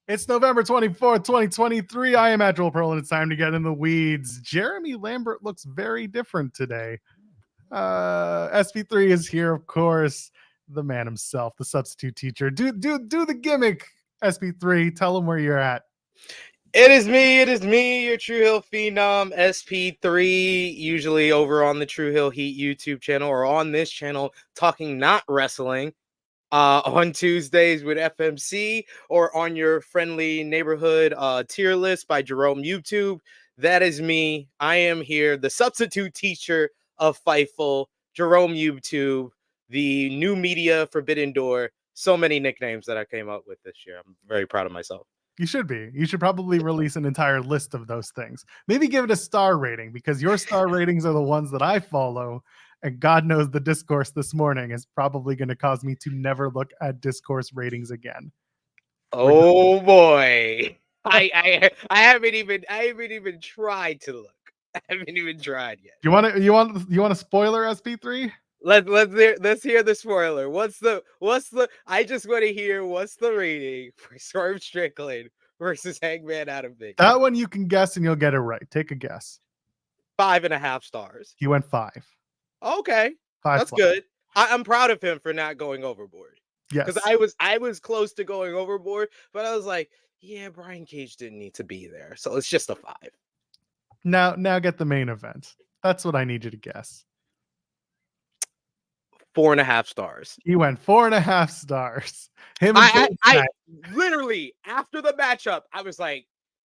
It's November 24th, 2023. I am Joel Pearl, and it's time to get in the weeds. Jeremy Lambert looks very different today. SP3 is here, of course. The man himself, the substitute teacher. Do the gimmick, SP3. Tell him where you're at. It is me, your True Hill Phenom, SP3, usually over on the True Hill Heat YouTube channel or on this channel, talking not wrestling. On Tuesdays with FMC or on your friendly neighborhood tier list by Jerome YouTube. That is me. I am here, the substitute teacher of Fightful, Jerome YouTube, the new media forbidden door. So many nicknames that I came up with this year. I'm very proud of myself. You should be. You should probably release an entire list of those things. Maybe give it a star rating, because your star ratings are the ones that I follow. And God knows the discourse this morning is probably going to cause me to never look at discourse ratings again. Oh boy. I haven't even tried to look. I haven't even tried yet. You want a spoiler, SP3? Let's hear the spoiler. I just want to hear what's the rating for Swerve Strickland versus Hangman Adam Page. That one you can guess and you'll get it right. Take a guess. 5.5 stars. He went 5. Okay. 5 That's plus. good. I'm proud of him for not going overboard. Yes. Because I was close to going overboard, but I was like, yeah, Brian Cage didn't need to be there. So it's just a 5. Now get the main event. That's what I need you to guess. 4.5 stars. He went 4.5 stars. I literally, after the matchup, I was like,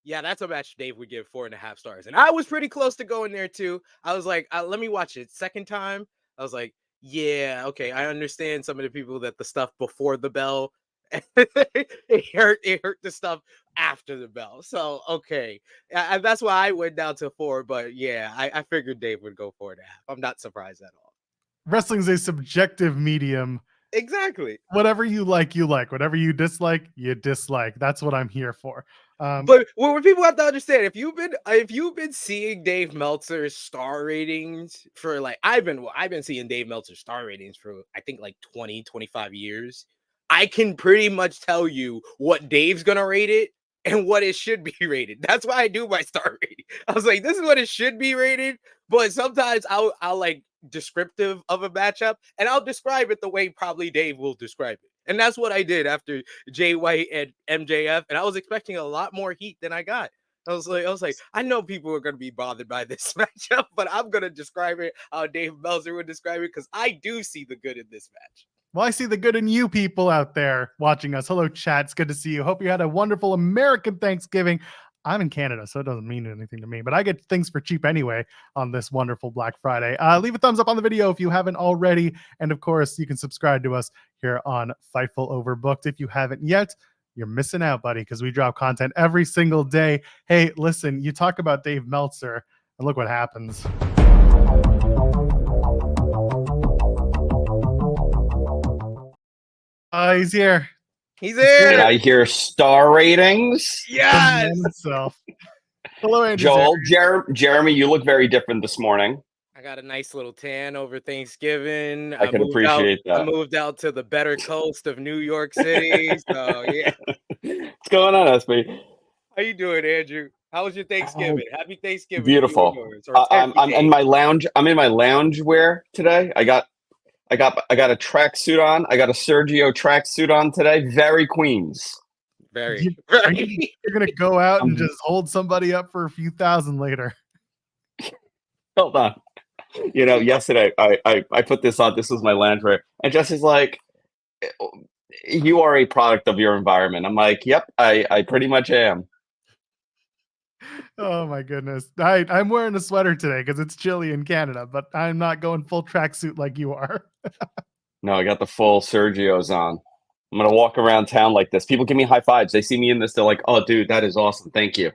yeah, that's a match Dave would give 4.5 stars. And I was pretty close to going there too. I was like, let me watch it. Second time, I was like, yeah, okay, I understand some of the people that the stuff before the bell, it hurt the stuff after the bell. So, okay. That's why I went down to 4. But yeah, I figured Dave would go 4.5. I'm not surprised at all. Wrestling's a subjective medium. Exactly. Whatever you like, you like. Whatever you dislike, you dislike. That's what I'm here for. But what people have to understand, if you've been seeing Dave Meltzer's star ratings for like I've been seeing Dave Meltzer's star ratings for I think like 20-25 years, I can pretty much tell you what Dave's gonna rate it and what it should be rated. That's why I do my star rating. I was like, this is what it should be rated, but sometimes I'll like descriptive of a matchup and I'll describe it the way probably Dave will describe it. And that's what I did after Jay White and MJF, and I was expecting a lot more heat than I got. I was like, I know people are going to be bothered by this matchup, but I'm going to describe it how Dave Meltzer would describe it, because I do see the good in this match. Well, I see the good in you people out there watching us. Hello, chat. It's good to see you. Hope you had a wonderful American Thanksgiving. I'm in Canada, so it doesn't mean anything to me, but I get things for cheap anyway on this wonderful Black Friday. Leave a thumbs up on the video if you haven't already. And of course, you can subscribe to us here on Fightful Overbooked. If you haven't yet, you're missing out, buddy, because we drop content every single day. Hey, listen, you talk about Dave Meltzer, and look what happens. He's here. He's here. I hear star ratings. Yes. Hello, Andrew. Joel, Jeremy, you look very different this morning. I got a nice little tan over Thanksgiving. I can appreciate that. I moved out to the better coast of New York City. So yeah. What's going on, SB? How you doing, Andrew? How was your Thanksgiving? Happy Thanksgiving. Beautiful. I'm in my lounge. I'm in my lounge wear today. I got a tracksuit on. I got a Sergio tracksuit on today. Very Queens. Very. You're gonna go out and just hold somebody up for a few thousand later. Hold on. You know, yesterday I put this on. This was my loungewear, and Jesse's like, "You are a product of your environment." I'm like, "Yep, I pretty much am." Oh my goodness. I'm wearing a sweater today because it's chilly in Canada, but I'm not going full tracksuit like you are. No, I got the full Sergios on. I'm gonna walk around town like this. People give me high fives. They see me in this. They're like, "Oh, dude, that is awesome. Thank you.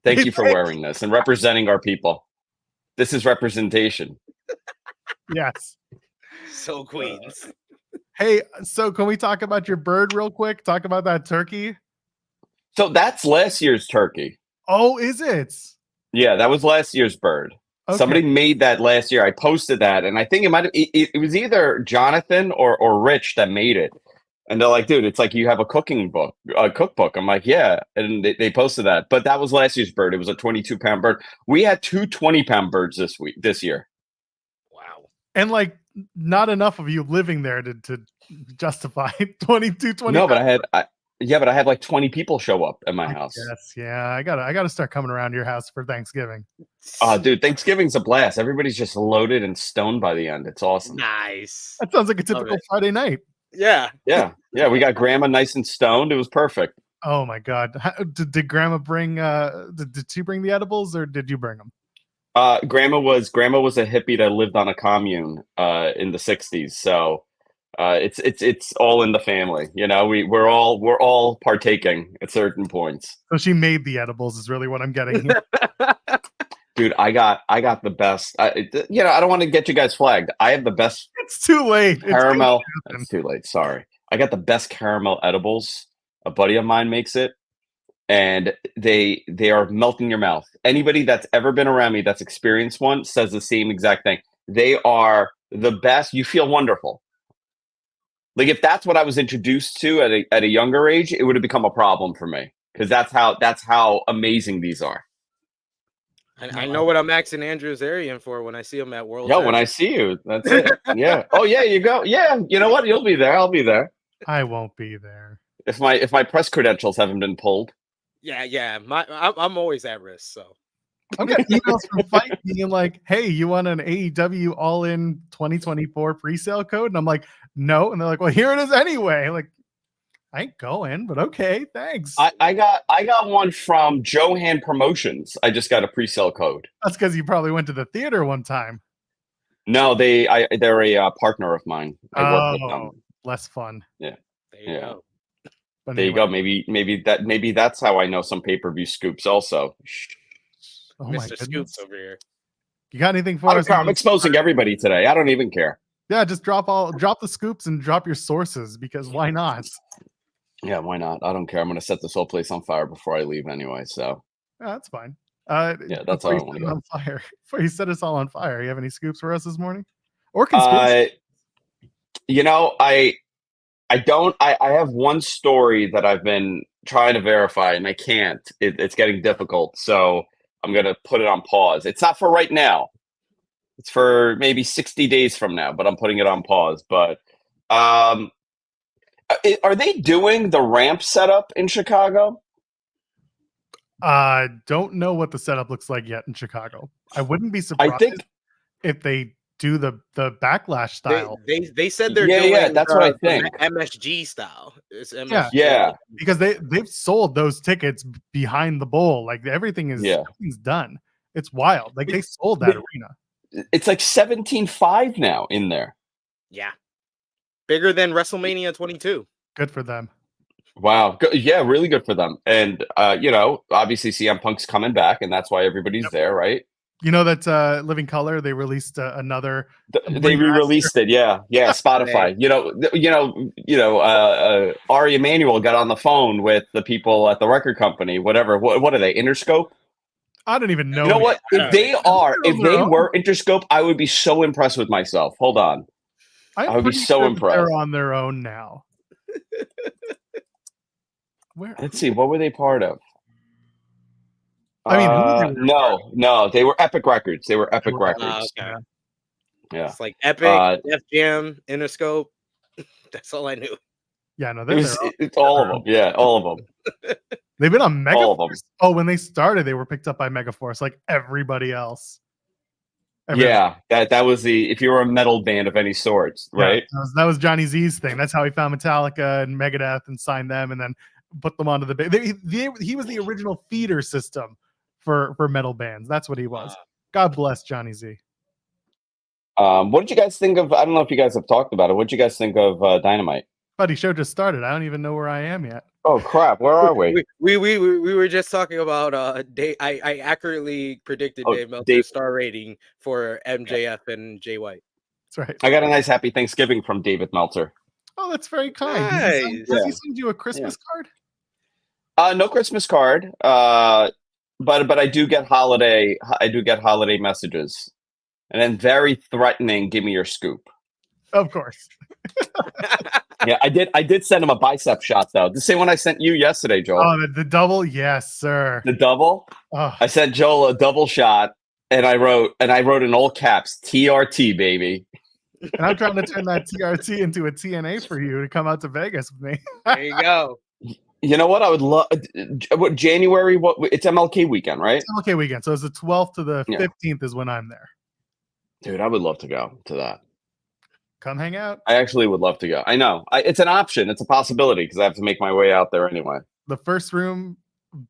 Thank you for wearing this and representing our people. This is representation." Yes. So Queens. Hey, so can we talk about your bird real quick? Talk about that turkey. So that's last year's turkey. Oh, is it? Yeah, that was last year's bird. Okay. Somebody made that last year. I posted that, and I think it was either Jonathan or Rich that made it. And they're like, dude, it's like you have a cookbook. I'm like, yeah. And they posted that. But that was last year's bird. It was a 22-pound bird. We had two 20-pound birds this year. Wow. And like not enough of you living there to justify 22, 20. No, but I had like 20 people show up at my house. Yes, yeah. I gotta start coming around to your house for Thanksgiving. Dude, Thanksgiving's a blast. Everybody's just loaded and stoned by the end. It's awesome. Nice. That sounds like a typical Friday night. Yeah. Yeah. We got Grandma nice and stoned. It was perfect. Oh my God. Did Grandma bring did she bring the edibles or did you bring them? Grandma was a hippie that lived on a commune in the 60s. So it's all in the family. You know, we're all partaking at certain points. So she made the edibles is really what I'm getting here. Dude, I got the best. I don't want to get you guys flagged. I have the best. It's too late. Caramel. It's too late. Sorry. I got the best caramel edibles. A buddy of mine makes it, and they are melting your mouth. Anybody that's ever been around me that's experienced one says the same exact thing. They are the best. You feel wonderful. Like if that's what I was introduced to at a younger age, it would have become a problem for me because that's how amazing these are. I know what I'm asking Andrew Zarian for when I see him at World. When I see you, that's it. Yeah. Oh yeah, you go. Yeah. You know what? You'll be there. I'll be there. I won't be there. If my press credentials haven't been pulled. Yeah. I'm always at risk. So I'm getting emails from Fight being like, "Hey, you want an AEW All In 2024 pre-sale code?" And I'm like, "No." And they're like, "Well, here it is anyway." Like, I ain't going, but okay, thanks. I got one from Johan Promotions. I just got a pre-sale code. That's because you probably went to the theater one time. No, they're a partner of mine. I work with them. Less fun. Yeah. there you go. But there you go. Maybe that's how I know some pay-per-view scoops also. Oh my Mr. Scoops over here. You got anything for us? I'm exposing everybody today. I don't even care. Yeah, just drop the scoops and drop your sources because why not? Yeah, why not? I don't care. I'm going to set this whole place on fire before I leave anyway. So that's fine. That's all I want to go. On fire. Before you set us all on fire, you have any scoops for us this morning? Or conspiracy? I don't. I have one story that I've been trying to verify, and I can't. It's getting difficult, so I'm going to put it on pause. It's not for right now. It's for maybe 60 days from now, but I'm putting it on pause. But are they doing the ramp setup in Chicago? Don't know what the setup looks like yet in Chicago. I wouldn't be surprised if they do the backlash style. They said they're doing that's what I think. MSG style. It's MSG. Yeah. Because they've sold those tickets behind the bowl. Like everything's done. It's wild. Like they sold that arena. It's like 17.5 now in there. Yeah. Bigger than WrestleMania 22. Good for them. Wow. Yeah, really good for them. And, obviously CM Punk's coming back, and that's why everybody's there, right? You know that Living Color, they released another. They re-released it, yeah. Spotify. Ari Emanuel got on the phone with the people at the record company. Whatever. What are they? Interscope? I don't even know. You know what? If they were Interscope, I would be so impressed with myself. Hold on. I would be so impressed. They're on their own now. Let's see. What were they part of? I mean, no, they were Epic Records. They were Epic Records. Okay. Yeah, it's like Epic, Def Jam, Interscope. That's all I knew. Yeah, no, it's all of them. Yeah, all of them. They've been on Megaforce. Oh, when they started, they were picked up by Megaforce, like everybody else. Yeah, that was if you were a metal band of any sort, right? Yeah, that was Johnny Z's thing. That's how he found Metallica and Megadeth and signed them, and then put them onto the. He was the original feeder system for metal bands. That's what he was. God bless Johnny Z. What did you guys think of? I don't know if you guys have talked about it. What did you guys think of Dynamite? Buddy, show just started. I don't even know where I am yet. Oh crap! Where are we? We were just talking about I accurately predicted Dave Meltzer's star rating for MJF and Jay White. That's right. I got a nice happy Thanksgiving from David Meltzer. Oh, that's very kind. Nice. Does he send you a Christmas card? No Christmas card. But I do get holiday messages, and then very threatening. Give me your scoop. Of course. Yeah, I did send him a bicep shot though. The same one I sent you yesterday, Joel. Oh, the double, yes, sir. The double. Oh, I sent Joel a double shot, and I wrote in all caps TRT, baby. and I'm trying to turn that TRT into a TNA for you to come out to Vegas with me. There you go. You know what? I would love what January. What it's MLK weekend, right? Okay, weekend. So it's the 12th to the Yeah. 15th is when I'm there. Dude, I would love to go to that. Come hang out. I actually would love to go. I know it's an option. It's a possibility because I have to make my way out there anyway. The first room,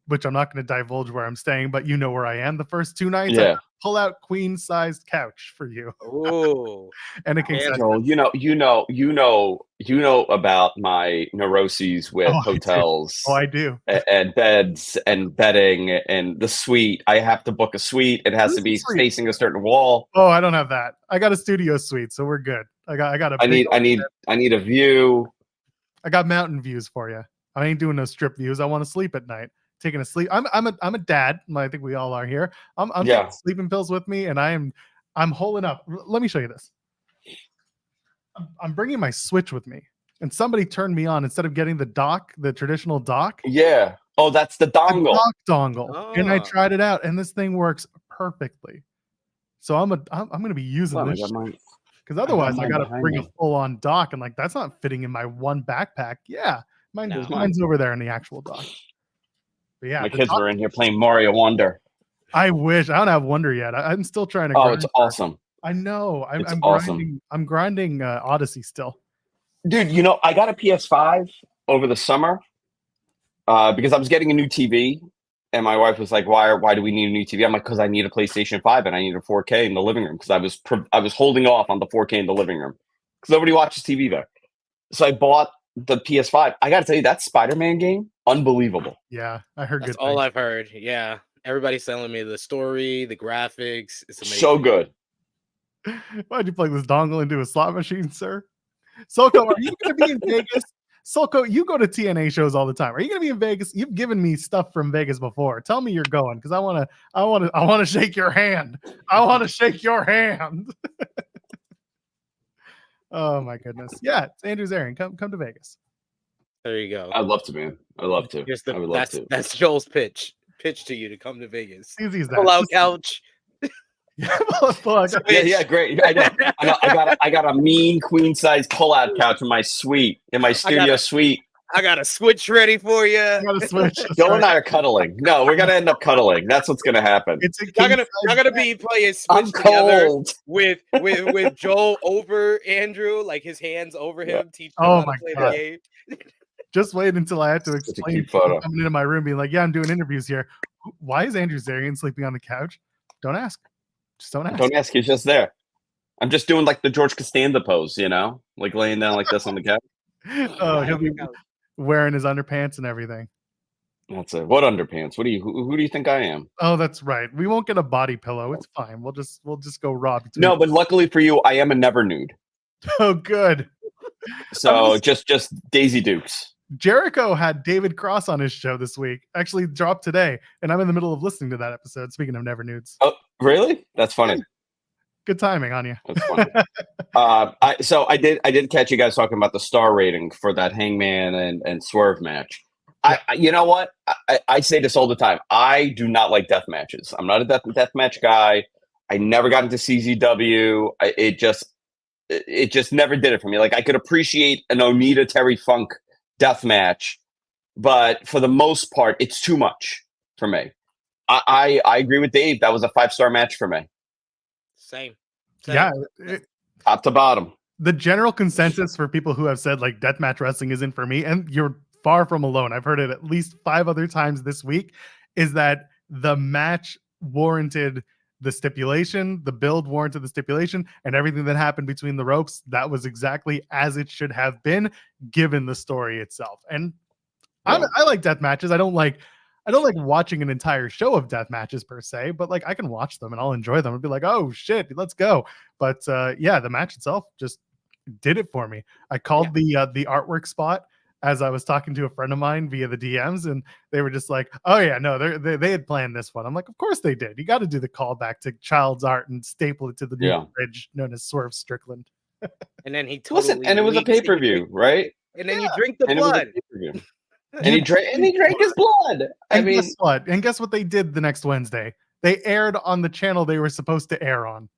which I'm not going to divulge where I'm staying, but you know where I am. The first 2 nights, Yeah. pull out queen-sized couch for you. Ooh. And a king size. Joel, you know about my neuroses with hotels. I do. And beds and bedding and the suite. I have to book a suite. It has to be Suite. facing a certain wall. Oh, I don't have that. I got a studio suite, so we're good. I got a I need a view. I got mountain views for you. I ain't doing no strip views. I want to sleep at night. Taking a sleep. I'm a dad. I think we all are here. I'm taking sleeping pills with me, and I'm holding up. Let me show you this. I'm bringing my Switch with me, and somebody turned me on instead of getting the dock, the traditional dock. Yeah. Oh, that's the dongle. The dock dongle, and I tried it out, and this thing works perfectly. So I'm gonna be using this because otherwise I gotta bring a full on dock, and like that's not fitting in my one backpack. Yeah, mine's over there in the actual dock. But yeah, my kids were in here playing Mario Wonder. I wish I don't have Wonder yet. I'm still trying to. Oh, it's awesome. I know. I'm awesome. grinding. I'm grinding Odyssey still. Dude, you know, I got a PS5 over the summer because I was getting a new TV, and my wife was like, "Why do we need a new TV?" I'm like, "Because I need a PlayStation 5 and I need a 4K in the living room." Because I was holding off on the 4K in the living room because nobody watches TV there. So I bought the PS5. I got to tell you, that Spider-Man game, unbelievable. Yeah, I heard. That's all I've heard. Yeah, everybody's telling me the story, the graphics. It's amazing. So good. Why'd you plug this dongle into a slot machine, sir? Sulco, are you going to be in Vegas? Sulco, you go to TNA shows all the time. Are you going to be in Vegas? You've given me stuff from Vegas before. Tell me you're going because I want to shake your hand. I want to shake your hand. Oh my goodness. Yeah, it's Andrew Zarian. Come to Vegas. There you go. I'd love to, man. I'd love to. I would love to. That's Joel's pitch to you to come to Vegas. Easy as that. Pull out couch. Yeah, great. I got a mean queen size pull-out couch in my suite, in my studio suite. I got a Switch ready for you. I got a Switch. Joel and I are cuddling. No, we're gonna end up cuddling. That's what's gonna happen. Y'all gonna be playing Switch together with Joel over Andrew, like his hands over him, teaching him how to play the game. Just wait until I have to explain coming into my room, being like, "Yeah, I'm doing interviews here." Why is Andrew Zarian sleeping on the couch? Don't ask. Just don't ask. Don't ask. He's just there. I'm just doing like the George Costanza pose, you know, like laying down like this on the couch. Oh, he'll be wearing his underpants and everything. That's it. What underpants? Who do you think I am? Oh, that's right. We won't get a body pillow. It's fine. We'll just go raw. No, but luckily for you, I am a never nude. Oh, good. So just Daisy Dukes. Jericho had David Cross on his show this week. Actually dropped today, and I'm in the middle of listening to that episode. Speaking of never nudes. Oh, really? That's funny. Good timing on you. That's funny. I did catch you guys talking about the star rating for that Hangman and Swerve match. You know what? I say this all the time. I do not like death matches. I'm not a death match guy. I never got into CZW. It just never did it for me. Like I could appreciate an Onita Terry Funk death match, but for the most part, it's too much for me. I agree with Dave. That was a 5-star match for me. Same. Yeah. Top to bottom. The general consensus for people who have said like deathmatch wrestling isn't for me, and you're far from alone. I've heard it at least 5 other times this week, is that the match warranted the stipulation, the build warranted the stipulation, and everything that happened between the ropes, that was exactly as it should have been given the story itself. And I like death matches. I don't like watching an entire show of death matches per se, but like I can watch them and I'll enjoy them and be like, oh shit, let's go. But yeah, the match itself just did it for me. I called the artwork spot as I was talking to a friend of mine via the DMs, and they were just like, oh yeah, no, they had planned this one. I'm like, of course they did. You got to do the callback to Child's art and staple it to the new bridge known as Swerve Strickland. And then he Listen, totally and it was a leaks secret pay-per-view, right? And then you drink the And it was a blood. pay-per-view. And he drank his blood. I And mean, guess what? And guess what they did the next Wednesday? They aired on the channel they were supposed to air on.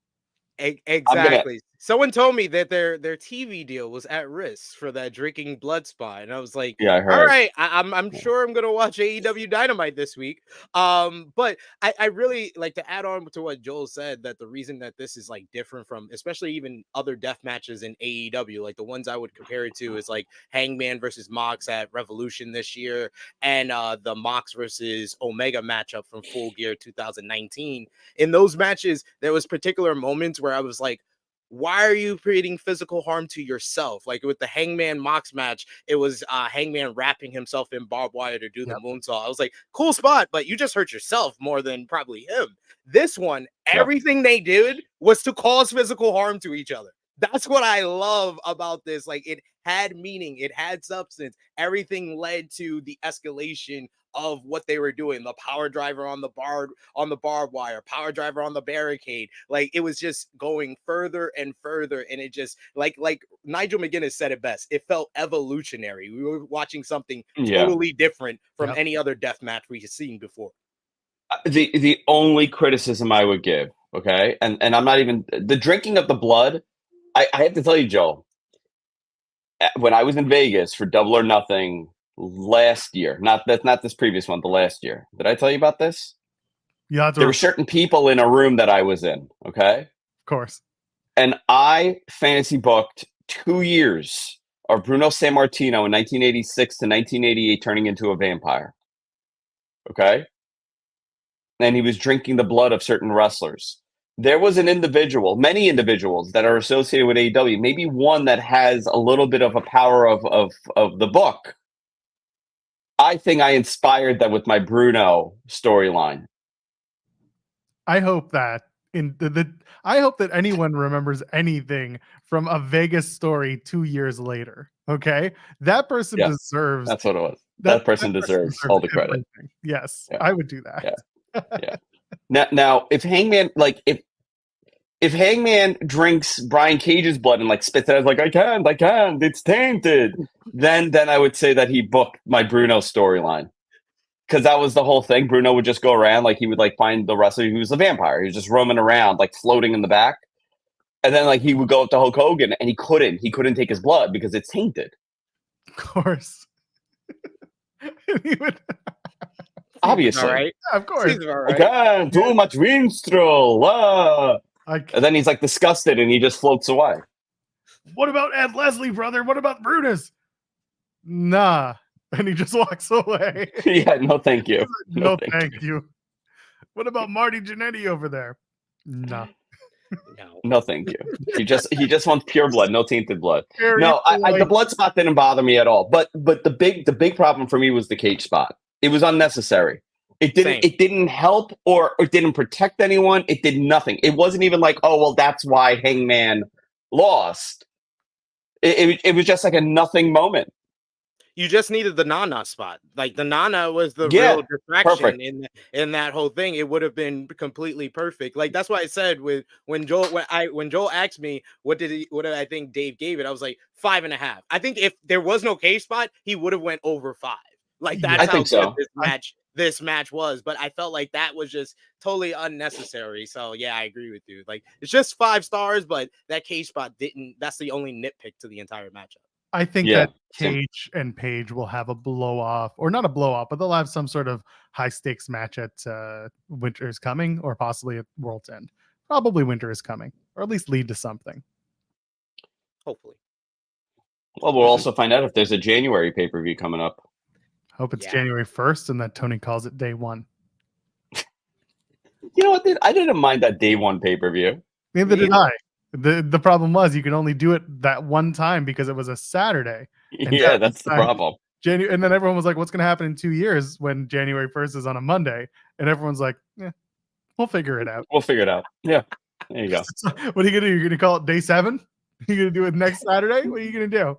Exactly. Someone told me that their TV deal was at risk for that drinking blood spot, and I was like, yeah, I "All heard. right, I'm sure I'm gonna watch AEW Dynamite this week." But I really like to add on to what Joel said, that the reason that this is like different from, especially even other death matches in AEW, like the ones I would compare it to is like Hangman versus Mox at Revolution this year, and the Mox versus Omega matchup from Full Gear 2019. In those matches, there was particular moments where I was like, why are you creating physical harm to yourself? Like with the Hangman Mox match, it was Hangman wrapping himself in barbed wire to do the moonsault. I was like, cool spot, but you just hurt yourself more than probably him. This one, everything they did was to cause physical harm to each other. That's what I love about this. Like, it had meaning, it had substance. Everything led to the escalation of what they were doing. The power driver on the barbed wire, power driver on the barricade. Like, it was just going further and further, and it just like Nigel McGuinness said it best. It felt evolutionary. We were watching something totally different from any other death match we had seen before. The only criticism I would give, okay, and I'm not even the drinking of the blood. I have to tell you, Joel, when I was in Vegas for Double or Nothing last year, not this previous one, the last year. Did I tell you about this? Yeah, there were certain people in a room that I was in, okay? Of course. And I fantasy booked 2 years of Bruno Sammartino in 1986 to 1988 turning into a vampire, okay? And he was drinking the blood of certain wrestlers. There was an individual, many individuals that are associated with AEW, maybe one that has a little bit of a power of the book. I think I inspired that with my Bruno storyline. I hope that I hope that anyone remembers anything from a Vegas story 2 years later. Okay, that person deserves. That's what it was. That person deserves all the credit. Everything. Yes, I would do that. Yeah. Now, if Hangman, like if Hangman drinks Brian Cage's blood and like spits it out like I can't, it's tainted, then I would say that he booked my Bruno storyline. Because that was the whole thing. Bruno would just go around, like he would like find the wrestler who was a vampire. He was just roaming around, like floating in the back. And then like he would go up to Hulk Hogan and he couldn't take his blood because it's tainted. Of course. He would obviously. Right. Of course. Right. Okay, too much minstrel. And then he's like disgusted and he just floats away. What about Ed Leslie, brother? What about Brutus? Nah. And he just walks away. Yeah, no thank you. No thank you. What about Marty Jannetty over there? Nah. No thank you. He just wants pure blood, no tainted blood. No, the blood spot didn't bother me at all. But the big problem for me was the cage spot. It was unnecessary. It didn't help or it didn't protect anyone. It did nothing. It wasn't even like, oh well, that's why Hangman lost. It was just like a nothing moment. You just needed the Nana spot. Like the Nana was the real distraction in that whole thing. It would have been completely perfect. Like that's why I said when Joel asked me what did I think Dave gave it, I was like 5.5. I think if there was no cage spot, he would have went over 5. Like that's how good this match was. But I felt like that was just totally unnecessary. So yeah, I agree with you. Like it's just 5 stars, but that cage spot didn't. That's the only nitpick to the entire matchup. I think that Cage and Page will have a blow off, or not a blow off, but they'll have some sort of high stakes match at Winter is Coming, or possibly at World's End. Probably Winter is Coming, or at least lead to something. Hopefully. Well, we'll also find out if there's a January pay-per-view coming up. Hope it's January 1st and that Tony calls it day 1. You know what? I didn't mind that day 1 pay-per-view. Neither did I. The problem was you could only do it that one time because it was a Saturday. Yeah, that's the problem. And then everyone was like, what's going to happen in 2 years when January 1st is on a Monday? And everyone's like, we'll figure it out. We'll figure it out. Yeah, there you go. What are you going to do? You're going to call it day 7? You're going to do it next Saturday? What are you going to do?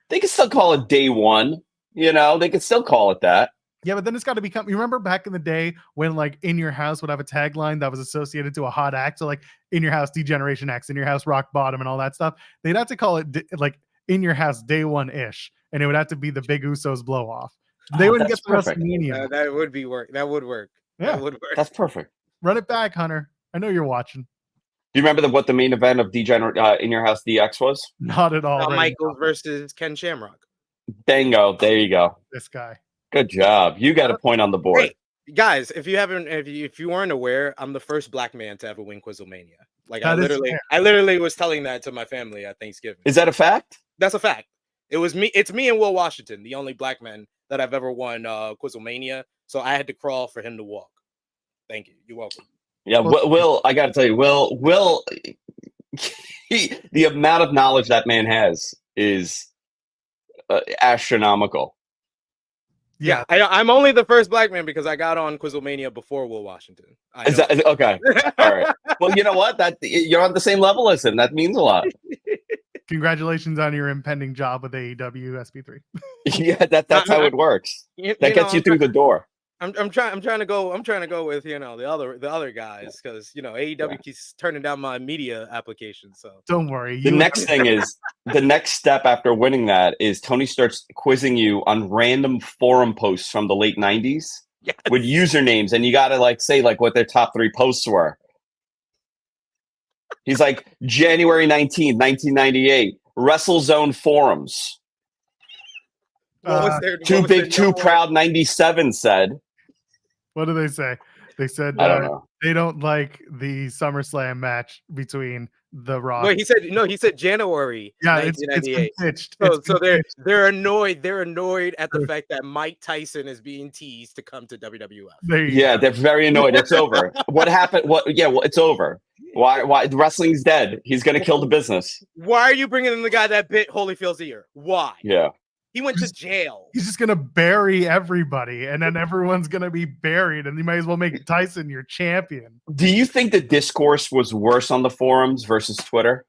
They can still call it day 1. You know, they can still call it that. Yeah, but then it's got to become. You remember back in the day when like In Your House would have a tagline that was associated to a hot act, so like In Your House Degeneration X, In Your House Rock Bottom, and all that stuff. They'd have to call it like In Your House Day One ish, and it would have to be the Big Usos blow off. They wouldn't get the perfect. WrestleMania. That would be work. That would work. Yeah, that would work. That's perfect. Run it back, Hunter. I know you're watching. Do you remember what the main event of In Your House DX was? Not at all. Shawn Right Michaels now. versus Ken Shamrock. Bingo. There you go. This guy. Good job. You got a point on the board. Hey, guys, if you weren't aware, I'm the first black man to ever win Quizlemania. Like I literally was telling that to my family at Thanksgiving. Is that a fact? That's a fact. It's me and Will Washington, the only black man that I've ever won Quizlemania. So I had to crawl for him to walk. Thank you. You're welcome. Yeah, Will, I got to tell you, Will, the amount of knowledge that man has is astronomical. Yeah, I'm only the first black man because I got on Quizlemania before Will Washington. Okay? All right. Well, you know what? That you're on the same level as him. That means a lot. Congratulations on your impending job with AEW SP3. Yeah, that's how it works. That gets you through the door. I'm trying to go with the other guys because AEW keeps turning down my media application. So don't worry. The next step after winning that is Tony starts quizzing you on random forum posts from the late 90s with usernames, and you gotta say what their top 3 posts were. He's like January 19th, 1998, WrestleZone forums. Too big, too proud. 97 said. What do they say? They said they don't like the SummerSlam match between The Rock. No, he said January. Yeah, it's been pitched. So they're annoyed. They're annoyed at the fact that Mike Tyson is being teased to come to WWF. They're very annoyed. It's over. What happened? Well, it's over. Why? Wrestling's dead. He's gonna kill the business. Why are you bringing in the guy that bit Holyfield's ear? Why? Yeah. He went to jail. He's just going to bury everybody, and then everyone's going to be buried, and you might as well make Tyson your champion. Do you think the discourse was worse on the forums versus Twitter?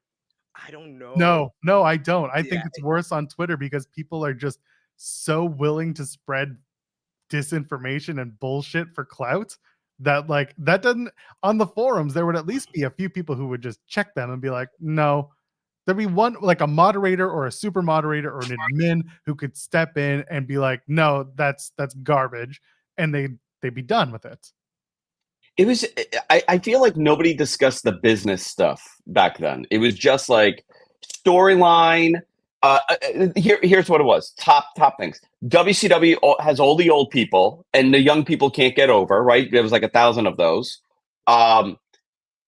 I don't know. No, I don't. I think it's worse on Twitter because people are just so willing to spread disinformation and bullshit for clout that that doesn't – on the forums, there would at least be a few people who would just check them and be like, no. There'd be one, like a moderator or a super moderator or an admin who could step in and be like, no, that's garbage. And they'd be done with it. It was, I feel like nobody discussed the business stuff back then. It was just like storyline. Here's what it was. Top things. WCW has all the old people and the young people can't get over, right? There was like 1,000 of those.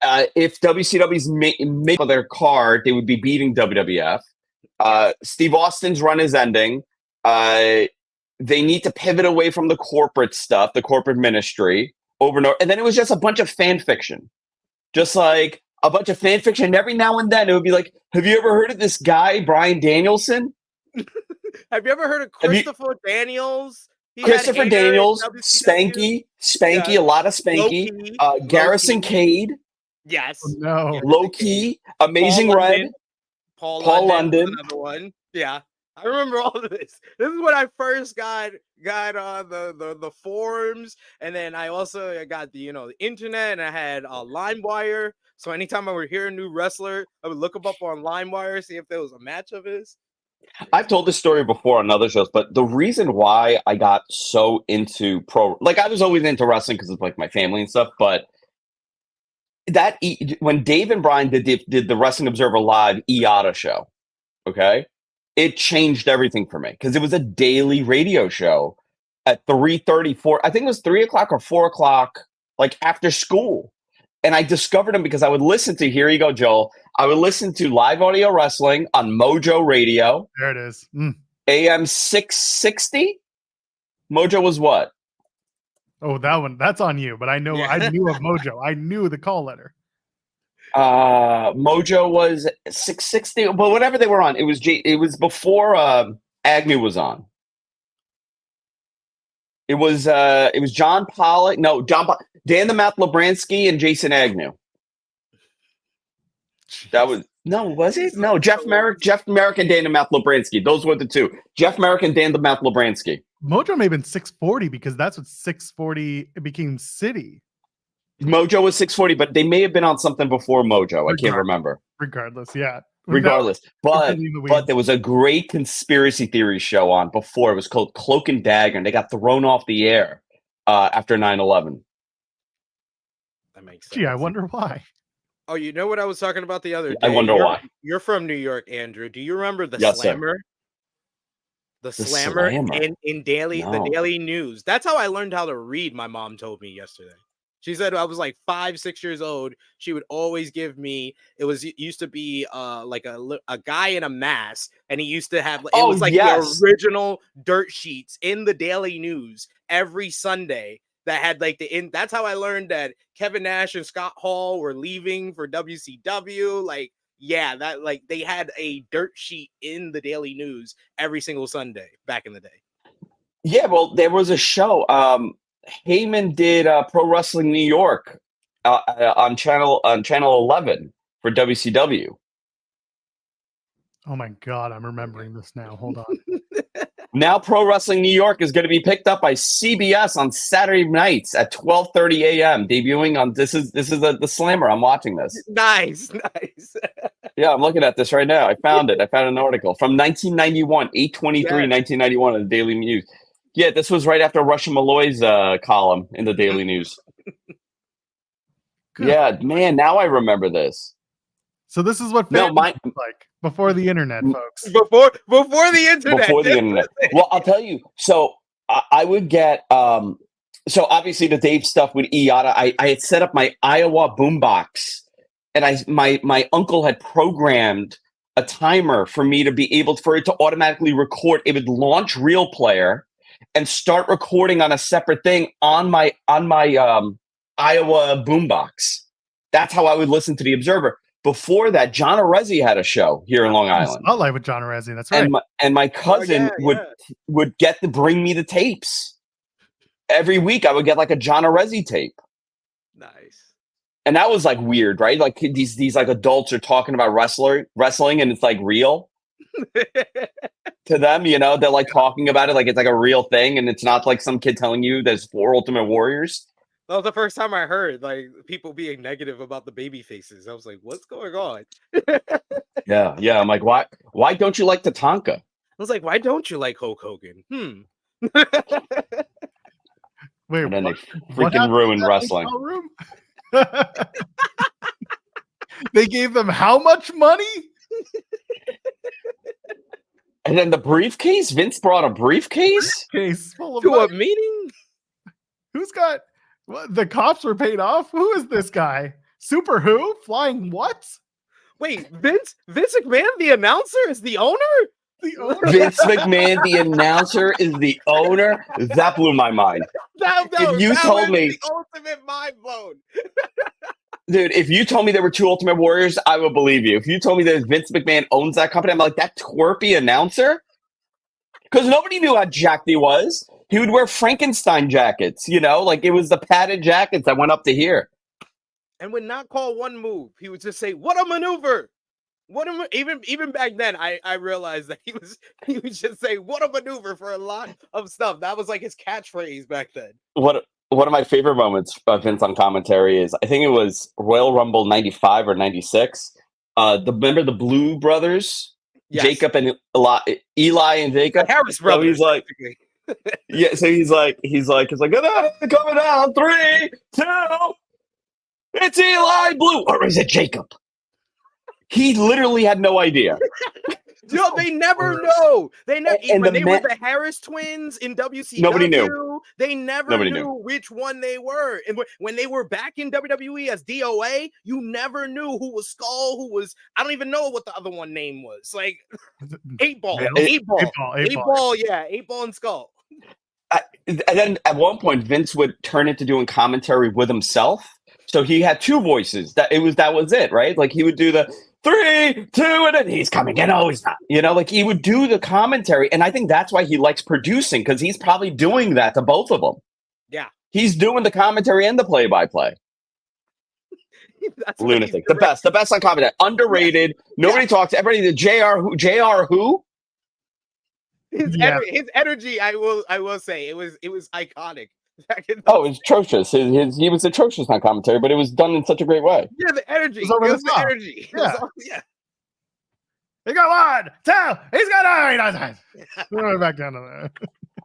If WCW's made their card, they would be beating WWF. Steve Austin's run is ending. They need to pivot away from the corporate stuff, the corporate ministry, over and over. And then it was just a bunch of fan fiction. Just like a bunch of fan fiction. And every now and then it would be like, have you ever heard of this guy, Bryan Danielson? Have you ever heard of Christopher Daniels? Christopher Daniels, Spanky, a lot of Spanky, Garrison Cade. Yes. Oh, no. Low Key, Amazing Red, Paul London. Another one. Yeah. I remember all of this. This is when I first got the forums, and then I also got the internet, and I had LimeWire. So anytime I would hear a new wrestler, I would look him up on LimeWire, see if there was a match of his. I've told this story before on other shows, but the reason why I got so into I was always into wrestling because of my family and stuff, but when Dave and Brian did the Wrestling Observer Live IATA show, okay, it changed everything for me because it was a daily radio show at 3:34. I think it was 3 o'clock or 4 o'clock, after school. And I discovered him because I would listen to, here you go, Joel. I would listen to live audio wrestling on Mojo Radio. There it is. AM 660. Mojo was what? Oh, that one. That's on you. But I know I knew of Mojo. I knew the call letter. Mojo was 660. But whatever they were on, it was before Agnew was on. It was John Pollock. No, Dan the Math Labransky and Jason Agnew. Jeez. That was No, was it? No, Jeff Merrick and Dan the Mouth Labransky. Those were the two. Jeff Merrick and Dan the Mouth Labransky. Mojo may have been 640 because that's what 640 it became City. Mojo was 640, but they may have been on something before Mojo. I can't remember. Regardless, yeah. But there was a great conspiracy theory show on before. It was called Cloak and Dagger, and they got thrown off the air after 9/11. That makes sense. Gee, I wonder why. Oh, you know what I was talking about the other day? I wonder why. You're from New York, Andrew. Do you remember the Yes, Slammer? sir. The Slammer in the Daily News. That's how I learned how to read. My mom told me yesterday. She said I was like 5, 6 years old. She would always give me. It used to be like a guy in a mask, and he used to have. It was like the original dirt sheets in the Daily News every Sunday. That had like that's how I learned that Kevin Nash and Scott Hall were leaving for WCW. Like, yeah, that like they had a dirt sheet in the Daily News every single Sunday back in the day. Yeah, well, there was a show. Heyman did Pro Wrestling New York on channel 11 for WCW. Oh my God, I'm remembering this now. Hold on. Now Pro Wrestling New York is going to be picked up by CBS on Saturday nights at 12:30 a.m. debuting on this is the Slammer. I'm watching this. Nice. Yeah, I'm looking at this right now. I found it. I found an article from 1991, 8/23, 1991 in the Daily News. Yeah, this was right after Russian Malloy's column in the Daily News. Yeah, man, now I remember this. So this is what like before the internet, folks. Before the internet. Before the internet. Well, I'll tell you. So I would get so obviously the Dave stuff with IATA. I had set up my Iowa boombox, and my uncle had programmed a timer for me to be able for it to automatically record. It would launch Real Player and start recording on a separate thing on my Iowa boombox. That's how I would listen to the Observer. Before that, John Arezzi had a show here in Long Island. Spotlight with John Arezzi. That's right. And my cousin would get to bring me the tapes. Every week I would get like a John Arezzi tape. Nice. And that was like weird, right? Like these like adults are talking about wrestling and it's like real to them, you know, they're like talking about it like it's like a real thing, and it's not like some kid telling you there's 4 Ultimate Warriors. That was the first time I heard like people being negative about the baby faces. I was like, what's going on? Yeah. I'm like, why don't you like Tatanka? I was like, why don't you like Hulk Hogan? Wait, and then they freaking ruined wrestling. They gave them how much money? And then the briefcase? Vince brought a briefcase? Case full of to money. a meeting? Who's got what? The cops were paid off? Who is this guy? Super who? Flying what? Wait, Vince McMahon, the announcer, is the owner? The owner? Vince McMahon, the announcer, is the owner? That blew my mind. If you told me the ultimate mind blown. Dude, if you told me there were 2 Ultimate Warriors, I would believe you. If you told me that Vince McMahon owns that company, I'm like, that twerpy announcer? Because nobody knew how jacked he was. He would wear Frankenstein jackets, you know? Like, it was the padded jackets that went up to here. And would not call one move. He would just say, what a maneuver. Even back then, I realized that he would just say, what a maneuver for a lot of stuff. That was like his catchphrase back then. One of my favorite moments of Vince on commentary is, I think it was Royal Rumble 95 or 96. Remember the Blue Brothers? Yes. Jacob and Eli and Jacob? The Harris brothers. So he's like, yeah, so he's like, coming down, 3, 2, it's Eli Blue, or is it Jacob? He literally had no idea. Yo, they never know. They never. When they were the Harris twins in WCW, nobody knew. They never knew which one they were. And when they were back in WWE as DOA, you never knew who was Skull, who was. I don't even know what the other one name was. Like 8 Ball, 8 Ball, yeah, 8 Ball and Skull. And then at one point, Vince would turn into doing commentary with himself. So he had 2 voices. That was it, right? Like he would do the 3, 2, and then he's coming in. Oh, he's not. You know, like he would do the commentary. And I think that's why he likes producing, because he's probably doing that to both of them. Yeah. He's doing the commentary and the play-by-play. That's what he's Lunatic. The best on comedy. Underrated. Nobody talks. Everybody. The JR who? His energy. I will say it was iconic. Back in Oh, it was atrocious. He was atrocious on commentary, but it was done in such a great way. yeah, the energy. It was over the the top. energy. Yeah. He got 1, 2. He's got 9. We're back down to that.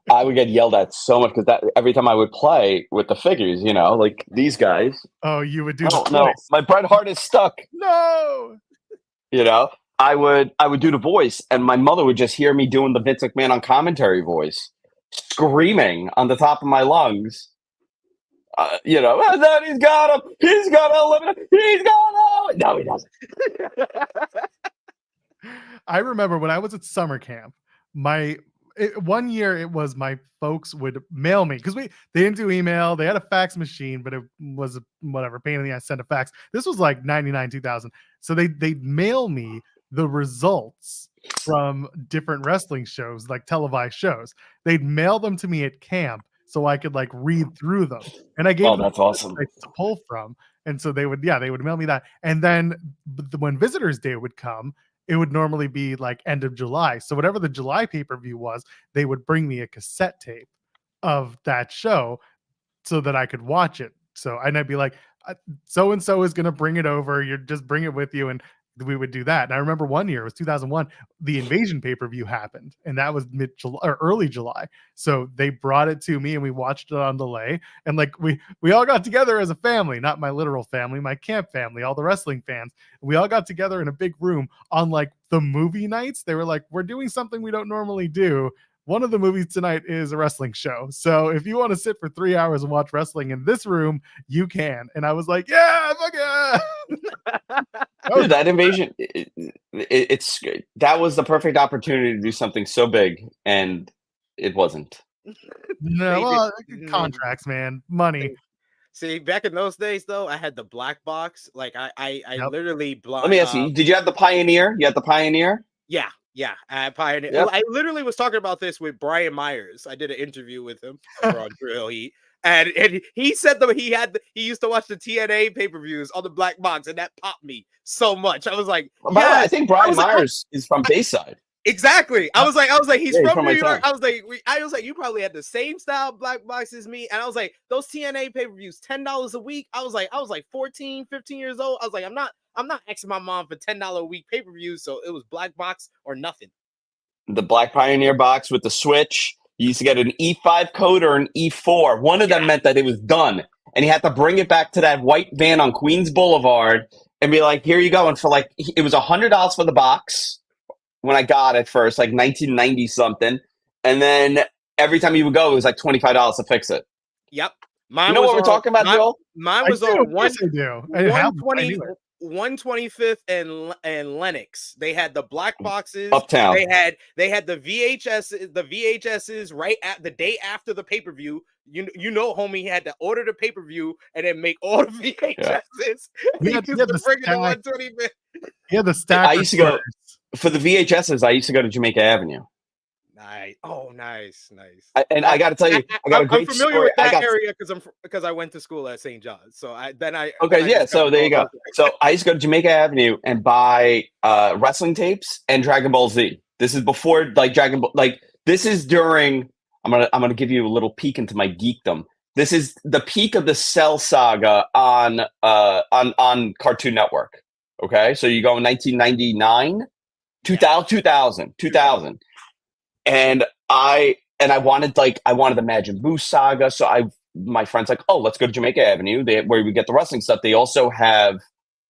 I would get yelled at so much because every time I would play with the figures, like these guys. Oh, you would do Oh the no, voice. my Bret Hart is stuck. No. I would do the voice, and my mother would just hear me doing the Vince McMahon on commentary voice, screaming on the top of my lungs. And then he's got him. He's got to eliminate. He's got him. No, he doesn't. I remember when I was at summer camp, 1 year it was my folks would mail me because they didn't do email. They had a fax machine, but it was whatever pain in the ass send a fax. This was like 99, 2000. So they'd mail me the results from different wrestling shows, like televised shows. They'd mail them to me at camp so I could like read through them. And I gave them that's awesome to pull from. And so they would mail me that. And then when Visitors Day would come, it would normally be like end of July. So whatever the July pay-per-view was, they would bring me a cassette tape of that show so that I could watch it. So I'd be like, so-and-so is going to bring it over. You just bring it with you. And we would do that. And I remember 1 year, it was 2001, the Invasion pay-per-view happened. And that was mid-July or early July. So they brought it to me and we watched it on delay. And like we all got together as a family, not my literal family, my camp family, all the wrestling fans. We all got together in a big room on like the movie nights. They were like, we're doing something we don't normally do. One of the movies tonight is a wrestling show. So if you want to sit for 3 hours and watch wrestling in this room, you can. And I was like, yeah, fuck yeah. Dude, that Invasion, that was the perfect opportunity to do something so big, and it wasn't. No, contracts, man, money. See, back in those days, though, I had the black box. Like I literally. Let me ask you: did you have the Pioneer? You had the Pioneer? Yeah. Pioneer. Yep. I literally was talking about this with Brian Myers. I did an interview with him over on Drill Heat. And he said that he used to watch the TNA pay-per-views on the black box, and that popped me so much. I was like, yeah, I think Brian Myers is from Bayside. Exactly. I was like, he's from New York. Town. I was like, you probably had the same style black box as me. And I was like, those TNA pay-per-views, $10 a week. I was like 14, 15 years old. I was like, I'm not asking my mom for $10 a week pay-per-views. So it was black box or nothing. The Black Pioneer box with the switch. You used to get an E5 code or an E4. One of them meant that it was done. And he had to bring it back to that white van on Queens Boulevard and be like, here you go. And for like, it was $100 for the box when I got it first, like 1990 something. And then every time you would go, it was like $25 to fix it. Yep. You know what we're talking about, Joel? Mine was on 125th and Lennox. They had the black boxes uptown. They had the VHSs right at the day after the pay-per-view. You know, homie had to order the pay-per-view and then make all the VHSs. Yeah, the bring it to 125th. Yeah, the stack. I used to go for the VHSs. I used to go to Jamaica Avenue. Nice. Oh, nice. I got to tell you, I got a great I'm familiar story. with that area because I went to school at St. John's. So so there you go. So I used to go to Jamaica Avenue and buy wrestling tapes and Dragon Ball Z. This is before like Dragon Ball. Like this is during. I'm gonna give you a little peek into my geekdom. This is the peak of the Cell saga on Cartoon Network. Okay, so you go in 1999, 2000. And I wanted the Majin Buu saga. So my friend's like, oh, let's go to Jamaica Avenue where we get the wrestling stuff. They also have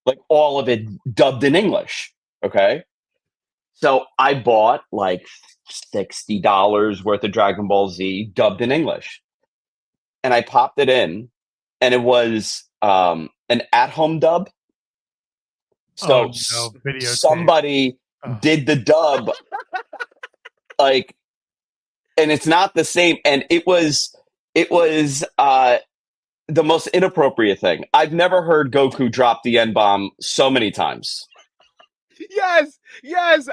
like all of it dubbed in English. Okay. So I bought like $60 worth of Dragon Ball Z dubbed in English. And I popped it in and it was an at-home dub. So somebody did the dub. Like, and it's not the same. And it was the most inappropriate thing. I've never heard Goku drop the N-bomb so many times. Yes.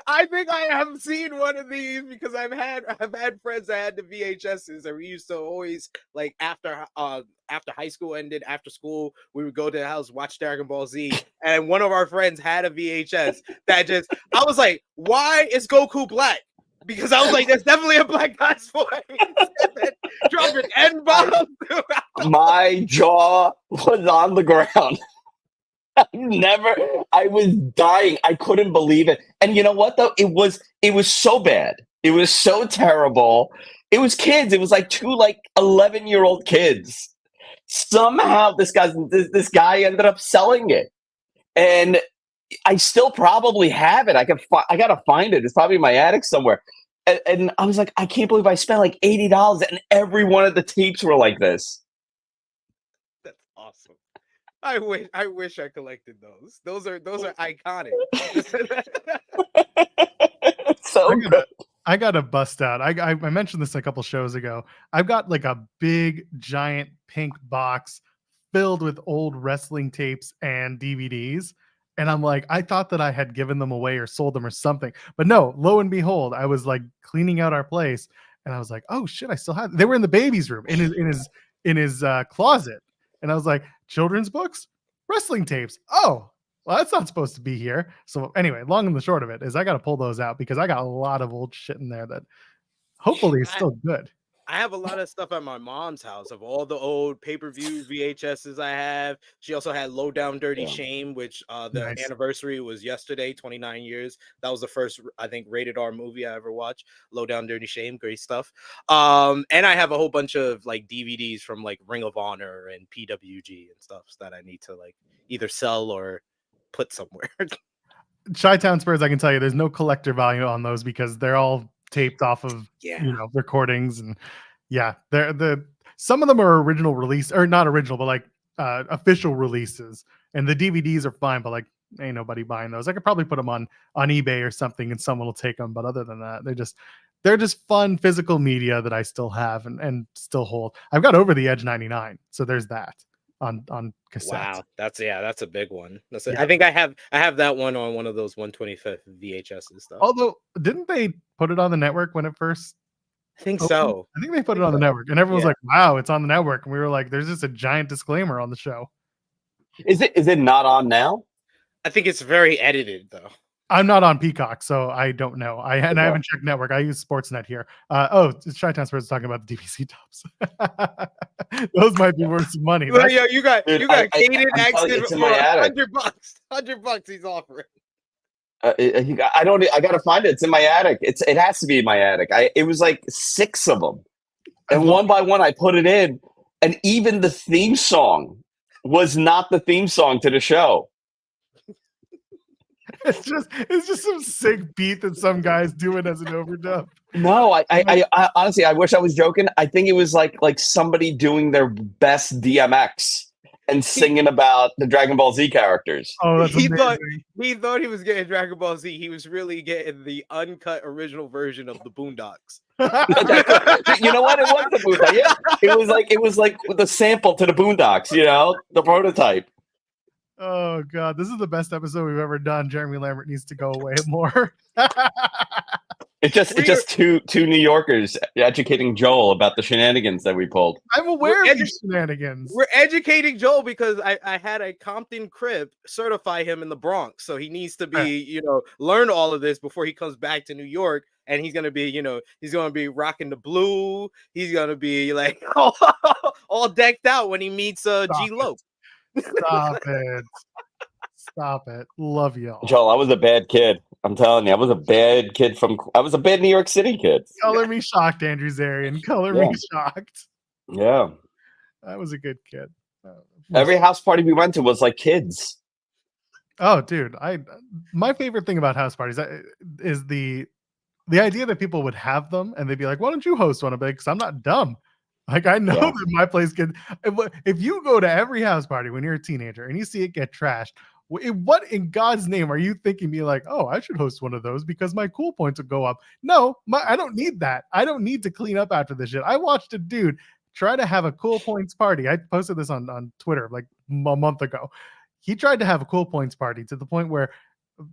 I think I have seen one of these because I've had friends that had the VHSs, and we used to always like after high school ended, after school, we would go to the house, watch Dragon Ball Z, and one of our friends had a VHS that I was like, why is Goku black? Because I was like, there's definitely a black guy's voice. Dropping N-bombs. My jaw was on the ground. I was dying. I couldn't believe it. And you know what though? It was so bad. It was so terrible. It was kids. It was like two 11-year-old kids. Somehow this guy ended up selling it. And I still probably have it. I gotta find it. It's probably in my attic somewhere. And I was like, I can't believe I spent like $80 and every one of the tapes were like this. That's awesome. I wish I collected those. Those are iconic. So good. I got to bust out. I mentioned this a couple shows ago. I've got like a big giant pink box filled with old wrestling tapes and DVDs. And I'm like, I thought that I had given them away or sold them or something. But no, lo and behold, I was like cleaning out our place and I was like, oh shit, I still have them. They were in the baby's room in his closet. And I was like, children's books, wrestling tapes. Oh, well, that's not supposed to be here. So anyway, long and the short of it is I got to pull those out because I got a lot of old shit in there that hopefully is still good. I have a lot of stuff at my mom's house of all the old pay-per-view VHSs I have. She also had Low Down Dirty Shame, which the anniversary was yesterday, 29 years. That was the first, I think, rated R movie I ever watched. Low Down Dirty Shame, great stuff. And I have a whole bunch of like DVDs from like Ring of Honor and PWG and stuff that I need to like either sell or put somewhere. Chi-Town Spurs, I can tell you there's no collector value on those because they're all taped off of recordings, and they're some of them are original release or not original but like official releases, and the DVDs are fine, but like ain't nobody buying those. I could probably put them on eBay or something and someone will take them, but other than that they're just fun physical media that I still have and still hold. I've got Over the Edge 99, so there's that on cassette. Wow, that's a big one. I think I have that one on one of those 125th VHS and stuff. Although, didn't they put it on the network when it first? I think so. I think they put it on the network, and everyone was like, "Wow, it's on the network," and we were like, "There's just a giant disclaimer on the show." Is it not on now? I think it's very edited though. I'm not on Peacock, so I don't know. I haven't checked network. I use Sportsnet here. It's Chi-Town Sports talking about the DVC tops. Those might be worth some money. Well, yeah, you got Caden Axton for $100. $100 he's offering. I gotta find it. It's in my attic. It has to be in my attic. It was like 6 of them, and one by one I put it in, and even the theme song was not the theme song to the show. It's just some sick beat that some guy's doing as an overdub. No, I honestly, I wish I was joking. I think it was like somebody doing their best DMX and singing about the Dragon Ball Z characters. Oh, that's he thought he was getting Dragon Ball Z. He was really getting the uncut original version of the Boondocks. You know what? It was the Boondocks. Yeah, it was like the sample to the Boondocks. You know, the prototype. Oh God, this is the best episode we've ever done. Jeremy Lambert needs to go away more. It's just two New Yorkers educating Joel about the shenanigans that we pulled. I'm aware of these shenanigans. We're educating Joel because I had a Compton Crip certify him in the Bronx, so he needs to be learn all of this before he comes back to New York, and he's gonna be rocking the blue. He's gonna be like all decked out when he meets G Lo. Stop it. Love y'all. Joel, I was a bad kid. I'm telling you, I was a bad kid I was a bad New York City kid. Color me shocked, Andrew Zarian. Color me shocked. Yeah. I was a good kid. Every house party we went to was like kids. Oh, dude. My favorite thing about house parties is the idea that people would have them and they'd be like, why don't you host one? I'm like, because I'm not dumb. Like, I know that my place can. If you go to every house party when you're a teenager and you see it get trashed, what in God's name are you thinking? Be like, oh, I should host one of those because my cool points will go up. No, I don't need that. I don't need to clean up after this shit. I watched a dude try to have a cool points party. I posted this on Twitter like a month ago. He tried to have a cool points party to the point where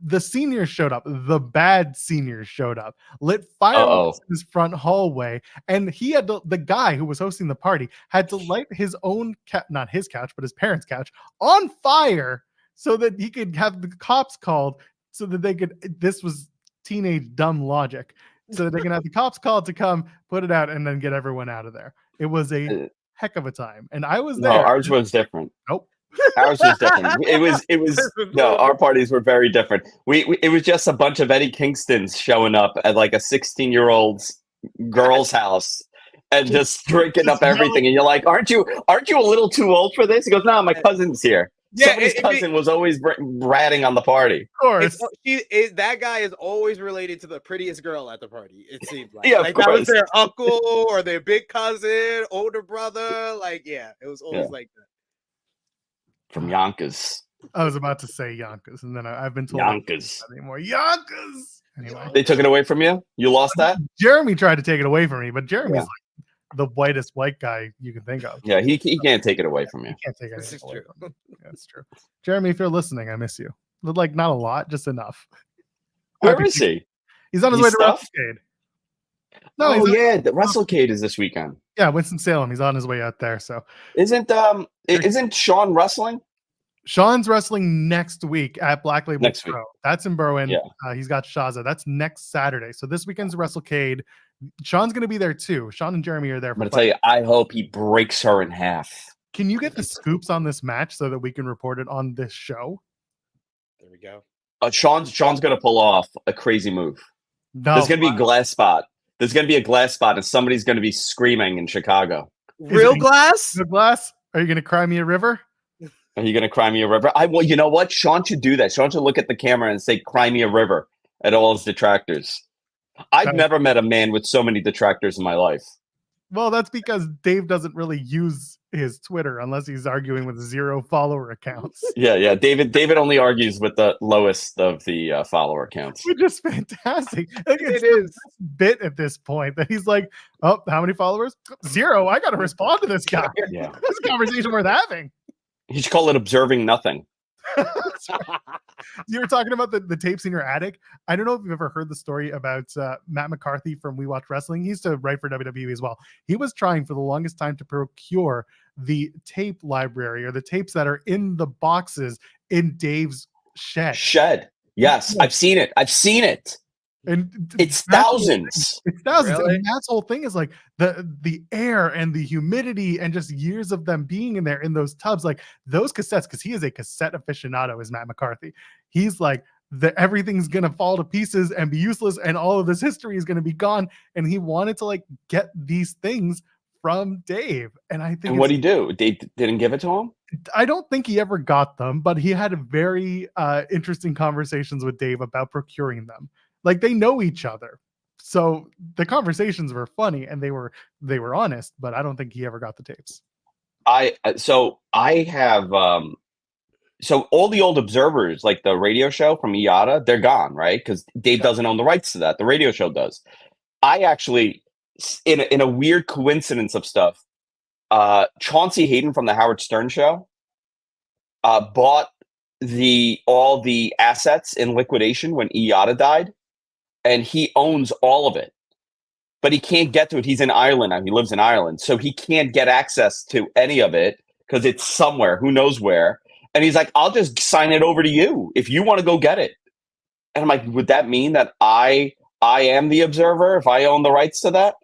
The seniors showed up. The bad seniors showed up, lit fireworks in his front hallway, and he had the guy who was hosting the party had to light his own not his couch, but his parents' couch on fire so that he could have the cops called so that they could. This was teenage dumb logic, so that they can have the cops called to come put it out and then get everyone out of there. It was a heck of a time, and I was there. No, ours was different. Nope. Ours was different. It was no, our parties were very different. It was just a bunch of Eddie Kingstons showing up at like a 16-year-old's girl's house and just drinking up everything. And you're like, aren't you a little too old for this? He goes, no, my cousin's here. Yeah, somebody's cousin was always ratting on the party. Of course. That guy is always related to the prettiest girl at the party, it seemed like. Yeah, like that was their uncle or their big cousin, older brother. Like, yeah, it was always like that. From Yonkers. I was about to say Yonkers, and then I've been told Yonkers. Not anymore. Yonkers. Anyway. They took it away from you? You lost that? Jeremy tried to take it away from me, but Jeremy's like the whitest white guy you can think of. Yeah, he can't take it away from you. He can't take it away from you. That's true. Jeremy, if you're listening, I miss you. Like, not a lot, just enough. Where is he? He's on his way to WrestleCade. No, the WrestleCade is this weekend. Yeah, Winston-Salem. He's on his way out there. So isn't Sean wrestling? Sean's wrestling next week at Black Label next Pro. Week. That's in Berwyn. Yeah. He's got Shaza. That's next Saturday. So this weekend's WrestleCade. Sean's going to be there too. Sean and Jeremy are there. I'm going to tell you, I hope he breaks her in half. Can you get the scoops on this match so that we can report it on this show? There we go. Sean's going to pull off a crazy move. No, there's going to be a glass spot. There's going to be a glass spot, and somebody's going to be screaming in Chicago. Real glass? The glass? Are you going to cry me a river? Are you going to cry me a river? Well, you know what? Sean should do that. Sean should look at the camera and say, cry me a river at all his detractors. I've never met a man with so many detractors in my life. Well, that's because Dave doesn't really use his Twitter unless he's arguing with 0 follower accounts. Yeah. David only argues with the lowest of the follower accounts. Which is fantastic. Like, it is bit at this point that he's like, oh, how many followers? 0. I got to respond to this guy. Yeah. This is a conversation worth having. You should call it observing nothing. You were talking about the tapes in your attic. I don't know if you've ever heard the story about Matt McCarthy from We Watch Wrestling. He used to write for WWE as well. He was trying for the longest time to procure the tape library or the tapes that are in the boxes in Dave's shed. Yes, I've seen it. And it's thousands. It's thousands. Really? And Matt's whole thing is like the air and the humidity and just years of them being in there in those tubs, like those cassettes, because he is a cassette aficionado, is Matt McCarthy. He's like, everything's going to fall to pieces and be useless and all of this history is going to be gone. And he wanted to like get these things from Dave. And I think and what'd he do? They didn't give it to him? I don't think he ever got them, but he had a very interesting conversations with Dave about procuring them. Like, they know each other. So the conversations were funny and they were honest, but I don't think he ever got the tapes. I have so all the old observers, like the radio show from IATA, they're gone, right? Because Dave doesn't own the rights to that. The radio show does. I actually, in a weird coincidence of stuff, Chauncey Hayden from the Howard Stern show bought all the assets in liquidation when IATA died. And he owns all of it, but he can't get to it. He's in Ireland now. He lives in Ireland. So he can't get access to any of it because it's somewhere, who knows where. And he's like, I'll just sign it over to you if you want to go get it. And I'm like, would that mean that I am the Observer if I own the rights to that?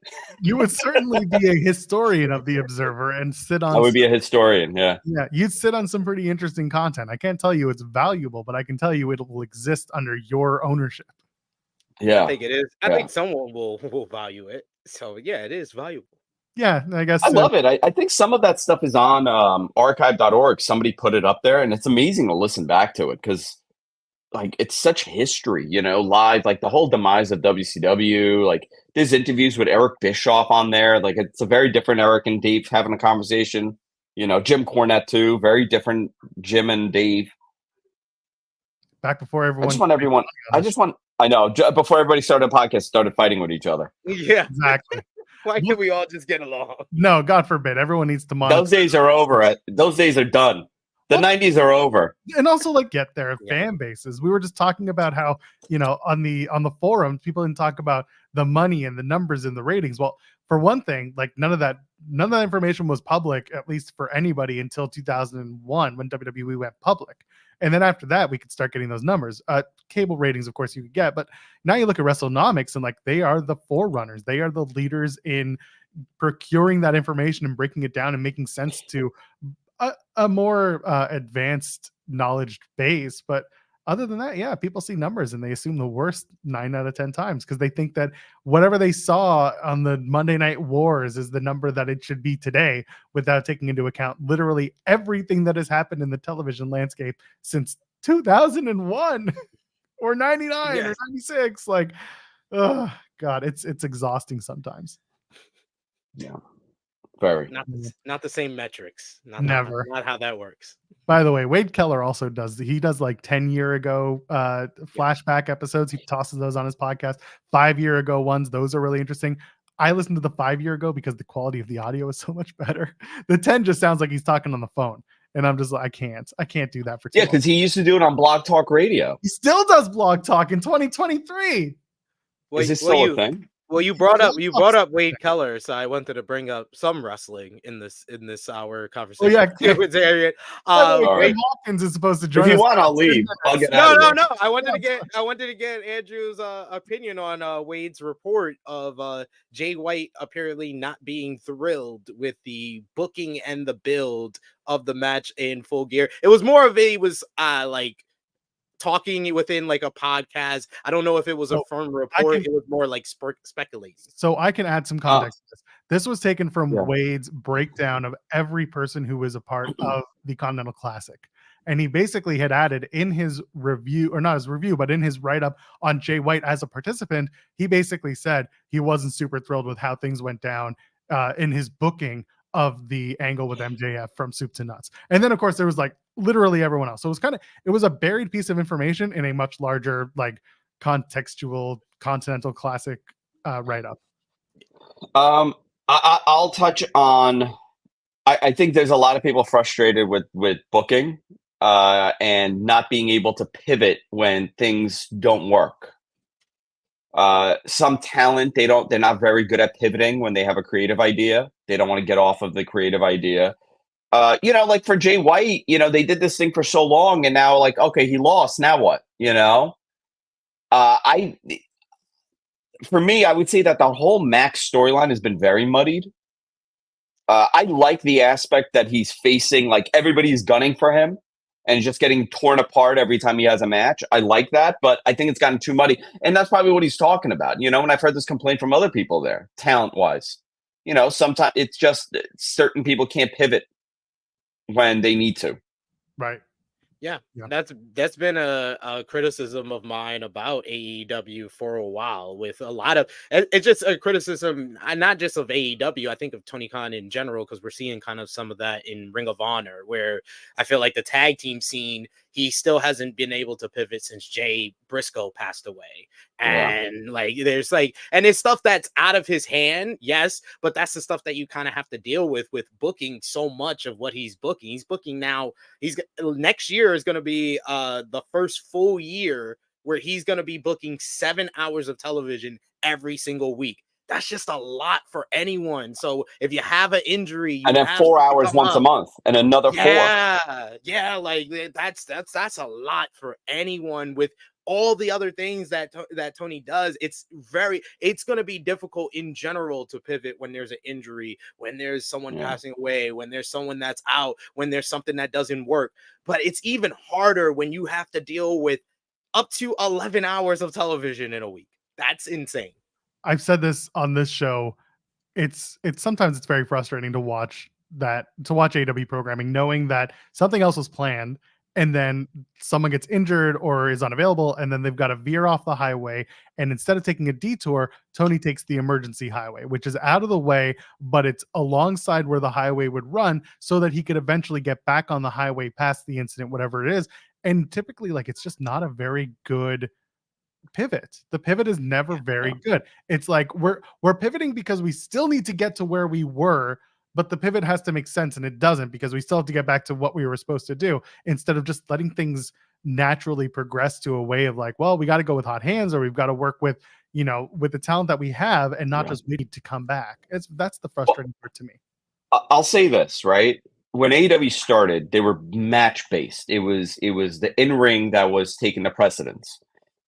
You would certainly be a historian of the Observer and sit on. I would be a historian. Yeah. Yeah. You'd sit on some pretty interesting content. I can't tell you it's valuable, but I can tell you it will exist under your ownership. Yeah, I think it is. I think someone will value it. So yeah, it is valuable. Yeah, I guess I love it. I think some of that stuff is on archive.org. Somebody put it up there, and it's amazing to listen back to it because, like, it's such history, live. Like the whole demise of WCW. Like, there's interviews with Eric Bischoff on there. Like, it's a very different Eric and Dave having a conversation. Jim Cornette too. Very different Jim and Dave. Back before everyone. I know. Before everybody started a podcast, started fighting with each other. Yeah, exactly. Why can't we all just get along? No, God forbid. Everyone needs to monitor. Those days are over. Those days are done. The Well, 90s are over. and also like get their fan bases. We were just talking about how, on the forums, people didn't talk about the money and the numbers and the ratings. Well, for one thing, like none of that information was public, at least for anybody, until 2001 when WWE went public. And then after that, we could start getting those numbers. Cable ratings, of course, you could get, but now you look at WrestleNomics and like they are the forerunners. They are the leaders in procuring that information and breaking it down and making sense to a more advanced knowledge base. But other than that, yeah, people see numbers and they assume the worst 9 out of 10 times because they think that whatever they saw on the Monday Night Wars is the number that it should be today, without taking into account literally everything that has happened in the television landscape since 2001 or 99 or 96. Like, oh God, it's exhausting sometimes. Yeah. Very. Not the same metrics. Never. Not how that works. By the way, Wade Keller also does like 10-year ago flashback episodes. He tosses those on his podcast. 5-year ago ones, those are really interesting. I listened to the 5-year ago because the quality of the audio is so much better. The 10 just sounds like he's talking on the phone. And I'm just like, I can't do that for too long. Because he used to do it on Blog Talk Radio. He still does Blog Talk in 2023. Is this still a thing? Well, you brought up Wade Keller, so I wanted to bring up some wrestling in this our conversation. Oh yeah, with Arian. Wade Hawkins is supposed to join. If you us. want, I'll leave. I'll get No. I wanted to get Andrew's opinion on Wade's report of Jay White apparently not being thrilled with the booking and the build of the match in Full Gear. It was more of like talking within like a podcast. I don't know if it was a firm report. It was more like speculating. So I can add some context to this. This was taken from Wade's breakdown of every person who was a part of the Continental Classic. And he basically had added in his review, or not his review, but in his write-up on Jay White as a participant, he basically said he wasn't super thrilled with how things went down in his booking of the angle with MJF from soup to nuts. And then of course there was like literally everyone else. So it was a buried piece of information in a much larger, like contextual Continental Classic write-up. I'll touch on, I think there's a lot of people frustrated with booking and not being able to pivot when things don't work. Some talent, they're not very good at pivoting when they have a creative idea. They don't want to get off of the creative idea. Like for Jay White, they did this thing for so long and now like, okay, he lost. Now what? For me, I would say that the whole Max storyline has been very muddied. I like the aspect that he's facing, like everybody's gunning for him and just getting torn apart every time he has a match. I like that, but I think it's gotten too muddy. And that's probably what he's talking about, and I've heard this complaint from other people there, talent-wise. Sometimes it's just certain people can't pivot when they need to. Right. Yeah. That's been a criticism of mine about AEW for a while, with a lot of, it's just a criticism, not just of AEW, I think of Tony Khan in general, because we're seeing kind of some of that in Ring of Honor, where I feel like the tag team scene, he still hasn't been able to pivot since Jay Briscoe passed away. And there's and it's stuff that's out of his hand. Yes. But that's the stuff that you kind of have to deal with booking so much of what he's booking. He's booking now. Next year is going to be the first full year where he's going to be booking 7 hours of television every single week. That's just a lot for anyone. So if you have an injury, and then 4 hours once a month, and another 4. Like that's a lot for anyone with all the other things that Tony does. It's going to be difficult in general to pivot when there's an injury, when there's someone passing away, when there's someone that's out, when there's something that doesn't work. But it's even harder when you have to deal with up to 11 hours of television in a week. That's insane. I've said this on this show. It's sometimes it's very frustrating to watch AEW programming, knowing that something else was planned and then someone gets injured or is unavailable, and then they've got to veer off the highway. And instead of taking a detour, Tony takes the emergency highway, which is out of the way, but it's alongside where the highway would run so that he could eventually get back on the highway past the incident, whatever it is. And typically, it's just not a very good pivot. The pivot is never very good. It's like we're pivoting because we still need to get to where we were, but the pivot has to make sense, and it doesn't, because we still have to get back to what we were supposed to do instead of just letting things naturally progress to a way of like, well, we got to go with hot hands, or we've got to work with, with the talent that we have, and not just waiting to come back. That's the frustrating part to me. I'll say this, right? When AEW started, they were match based. It was the in-ring that was taking the precedence.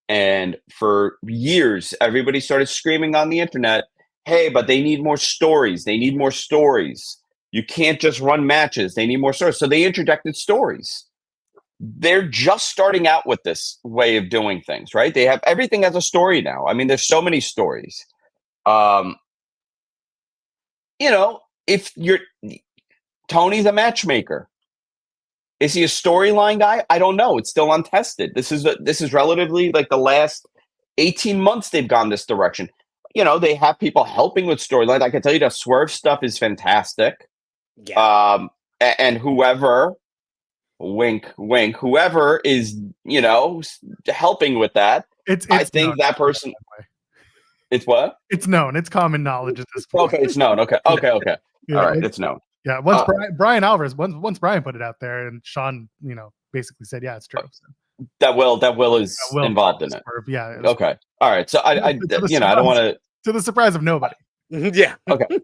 And for years, everybody started screaming on the internet, hey, but they need more stories. They need more stories. You can't just run matches. They need more stories. So they interjected stories. They're just starting out with this way of doing things, right? They have everything as a story now. I mean, there's so many stories. If you're Tony's a matchmaker. Is he a storyline guy? I don't know. It's still untested. This is relatively like the last 18 months they've gone this direction. They have people helping with storylines. I can tell you the Swerve stuff is fantastic. Yeah. And whoever, wink, wink, whoever is, helping with that, I think that person. It's what? It's known. It's common knowledge at this point. Okay, it's known. Okay. Yeah, all right, it's known. Yeah, once Brian Alvarez, once Brian put it out there, and Sean, basically said, yeah, it's true. So. That Will is involved in it. Yeah. Okay. All right. So I don't want to the surprise of nobody. Yeah. Okay.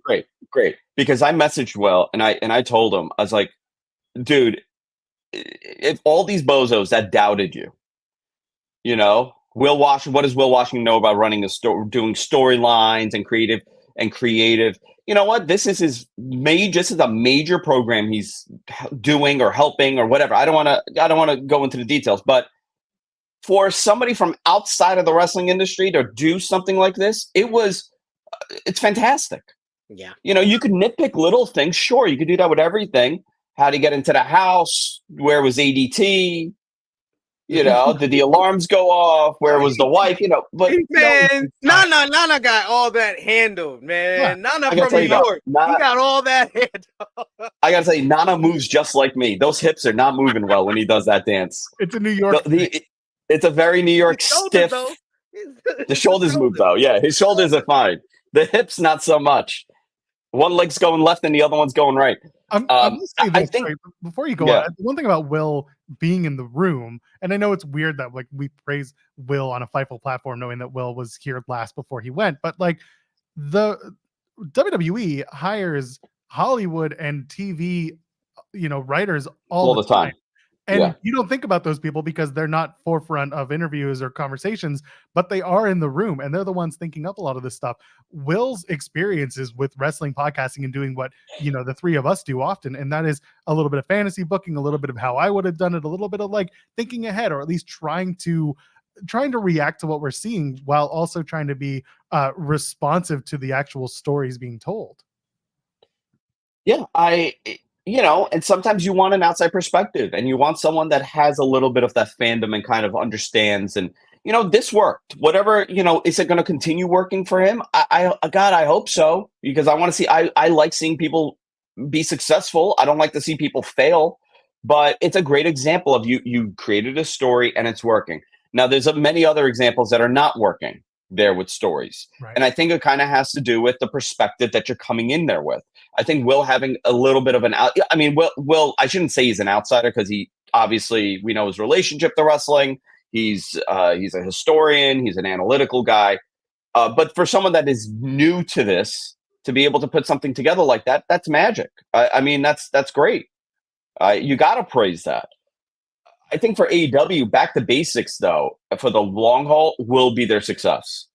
Great. Because I messaged Will and I told him, I was like, dude, if all these bozos that doubted you, Will Washington, what does Will Washington know about running doing storylines and creative? You know what? This is a major program he's doing or helping or whatever. I don't want to go into the details, but for somebody from outside of the wrestling industry to do something like this, it's fantastic. Yeah. You could nitpick little things. Sure, you could do that with everyking. How to get into the house? Where was ADT? Did the alarms go off? Where was the wife? But man, Nana got all that handled, man. Yeah. Nana from New York, he got all that handled. I gotta say, Nana moves just like me. Those hips are not moving well when he does that dance. It's a New York. It's a very New York stiff. The shoulders move though. Yeah, his shoulders are fine. The hips, not so much. One leg's going left and the other one's going right. I think before you go on, one thing about Will being in the room, and I know it's weird that like we praise Will on a Fightful platform, knowing that Will was here last before he went, but like the WWE hires Hollywood and TV, writers all the time. And you don't think about those people because they're not forefront of interviews or conversations, but they are in the room and they're the ones thinking up a lot of this stuff. Will's experiences with wrestling, podcasting, and doing what, the three of us do often. And that is a little bit of fantasy booking, a little bit of how I would have done it, a little bit of like thinking ahead, or at least trying to react to what we're seeing while also trying to be responsive to the actual stories being told. Yeah, and sometimes you want an outside perspective and you want someone that has a little bit of that fandom and kind of understands. And, this worked. Whatever, is it going to continue working for him? God, I hope so, because I want to see, I like seeing people be successful. I don't like to see people fail, but it's a great example of you created a story and it's working. Now, there's many other examples that are not working there with stories. Right. And I think it kind of has to do with the perspective that you're coming in there with. I think Will having a little bit of Will, I shouldn't say he's an outsider because he obviously, we know his relationship to wrestling. He's a historian. He's an analytical guy. But for someone that is new to this, to be able to put something together like that, that's magic. That's great. You got to praise that. I think for AEW, back to basics, though, for the long haul, will be their success.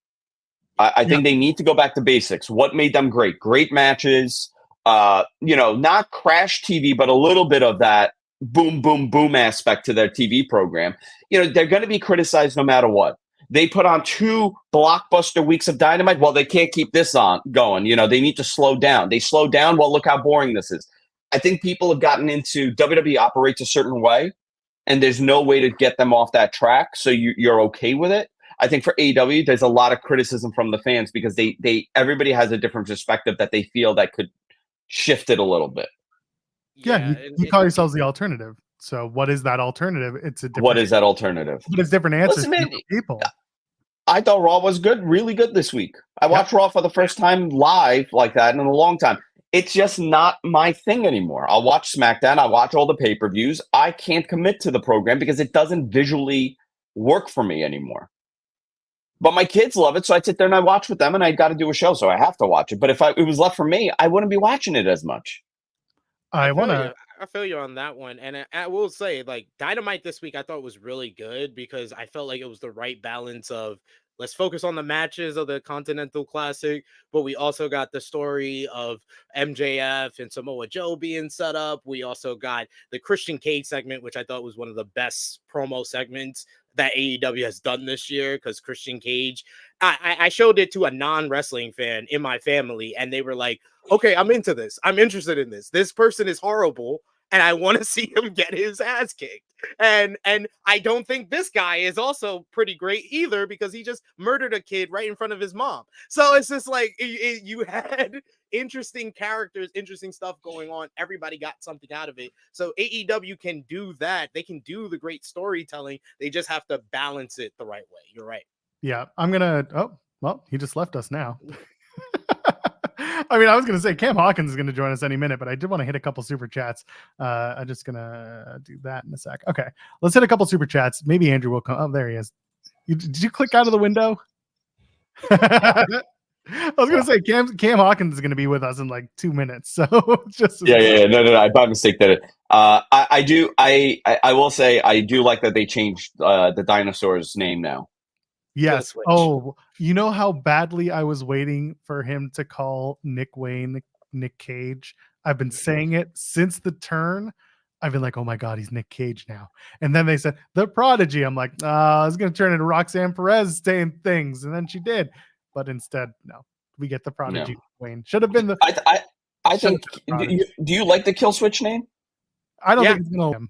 I think they need to go back to basics. What made them great? Great matches. Not crash TV, but a little bit of that boom, boom, boom aspect to their TV program. They're going to be criticized no matter what. They put on 2 blockbuster weeks of Dynamite. Well, they can't keep this on going. They need to slow down. They slow down. Well, look how boring this is. I think people have gotten into WWE operates a certain way, and there's no way to get them off that track. So you're okay with it. I think for AEW, there's a lot of criticism from the fans because everybody has a different perspective that they feel that could shift it a little bit. Yeah, you call yourselves the alternative. So what is that alternative? What is that alternative? But it's different answers for people. I thought Raw was good, really good this week. I watched Raw for the first time live like that in a long time. it's just not my thing anymore. I'll watch SmackDown. I watch all the pay-per-views. I can't commit to the program because it doesn't visually work for me anymore. But my kids love it, so I sit there and I watch with them, and I got to do a show, so I have to watch it. But if it was left for me, I wouldn't be watching it as much. I want to. I feel you on that one, and I will say, like, Dynamite this week, I thought was really good because I felt like it was the right balance of let's focus on the matches of the Continental Classic, but we also got the story of MJF and Samoa Joe being set up. We also got the Christian Cage segment, which I thought was one of the best promo segments that AEW has done this year, because Christian Cage, I showed it to a non-wrestling fan in my family, and they were like, okay, I'm into this. I'm interested in this. This person is horrible, and I want to see him get his ass kicked. And I don't think this guy is also pretty great either, because he just murdered a kid right in front of his mom. So it's just like you had interesting characters, interesting stuff going on. Everybody got something out of it. So AEW can do that. They can do the great storytelling. They just have to balance it the right way. You're right. Yeah, I'm gonna. Oh, well, he just left us now. I mean, I was gonna say Cam Hawkins is gonna join us any minute, but I did want to hit a couple super chats. I'm just gonna do that in a sec. Okay, let's hit a couple super chats. Maybe Andrew will come. Oh, there he is. Did you click out of the window? I was gonna say Cam Hawkins is gonna be with us in like 2 minutes. So just Yeah. No. I by mistake did it. I will say I do like that they changed the dinosaur's name now. Yes. Oh, you know how badly I was waiting for him to call Nick Wayne Nick Cage? I've been saying it since the turn. I've been like, oh my God, he's Nick Cage now. And then they said the Prodigy. I'm like, I was going to turn into Roxanne Perez saying things. And then she did. But instead, no, we get the Prodigy. No. Wayne should have been the. I think. Do you like the Kill Switch name? I don't think it's going to.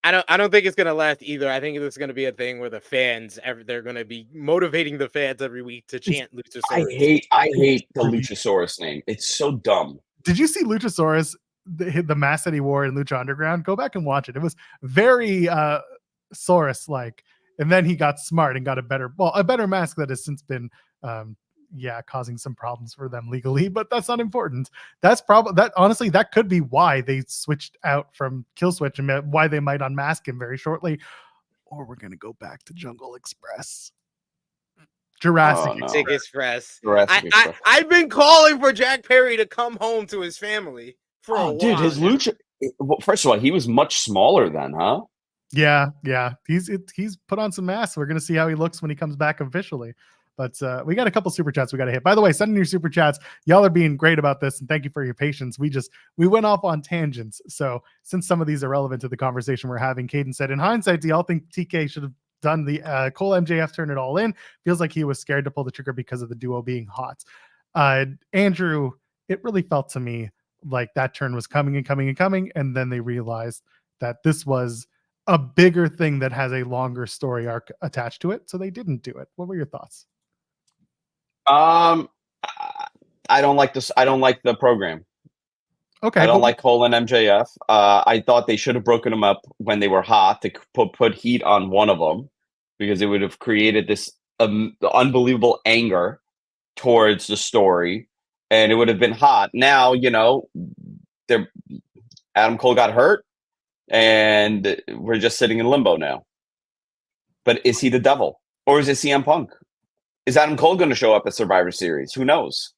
I don't think it's gonna last either. I think it's gonna be a thing where the fans they're gonna be motivating the fans every week to chant Luchasaurus. I hate the Luchasaurus name. It's so dumb. Did you see Luchasaurus, the mask that he wore in Lucha Underground? Go back and watch it. It was very Saurus like, and then he got smart and got a better mask that has since been causing some problems for them legally, but that's not important. That's probably honestly that could be why they switched out from Kill Switch and why they might unmask him very shortly. Or we're gonna go back to Jungle Express. Jurassic Express. I've been calling for Jack Perry to come home to his family for a while. Dude, his Lucha. Well, first of all, he was much smaller then, huh? Yeah. He's put on some mass. We're gonna see how he looks when he comes back officially. But we got a couple super chats we got to hit. By the way, send in your super chats. Y'all are being great about this, and thank you for your patience. We went off on tangents. So since some of these are relevant to the conversation we're having, Caden said, in hindsight, do y'all think TK should have done the Cole MJF turn it all in? Feels like he was scared to pull the trigger because of the duo being hot. Andrew, it really felt to me like that turn was coming, and then they realized that this was a bigger thing that has a longer story arc attached to it, so they didn't do it. What were your thoughts? I don't like this. I don't like the program. Okay. I don't like Cole and MJF. I thought they should have broken them up when they were hot to put heat on one of them, because it would have created this unbelievable anger towards the story, and it would have been hot. Now, Adam Cole got hurt, and we're just sitting in limbo now. But is he the devil, or is it CM Punk? Is Adam Cole going to show up at Survivor Series? Who knows?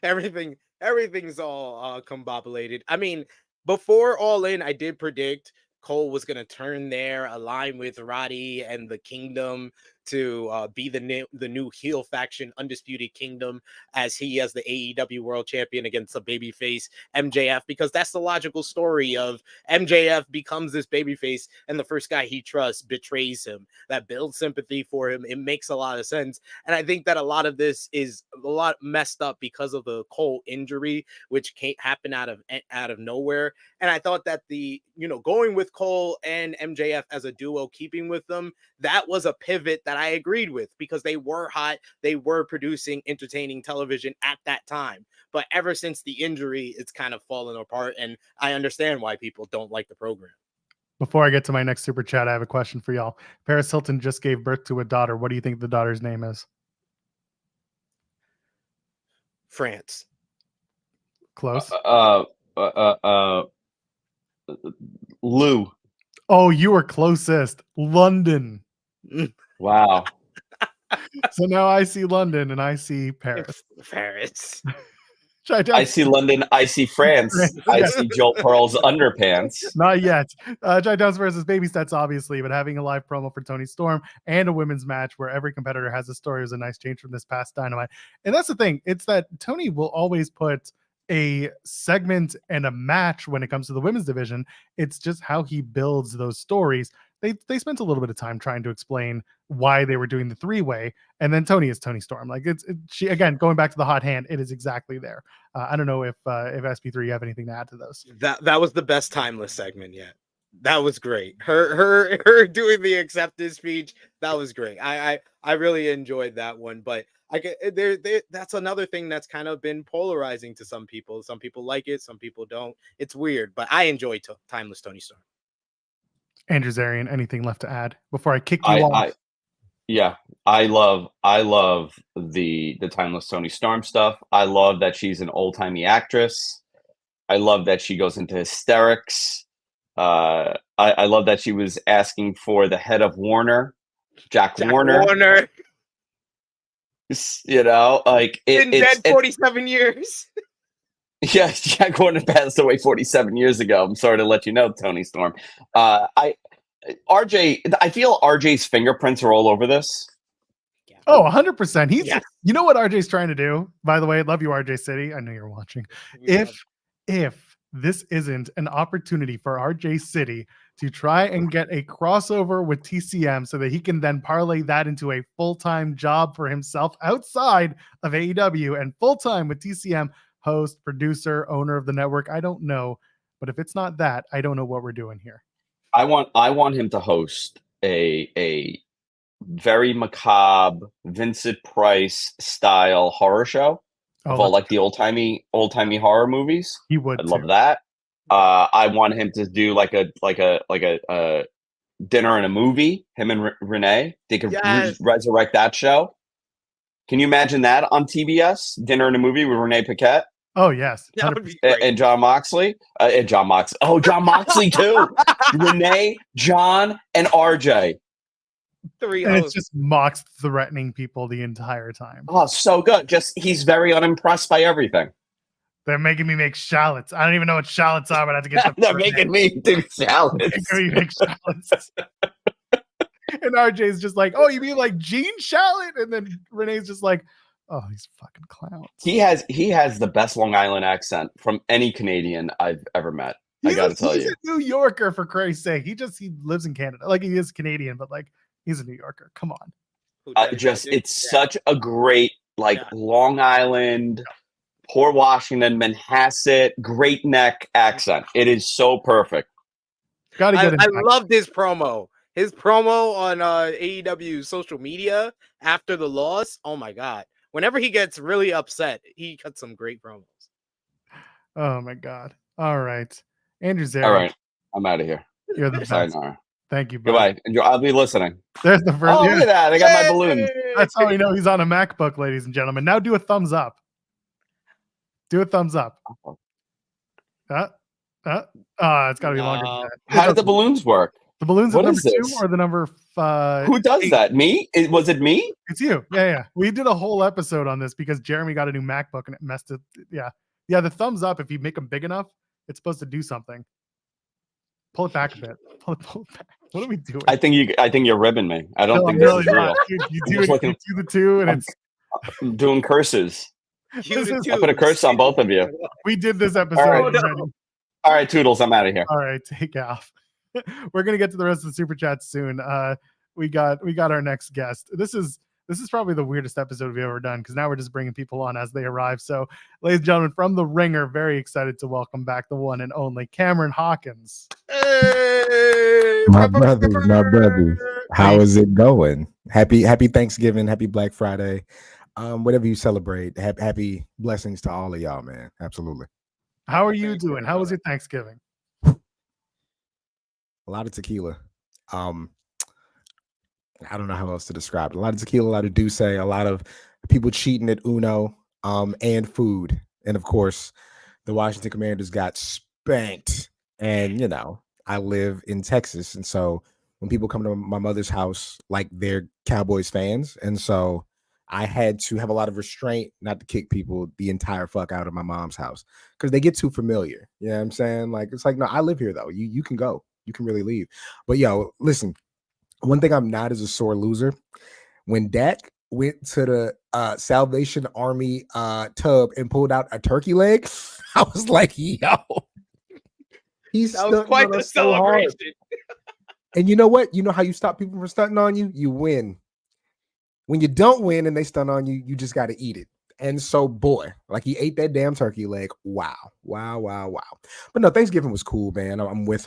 Everything's all combobulated. I mean, before All In, I did predict Cole was going to turn there, align with Roddy and the Kingdom to be the new heel faction, Undisputed Kingdom, as the AEW World Champion against the babyface MJF, because that's the logical story of MJF becomes this babyface and the first guy he trusts betrays him. That builds sympathy for him. It makes a lot of sense. And I think that a lot of this is a lot messed up because of the Cole injury, which can't happen out of nowhere. And I thought that going with Cole and MJF as a duo, keeping with them, that was a pivot that I agreed with, because they were hot. They were producing entertaining television at that time. But ever since the injury, it's kind of fallen apart. And I understand why people don't like the program. Before I get to my next super chat, I have a question for y'all. Paris Hilton just gave birth to a daughter. What do you think the daughter's name is? France. Close. Lou. Oh, you were closest. London. Wow. So now I see London and I see Paris. Paris. I see London. I see France. I see Joel Pearl's underpants. Not yet. Jai Downs versus Baby Stats, obviously, but having a live promo for Toni Storm and a women's match where every competitor has a story was a nice change from this past Dynamite. And that's the thing. It's that Toni will always put a segment and a match when it comes to the women's division. It's just how he builds those stories. They spent a little bit of time trying to explain why they were doing the three-way, and then Toni is Toni Storm. Like she again, going back to the hot hand, it is exactly there. I don't know if SP3 you have anything to add to those. That was the best timeless segment yet. That was great. Her doing the acceptance speech, that was great. I really enjoyed that one. But that's another thing that's kind of been polarizing to some people. Some people like it, some people don't. It's weird, but I enjoy timeless Toni Storm. Andrew Zarian, anything left to add before I kick you off? I love the timeless Toni Storm stuff. I love that she's an old-timey actress. I love that she goes into hysterics. I love that she was asking for the head of Warner, Jack Warner. You know, like been dead 47 years. Yeah, Jack Warner passed away 47 years ago. I'm sorry to let you know, Toni Storm. I feel RJ's fingerprints are all over this. Oh, 100%. You know what RJ's trying to do? By the way, love you, RJ City. I know you're watching. If this isn't an opportunity for RJ City to try and get a crossover with TCM so that he can then parlay that into a full-time job for himself outside of AEW and full-time with TCM, host, producer, owner of the network. I don't know, but if it's not that, I don't know what we're doing here. I want him to host a very macabre Vincent Price style horror show of all like the old timey horror movies. He would. I'd love that. I want him to do like a dinner and a movie. Him and Renee, they could resurrect that show. Can you imagine that on TBS? Dinner and a movie with Renee Paquette. Oh yes, and John Moxley. John Moxley. Oh, John Moxley too. Renee, John, and RJ. It's just Mox threatening people the entire time. Oh, so good. He's very unimpressed by everything. They're making me make shallots. I don't even know what shallots are, but I have to get them. They're making me do shallots. Making me make shallots. And RJ's just like, oh, you mean like Gene Shalit? And then Renee's just like, oh, these fucking clowns. He has the best Long Island accent from any Canadian I've ever met. I got to tell you. He's a New Yorker, for Christ's sake. He lives in Canada. Like, he is Canadian, but like, he's a New Yorker. Come on. It's such a great, Long Island, Port Washington, Manhasset, Great Neck accent. It is so perfect. I loved his promo. His promo on AEW social media after the loss. Oh my God. Whenever he gets really upset, he cuts some great promos. Oh my God. All right. Andrew Zarian. All right. I'm out of here. You're the best. Sayonara. Thank you. Buddy. Goodbye. Enjoy. I'll be listening. There's the first. Oh, look at that. I got my balloon. That's how we know he's on a MacBook, ladies and gentlemen. Now do a thumbs up. Do a thumbs up. It's got to be longer than that. How did the balloons work? The balloons at number 2 or the number 5? Who does that? Me? Was it me? It's you. Yeah. We did a whole episode on this because Jeremy got a new MacBook and it messed it. Yeah. The thumbs up, if you make them big enough, it's supposed to do something. Pull it back a bit. Pull it back. What are we doing? I think you're ribbing me. I don't think this is real. You do the 2 and I'm doing curses. I put a curse on both of you. We did this episode. All right, Toodles, I'm out of here. All right, take off. We're gonna get to the rest of the super chats soon. We got our next guest. This is probably the weirdest episode we've ever done because now we're just bringing people on as they arrive. So, ladies and gentlemen, from the Ringer, very excited to welcome back the one and only Cameron Hawkins. Hey, my brothers. How is it going? Happy Thanksgiving, happy Black Friday. Whatever you celebrate, happy blessings to all of y'all, man. Absolutely. How are you doing? How was your Thanksgiving? A lot of tequila. I don't know how else to describe it. A lot of tequila, a lot of Douce, a lot of people cheating at Uno, and food. And of course, the Washington Commanders got spanked. And, I live in Texas. And so when people come to my mother's house, like they're Cowboys fans. And so I had to have a lot of restraint not to kick people the entire fuck out of my mom's house because they get too familiar. You know what I'm saying? Like, it's like, no, I live here though. You can go. You can really leave. But yo, listen, one thing I'm not is a sore loser. When Dak went to the Salvation Army tub and pulled out a turkey leg, I was like, yo, that was quite the celebration. And you know what? You know how you stop people from stunting on you? You win. When you don't win and they stun on you, you just got to eat it. And so, boy, like he ate that damn turkey leg. Wow. But no, Thanksgiving was cool, man. I'm with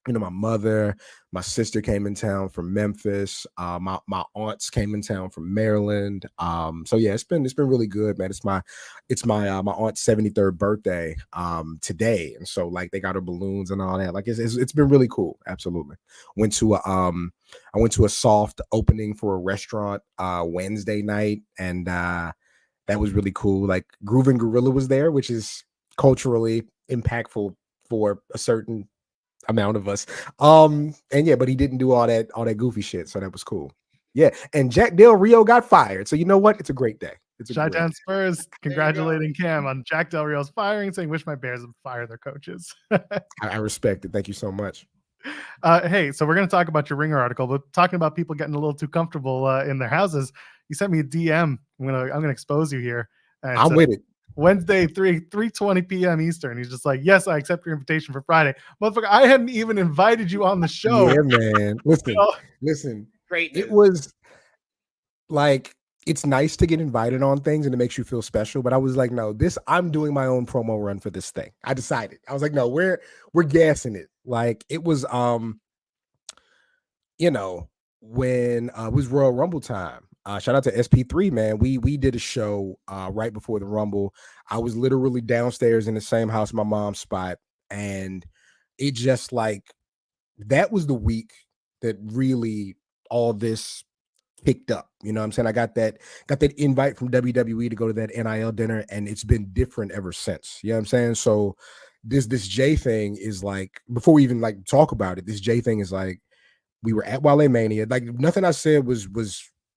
my mother, my sister came in town from Memphis. My aunts came in town from Maryland. So yeah, it's been really good, man. It's my aunt's 73rd birthday today, and so like they got her balloons and all that. Like it's been really cool. Absolutely. I went to a soft opening for a restaurant Wednesday night, and that was really cool. Like Groovin' Gorilla was there, which is culturally impactful for a certain amount of us. And yeah, but he didn't do all that goofy shit, so that was cool. Yeah, and Jack Del Rio got fired. So you know what? It's a great day. It's a Chi-Town Spurs congratulating Cam on Jack Del Rio's firing, saying, "Wish my Bears would fire their coaches." I respect it. Thank you so much. Hey, so we're going to talk about your Ringer article, but talking about people getting a little too comfortable in their houses. You sent me a DM. I'm gonna expose you here. I'm with it. Wednesday, 3:20 p.m. Eastern. He's just like, "Yes, I accept your invitation for Friday." Motherfucker, I hadn't even invited you on the show. Yeah, man. Listen. Great. It was like, it's nice to get invited on things and it makes you feel special. But I was like, no, I'm doing my own promo run for this thing. I decided. I was like, no, we're gassing it. Like it was when it was Royal Rumble time. Shout out to SP3, man. We did a show right before the Rumble. I was literally downstairs in the same house my mom's spot, and it just like that was the week that really all this picked up. You know what I'm saying? I got that invite from WWE to go to that NIL dinner, and it's been different ever since. You know what I'm saying? So this Jey thing is like, before we even like talk about it, this Jey thing is like, we were at Wale Mania. Like nothing I said was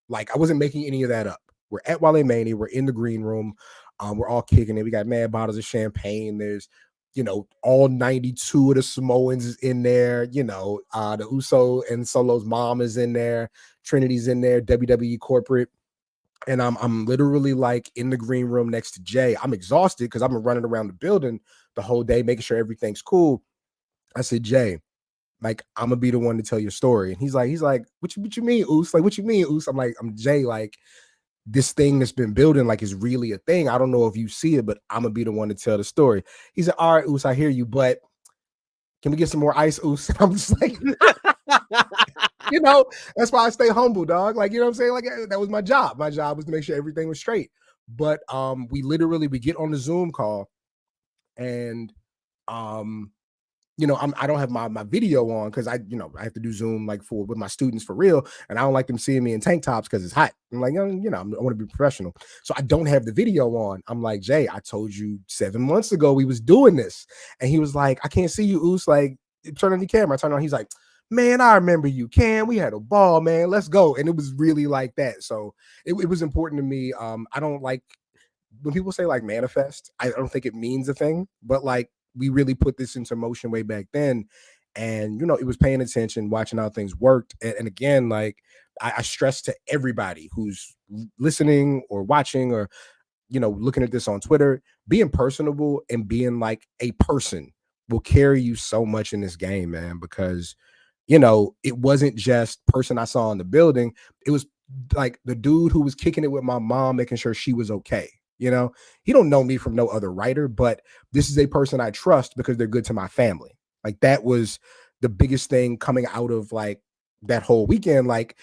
like, I wasn't making any of that up. We're at Wale Mania. We're in the green room. We're all kicking it. We got mad bottles of champagne. There's, all 92 of the Samoans is in there. The Uso and Solo's mom is in there. Trinity's in there. WWE corporate. And I'm literally like in the green room next to Jey. I'm exhausted because I've been running around the building the whole day, making sure everything's cool. I said, Jey, like, I'm gonna be the one to tell your story. And he's like, what you mean, Oos? Like, what you mean, Oos? I'm Jey, like, this thing that's been building, like, is really a thing. I don't know if you see it, but I'm gonna be the one to tell the story. He said, all right, Oos, I hear you, but can we get some more ice, Oos? And I'm just like, that's why I stay humble, dog. Like, you know what I'm saying? Like, that was my job. My job was to make sure everything was straight. But we get on the Zoom call, and I don't have my video on because I have to do Zoom like with my students for real, and I don't like them seeing me in tank tops because it's hot. I'm like, I want to be professional, so I don't have the video on. I'm like, Jey, I told you 7 months ago we was doing this, and he was like, I can't see you, Oos. Like, turn on the camera. I turn on. He's like, man, I remember you, Cam. We had a ball, man. Let's go. And it was really like that. So it was important to me. I don't like when people say like manifest. I don't think it means a thing, but like, we really put this into motion way back then. And, it was paying attention, watching how things worked. And again, like I stress to everybody who's listening or watching or, looking at this on Twitter, being personable and being like a person will carry you so much in this game, man, because, it wasn't just person I saw in the building. It was like the dude who was kicking it with my mom, making sure she was okay. He don't know me from no other writer, but this is a person I trust because they're good to my family. Like that was the biggest thing coming out of like that whole weekend. Like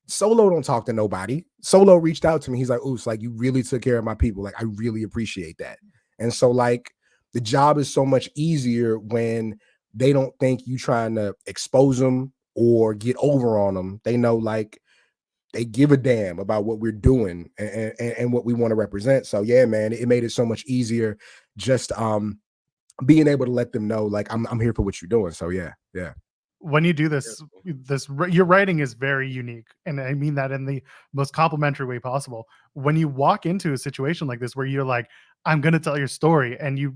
Solo don't talk to nobody. Solo reached out to me. He's like, Oos, like you really took care of my people. Like I really appreciate that. And so like the job is so much easier when they don't think you trying to expose them or get over on them. They know like they give a damn about what we're doing and what we want to represent. So yeah, man, it made it so much easier just being able to let them know like I'm here for what you're doing. So yeah. When you do this, your writing is very unique, and I mean that in the most complimentary way possible. When you walk into a situation like this where you're like, I'm going to tell your story, and you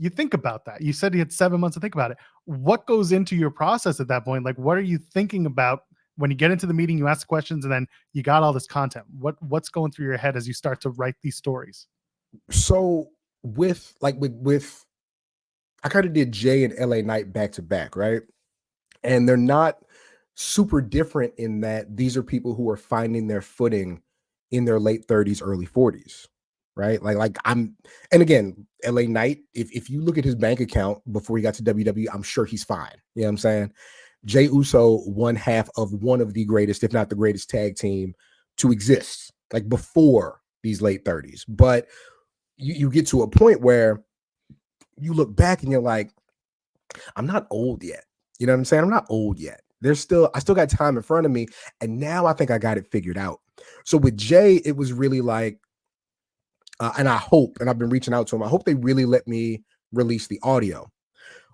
think about that. You said you had 7 months to think about it. What goes into your process at that point? Like, what are you thinking about when you get into the meeting, you ask questions, and then you got all this content? What's going through your head as you start to write these stories? So with I kind of did Jey and LA Knight back to back, right? And they're not super different in that these are people who are finding their footing in their late 30s, early 40s, right? Like and again, LA Knight, if you look at his bank account before he got to WWE, I'm sure he's fine. You know what I'm saying? Jey Uso, one half of one of the greatest, if not the greatest tag team to exist, like before these late 30s. But you get to a point where you look back and you're like, I'm not old yet. You know what I'm saying? I'm not old yet. I still got time in front of me. And now I think I got it figured out. So with Jey, it was really like, and I hope, and I've been reaching out to him, I hope they really let me release the audio.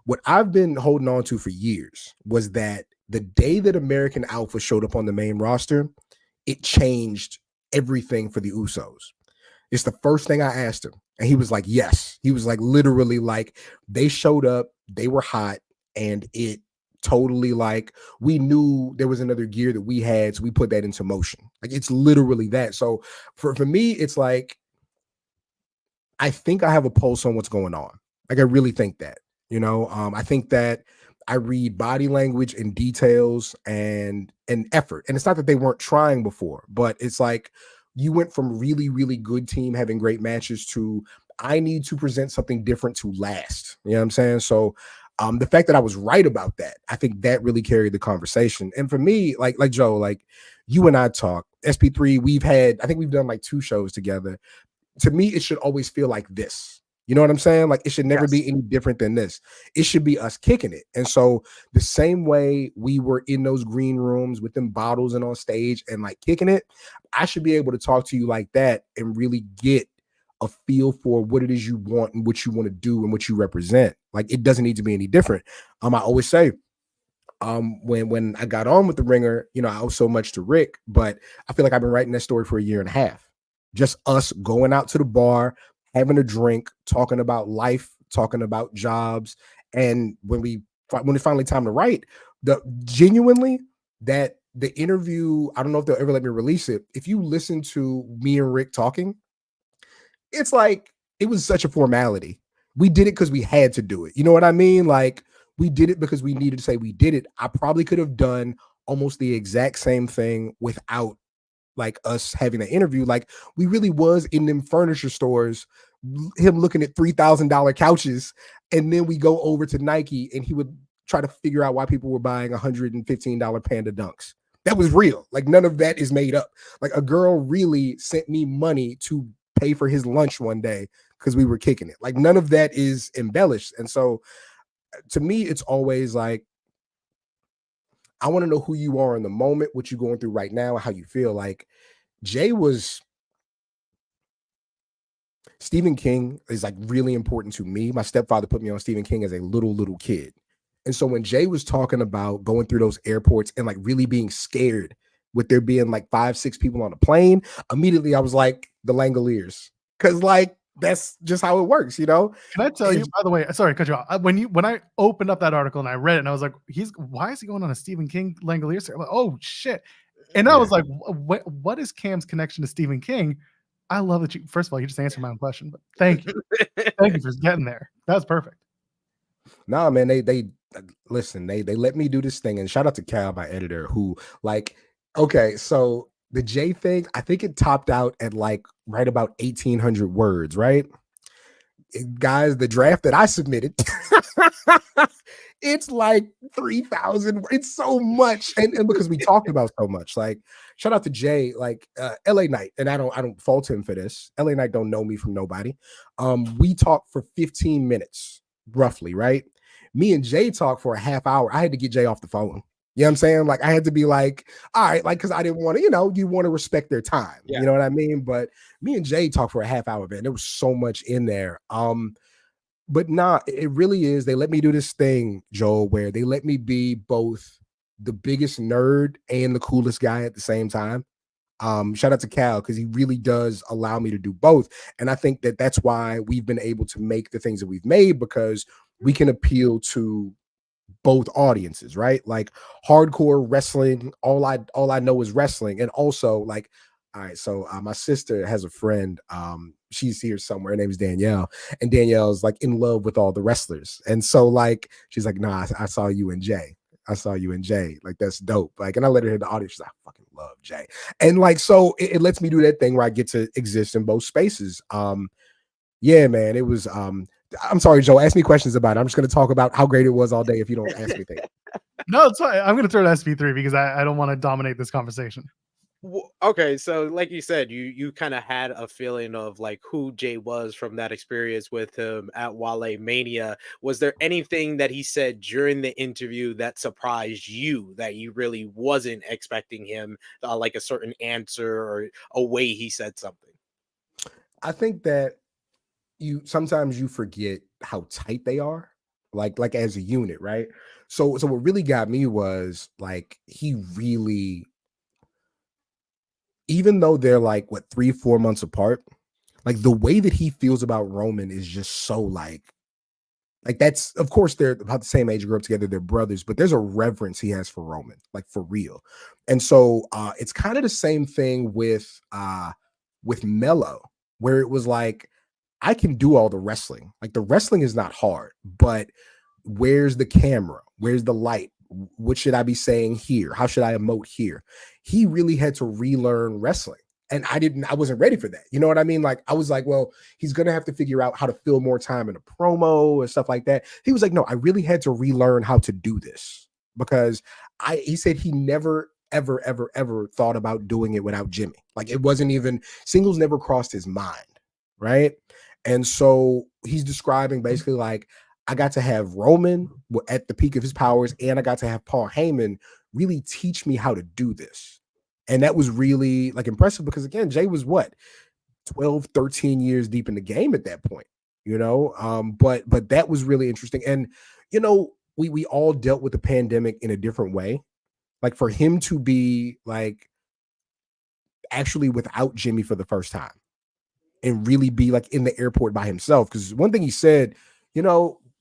What I've been holding on to for years was that the day that American Alpha showed up on the main roster, it changed everything for the Usos. It's the first thing I asked him. And he was like, yes. He was like, literally, like, they showed up, they were hot, and it totally, like, we knew there was another gear that we had, so we put that into motion. Like, it's literally that. So for me, it's like, I think I have a pulse on what's going on. Like, I really think that, you know, I think that I read body language and details and effort. And it's not that they weren't trying before, but it's like you went from really, really good team having great matches to I need to present something different to last. You know what I'm saying? So the fact that I was right about that, I think that really carried the conversation. And for me, like Joe, like you and I talk, SP3, I think we've done like 2 shows together. To me, it should always feel like this. You know what I'm saying? Like, it should never be any different than this. It should be us kicking it. And so the same way we were in those green rooms with them bottles and on stage and like kicking it, I should be able to talk to you like that and really get a feel for what it is you want and what you want to do and what you represent. Like, it doesn't need to be any different. I always say, when I got on with the Ringer, you know, I owe so much to Rick, but I feel like I've been writing that story for a year and a half. Just us going out to the bar, having a drink, talking about life, talking about jobs. And when it's finally time to write, the interview, I don't know if they'll ever let me release it. If you listen to me and Rick talking, it's like, it was such a formality. We did it because we had to do it. You know what I mean? Like, we did it because we needed to say we did it. I probably could have done almost the exact same thing without like us having an interview. Like, we really was in them furniture stores, him looking at $3,000 couches, and then we go over to Nike and he would try to figure out why people were buying $115 Panda Dunks. That was real. Like, none of that is made up. Like, a girl really sent me money to pay for his lunch one day because we were kicking it. Like, none of that is embellished. And so to me, it's always like, I want to know who you are in the moment, what you're going through right now, how you feel. Like, Stephen King is like really important to me. My stepfather put me on Stephen King as a little kid. And so when Jey was talking about going through those airports and like really being scared with there being like 5-6 people on a plane, immediately I was like, the Langoliers. Because like, that's just how it works, you know? Can I tell you, by the way, sorry to cut you off. When I opened up that article and I read it and I was like, why is he going on a Stephen King Langoliers? I'm like, oh shit. And I was like, what is Cam's connection to Stephen King? I love that first of all, you just answered my own question, but thank you. Thank you for getting there. That was perfect. Nah, man, they listen, they let me do this thing. And shout out to Cal, my editor, who like, okay, so the Jey thing, I think it topped out at like right about 1,800 words, right? Guys, the draft that I submitted, it's like 3,000. It's so much. And because we talked about so much, like, shout out to Jey, like LA Knight, and I don't fault him for this. LA Knight don't know me from nobody. We talked for 15 minutes, roughly, right? Me and Jey talked for a half hour. I had to get Jey off the phone. You know what I'm saying? Like I had to be like, all right, like because I didn't want to, you want to respect their time. Yeah. You know what I mean? But me and Jay talked for a half hour, man. There was so much in there. But nah, it really is. They let me do this thing, Joel, where they let me be both the biggest nerd and the coolest guy at the same time. Shout out to Cal because he really does allow me to do both. And I think that that's why we've been able to make the things that we've made, because we can appeal to both audiences, right? Like hardcore wrestling, all I know is wrestling. And also like, all right, so my sister has a friend, she's here somewhere, her name is Danielle, and Danielle's like in love with all the wrestlers. And so like she's like, nah, I saw you and Jay. I saw you and Jay. Like, that's dope. Like, and I let her hear the audience. She's like, I fucking love Jay. And like, so it lets me do that thing where I get to exist in both spaces. Yeah, man, it was, I'm sorry, Joe, ask me questions about it. I'm just going to talk about how great it was all day if you don't ask me things. No, it's fine. I'm going to throw to SP3 because I don't want to dominate this conversation. Okay, so like you said, you kind of had a feeling of like who Jay was from that experience with him at Wale Mania. Was there anything that he said during the interview that surprised you that you really wasn't expecting him, like a certain answer or a way he said something? I think that sometimes you forget how tight they are, like as a unit, right? So what really got me was like he really, even though they're like what 3-4 months apart, like the way that he feels about Roman is just so like that's, of course they're about the same age, grew up together, they're brothers, but there's a reverence he has for Roman, like for real. And so it's kind of the same thing with Mello, where it was like, I can do all the wrestling. Like the wrestling is not hard, but where's the camera? Where's the light? What should I be saying here? How should I emote here? He really had to relearn wrestling. And I wasn't ready for that. You know what I mean? Like, I was like, well, he's going to have to figure out how to fill more time in a promo and stuff like that. He was like, no, I really had to relearn how to do this because he said he never, ever thought about doing it without Jimmy. Like it wasn't even, singles never crossed his mind. Right. And so he's describing basically like, I got to have Roman at the peak of his powers, and I got to have Paul Heyman really teach me how to do this. And that was really like impressive because again, Jay was what, 12, 13 years deep in the game at that point, but that was really interesting. And, we all dealt with the pandemic in a different way. Like for him to be like actually without Jimmy for the first time and really be like in the airport by himself. Because one thing he said,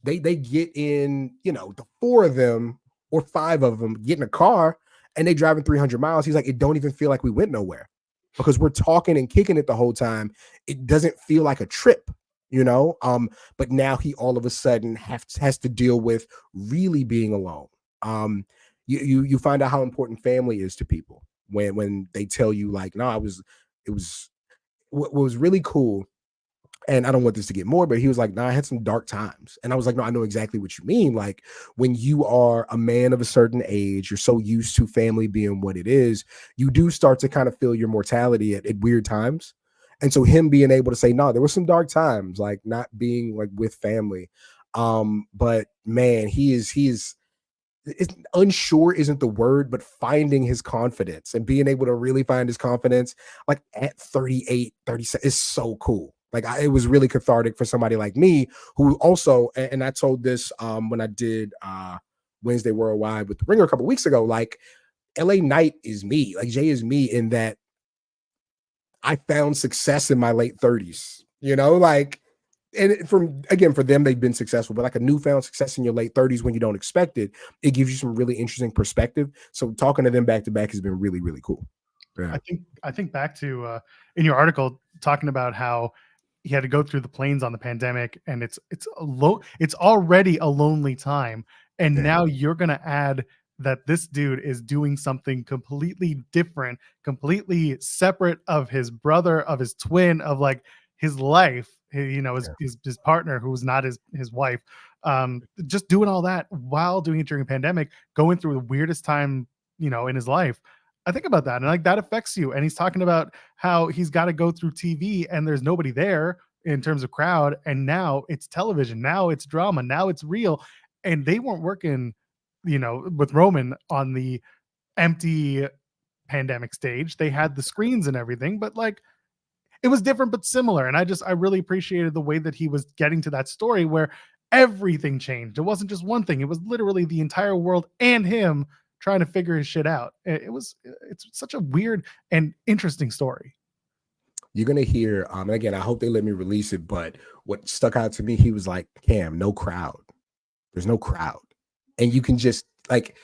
they get in, the 4 of them or 5 of them get in a car and they driving 300 miles. He's like, it don't even feel like we went nowhere because we're talking and kicking it the whole time. It doesn't feel like a trip, but now he all of a sudden has to deal with really being alone. You find out how important family is to people when they tell you like, no, it was what was really cool. And I don't want this to get more, but he was like, nah, I had some dark times. And I was like, no, I know exactly what you mean. Like when you are a man of a certain age, you're so used to family being what it is, you do start to kind of feel your mortality at weird times. And so him being able to say, no, there were some dark times, like not being like with family. But man, he is unsure isn't the word, but finding his confidence and being able to really find his confidence like at 38, 37 is so cool. Like it was really cathartic for somebody like me who also, and I told this when I did Wednesday Worldwide with the Ringer a couple weeks ago, like LA Knight is me, like Jay is me in that I found success in my late 30s, like, and for them, they've been successful, but like a newfound success in your late 30s when you don't expect it, it gives you some really interesting perspective. So talking to them back to back has been really, really cool. Yeah. I think back to in your article talking about how he had to go through the planes on the pandemic, and it's already a lonely time, and now you're gonna add that this dude is doing something completely different, completely separate of his brother, of his twin, of like his life, his partner who's not his wife, just doing all that while doing it during a pandemic, going through the weirdest time in his life. I think about that and like that affects you. And he's talking about how he's got to go through TV and there's nobody there in terms of crowd. And now it's television. Now it's drama. Now it's real. And they weren't working with Roman on the empty pandemic stage. They had the screens and everything, but like it was different but similar. And I really appreciated the way that he was getting to that story where everything changed. It wasn't just one thing. It was literally the entire world and him trying to figure his shit out. It's such a weird and interesting story. You're gonna hear, and again, I hope they let me release it, but what stuck out to me, he was like, Cam, no crowd. There's no crowd. And you can just like,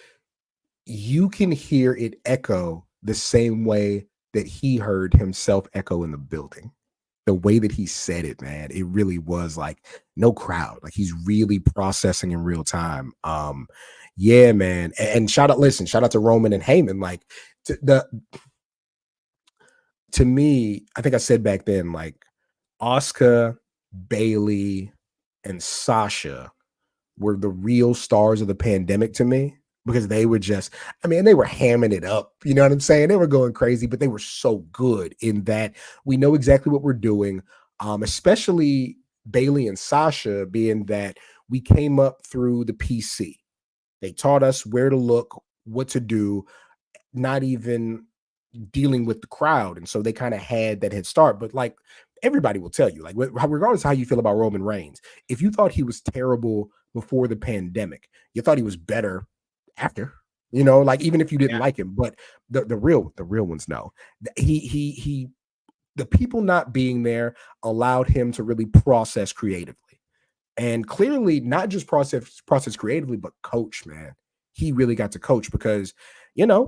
you can hear it echo the same way that he heard himself echo in the building. The way that he said it, man, it really was like no crowd. Like he's really processing in real time. Yeah, man. And shout out to Roman and Heyman. Like to me, I think I said back then, like Asuka, Bayley, and Sasha were the real stars of the pandemic to me, because they were just, they were hamming it up. You know what I'm saying? They were going crazy, but they were so good in that we know exactly what we're doing. Especially Bayley and Sasha, being that we came up through the PC. They taught us where to look, what to do, not even dealing with the crowd. And so they kind of had that head start. But like everybody will tell you, like regardless of how you feel about Roman Reigns, if you thought he was terrible before the pandemic, you thought he was better after, like even if you didn't like him. But the real ones know he the people not being there allowed him to really process creatively, and clearly not just process creatively, but coach, man. He really got to coach, because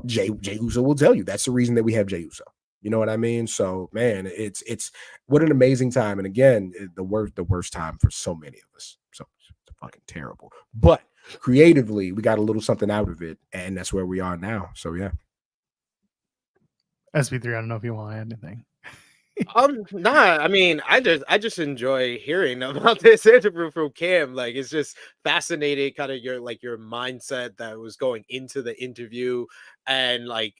Jey Uso will tell you that's the reason that we have Jey Uso. You know what I mean? So man, it's what an amazing time. And again, the worst time for so many of us. So it's fucking terrible. But creatively, we got a little something out of it, and that's where we are now. So yeah. SP3, I don't know if you want to add anything. Nah, I just enjoy hearing about this interview from Cam. Like, it's just fascinating, kind of your mindset that was going into the interview, and like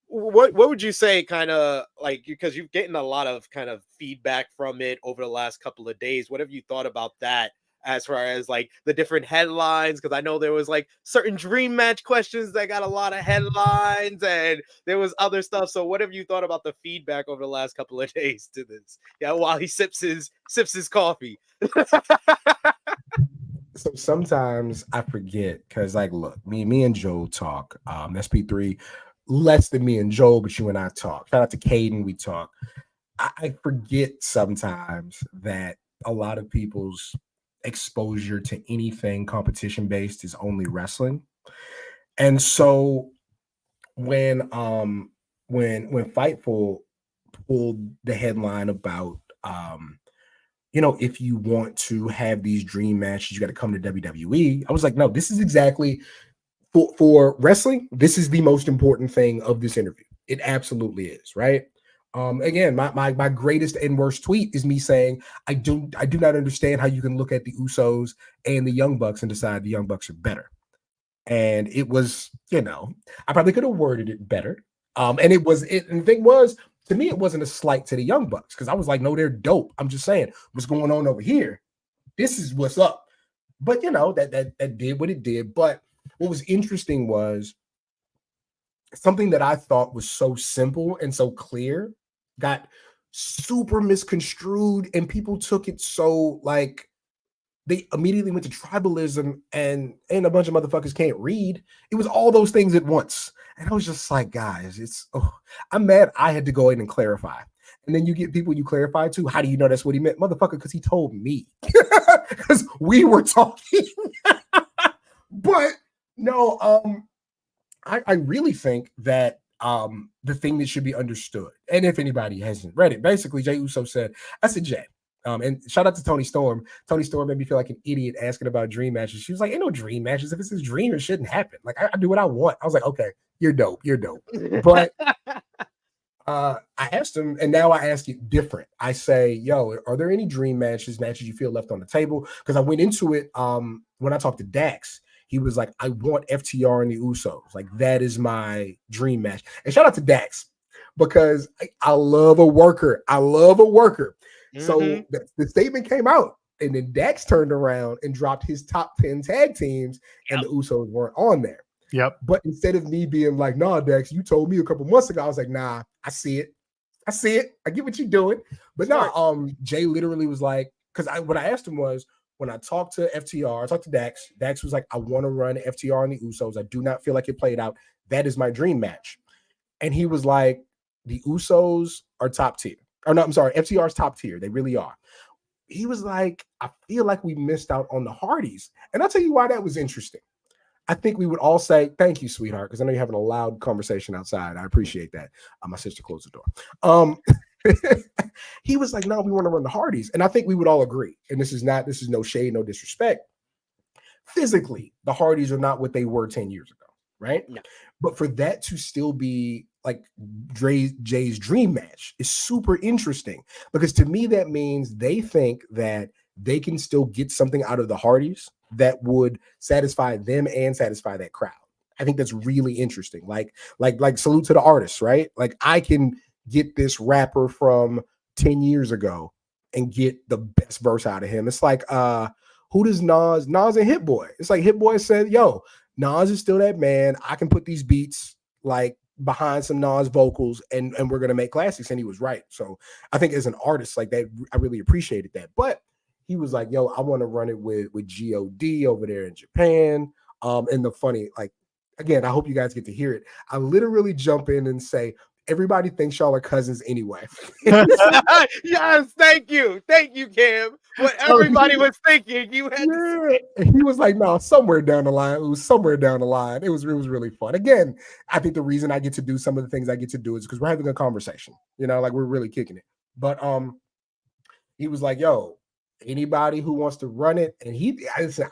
what would you say, kind of like, because you've getting a lot of kind of feedback from it over the last couple of days. What have you thought about that, as far as like the different headlines? Because I know there was like certain dream match questions that got a lot of headlines, and there was other stuff. So what have you thought about the feedback over the last couple of days to this? Yeah, while he sips his coffee. So sometimes I forget, because like, look, me and Joe talk. SP3 less than me and Joe, but you and I talk. Shout out to Caden, we talk. I forget sometimes that a lot of people's exposure to anything competition based is only wrestling. And so when Fightful pulled the headline about if you want to have these dream matches, you got to come to WWE, I was like, no, this is exactly for wrestling. This is the most important thing of this interview. It absolutely is, right? Again, my greatest and worst tweet is me saying, I do not understand how you can look at the Usos and the Young Bucks and decide the Young Bucks are better. And it was, I probably could have worded it better. And the thing was, to me, it wasn't a slight to the Young Bucks, because I was like, no, they're dope. I'm just saying, what's going on over here? This is what's up. But that did what it did. But what was interesting was something that I thought was so simple and so clear got super misconstrued, and people took it so like they immediately went to tribalism, and a bunch of motherfuckers can't read. It was all those things at once. And I was just like, guys, I'm mad I had to go in and clarify. And then you get people you clarify to. How do you know that's what he meant? Motherfucker, because he told me. Because we were talking. But no, I really think that the thing that should be understood, and if anybody hasn't read it, basically Jey Uso said, I said, Jey, and shout out to Tony Storm. Tony Storm made me feel like an idiot asking about dream matches. She was like, ain't no dream matches. If it's his dream, it shouldn't happen. Like, I do what I want. I was like, okay, you're dope. But I asked him, and now I ask it different. I say, yo, are there any dream matches you feel left on the table? Because I went into it when I talked to Dax. He was like, I want FTR and the Usos. Like, that is my dream match. And shout out to Dax, because I love a worker. Mm-hmm. So the statement came out. And then Dax turned around and dropped his top 10 tag teams, and the Usos weren't on there. Yep. But instead of me being like, nah, Dax, you told me a couple months ago, I was like, nah, I see it. I get what you're doing. But no, Jay literally was like, because what I asked him was, when I talked to FTR, I talked to Dax. Dax was like, I want to run FTR and the Usos. I do not feel like it played out. That is my dream match. And he was like, the Usos are top tier. Or no, I'm sorry, FTR is top tier. They really are. He was like, I feel like we missed out on the Hardys. And I'll tell you why that was interesting. I think we would all say, thank you, sweetheart, because I know you're having a loud conversation outside. I appreciate that. My sister closed the door. He was like, no, we want to run the Hardys. And I think we would all agree. And this is no shade, no disrespect. Physically, the Hardys are not what they were 10 years ago, right? No. But for that to still be like Jay's dream match is super interesting, because to me, that means they think that they can still get something out of the Hardys that would satisfy them and satisfy that crowd. I think that's really interesting. Like salute to the artists, right? Like, I can get this rapper from 10 years ago and get the best verse out of him. It's like, who does Nas and Hit Boy? It's like Hit Boy said, yo, Nas is still that man. I can put these beats like behind some Nas vocals and we're going to make classics. And he was right. So I think as an artist like that, I really appreciated that. But he was like, yo, I want to run it with G.O.D. over there in Japan. And the funny, like, again, I hope you guys get to hear it. I literally jump in and say, everybody thinks y'all are cousins anyway. Yes, thank you, Cam. What everybody was thinking, you had. Yeah. And he was like, no, somewhere down the line. It was somewhere down the line. It was really fun. Again, I think the reason I get to do some of the things I get to do is because we're having a conversation. You know, like, we're really kicking it. But he was like, yo, anybody who wants to run it. And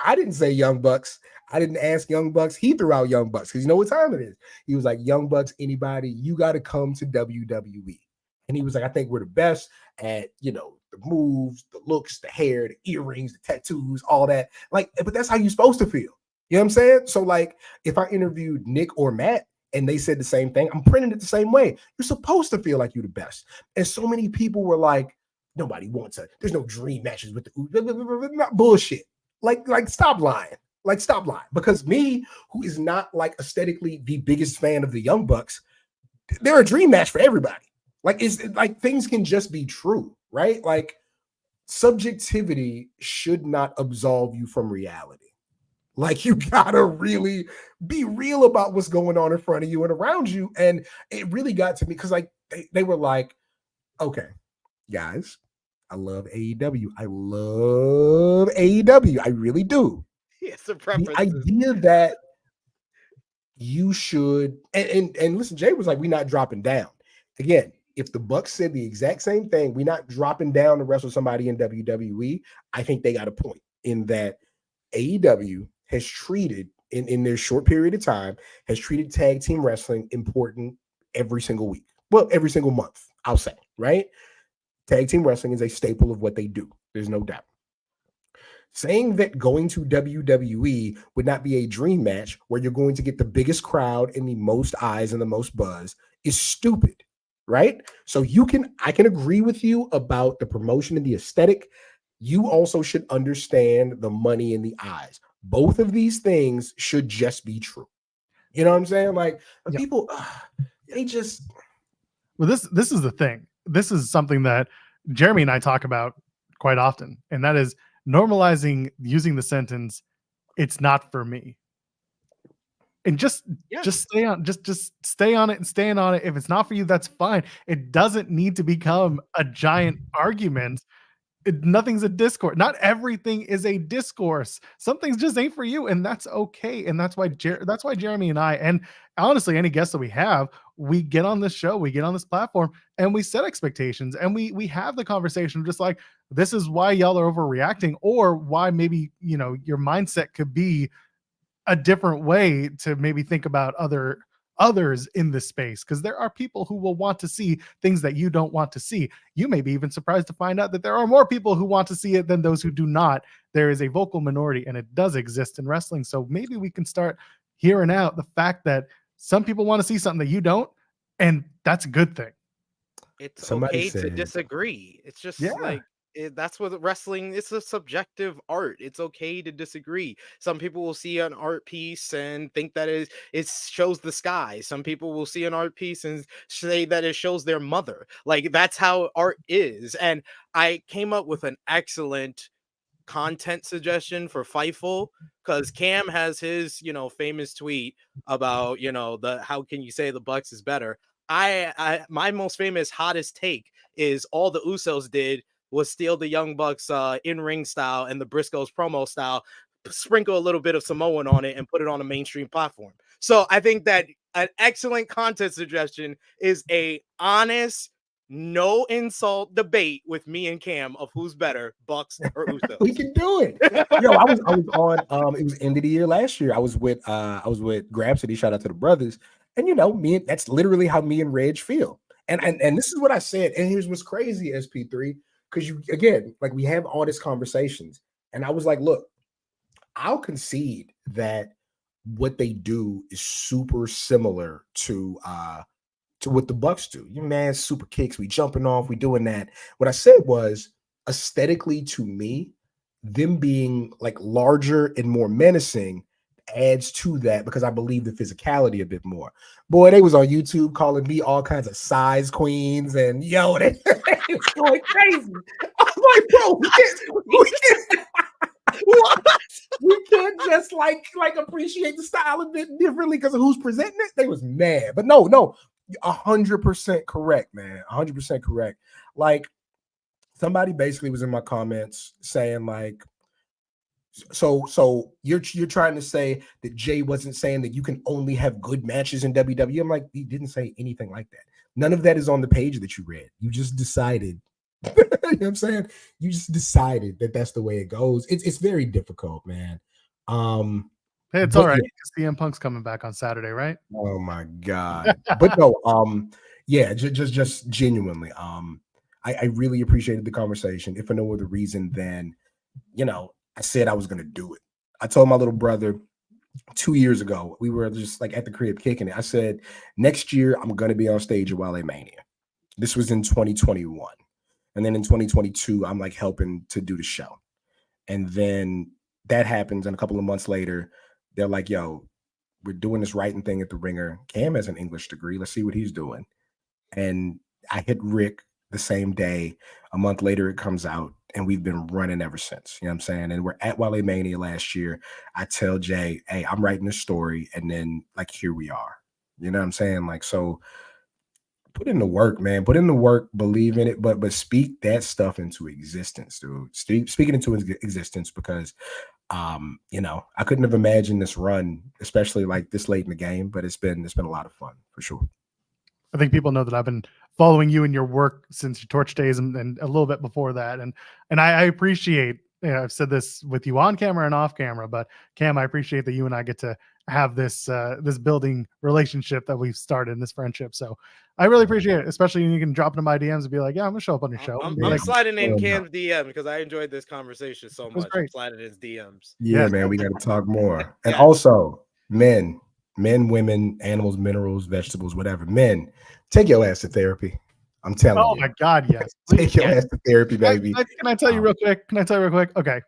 I didn't say Young Bucks. I didn't ask Young Bucks. He threw out Young Bucks because you know what time it is. He was like, Young Bucks, anybody, you got to come to WWE. And he was like, I think we're the best at, the moves, the looks, the hair, the earrings, the tattoos, all that. Like, but that's how you're supposed to feel. You know what I'm saying? So like, if I interviewed Nick or Matt and they said the same thing, I'm printing it the same way. You're supposed to feel like you're the best. And so many people were like, nobody wants there's no dream matches with the bullshit. Like stop lying. Like, stop lying. Because me, who is not like aesthetically the biggest fan of the Young Bucks, they're a dream match for everybody. Like, it's like things can just be true, right? Like, subjectivity should not absolve you from reality. Like, you gotta really be real about what's going on in front of you and around you. And it really got to me because like they were like, okay, guys, I love AEW. I love AEW. I really do. It's a The idea that you should and listen, Jay was like, we're not dropping down. Again, if the Bucks said the exact same thing, we're not dropping down to wrestle somebody in WWE, I think they got a point in that AEW has treated in their short period of time, has treated tag team wrestling important every single week. Well, every single month, I'll say, right? Tag team wrestling is a staple of what they do. There's no doubt. Saying that going to WWE would not be a dream match where you're going to get the biggest crowd and the most eyes and the most buzz is stupid, right? So I can agree with you about the promotion and the aesthetic. You also should understand the money and the eyes. Both of these things should just be true. You know what I'm saying? Like, people, they just. Well, this is the thing. This is something that Jeremy and I talk about quite often, and that is normalizing using the sentence, it's not for me. And just stay on, just stay on it and stand on it. If it's not for you, that's fine. It doesn't need to become a giant argument. Nothing's a discourse. Not everything is a discourse. Some things just ain't for you, and that's okay. And that's why Jeremy and I, and honestly, any guests that we have, we get on this show, we get on this platform, and we set expectations, and we have the conversation just like, this is why y'all are overreacting, or why maybe, your mindset could be a different way to maybe think about others in this space, because there are people who will want to see things that you don't want to see. You may be even surprised to find out that there are more people who want to see it than those who do not. There is a vocal minority, and it does exist in wrestling. So maybe we can start hearing out the fact that some people want to see something that you don't, and that's a good thing. It's okay to disagree. It's just like, that's what wrestling. It's a subjective art. It's okay to disagree. Some people will see an art piece and think that it shows the sky. Some people will see an art piece and say that it shows their mother. Like, that's how art is. And I came up with an excellent content suggestion for Fightful, because Cam has his, famous tweet about, the how can you say the Bucks is better. I my most famous hottest take is all the Usos did was steal the Young Bucks in-ring style and the Briscoes promo style, sprinkle a little bit of Samoan on it, and put it on a mainstream platform. So I think that an excellent content suggestion is a honest, no insult debate with me and Cam of who's better, Bucks or Usos. We can do it. Yo, I was on it was end of the year last year. I was with Grabsity, shout out to the brothers. And that's literally how me and Reg feel. And this is what I said. And here's what's crazy, SP3, because we have all these conversations. And I was like, look, I'll concede that what they do is super similar to what the Bucks do. You man, super kicks, we jumping off, we doing that. What I said was, aesthetically, to me, them being like larger and more menacing adds to that, because I believe the physicality a bit more. Boy, they was on YouTube calling me all kinds of size queens, and they was going crazy. I'm like, bro, what? We can't just like appreciate the style a bit differently because of who's presenting it. They was mad, but no, 100% correct, man. 100% correct. Like, somebody basically was in my comments saying like, so you're trying to say that Jey wasn't saying that you can only have good matches in WWE. I'm like, he didn't say anything like that. None of that is on the page that you read. You just decided. You know what I'm saying? You just decided that that's the way it goes. It's very difficult, man. Hey, it's all right. CM Punk's coming back on Saturday, right? Oh my God. But no, just genuinely, I really appreciated the conversation, if for no other reason than, I said I was going to do it. I told my little brother 2 years ago, we were just like at the crib kicking it. I said, next year, I'm going to be on stage at Wale Mania. This was in 2021. And then in 2022, I'm like helping to do the show. And then that happens. And a couple of months later, they're like, yo, we're doing this writing thing at the Ringer. Cam has an English degree. Let's see what he's doing. And I hit Rick the same day. A month later, it comes out, and we've been running ever since. You know what I'm saying? And we're at Wale Mania last year. I tell Jey, hey, I'm writing this story, and then like, here we are. You know what I'm saying? Like, so put in the work, man. Put in the work, believe in it, but speak that stuff into existence, dude. Speak it into existence, because I couldn't have imagined this run, especially like this late in the game, but it's been a lot of fun for sure. I think people know that I've been following you and your work since your Torch days and a little bit before that. And I appreciate, I've said this with you on camera and off camera, but Cam, I appreciate that you and I get to have this building relationship that we've started in this friendship. So I really appreciate it, especially when you can drop into my DMs and be like, yeah, I'm gonna show up on your show. I'm like, sliding in Cam's DM because I enjoyed this conversation so much. I'm sliding in his DMs. Yeah, man, we got to talk more. And also, men, women, animals, minerals, vegetables, whatever. Men, take your ass to therapy. I'm telling you. Oh my God, yes. Take your ass to therapy, baby. Can I tell you real quick? Okay.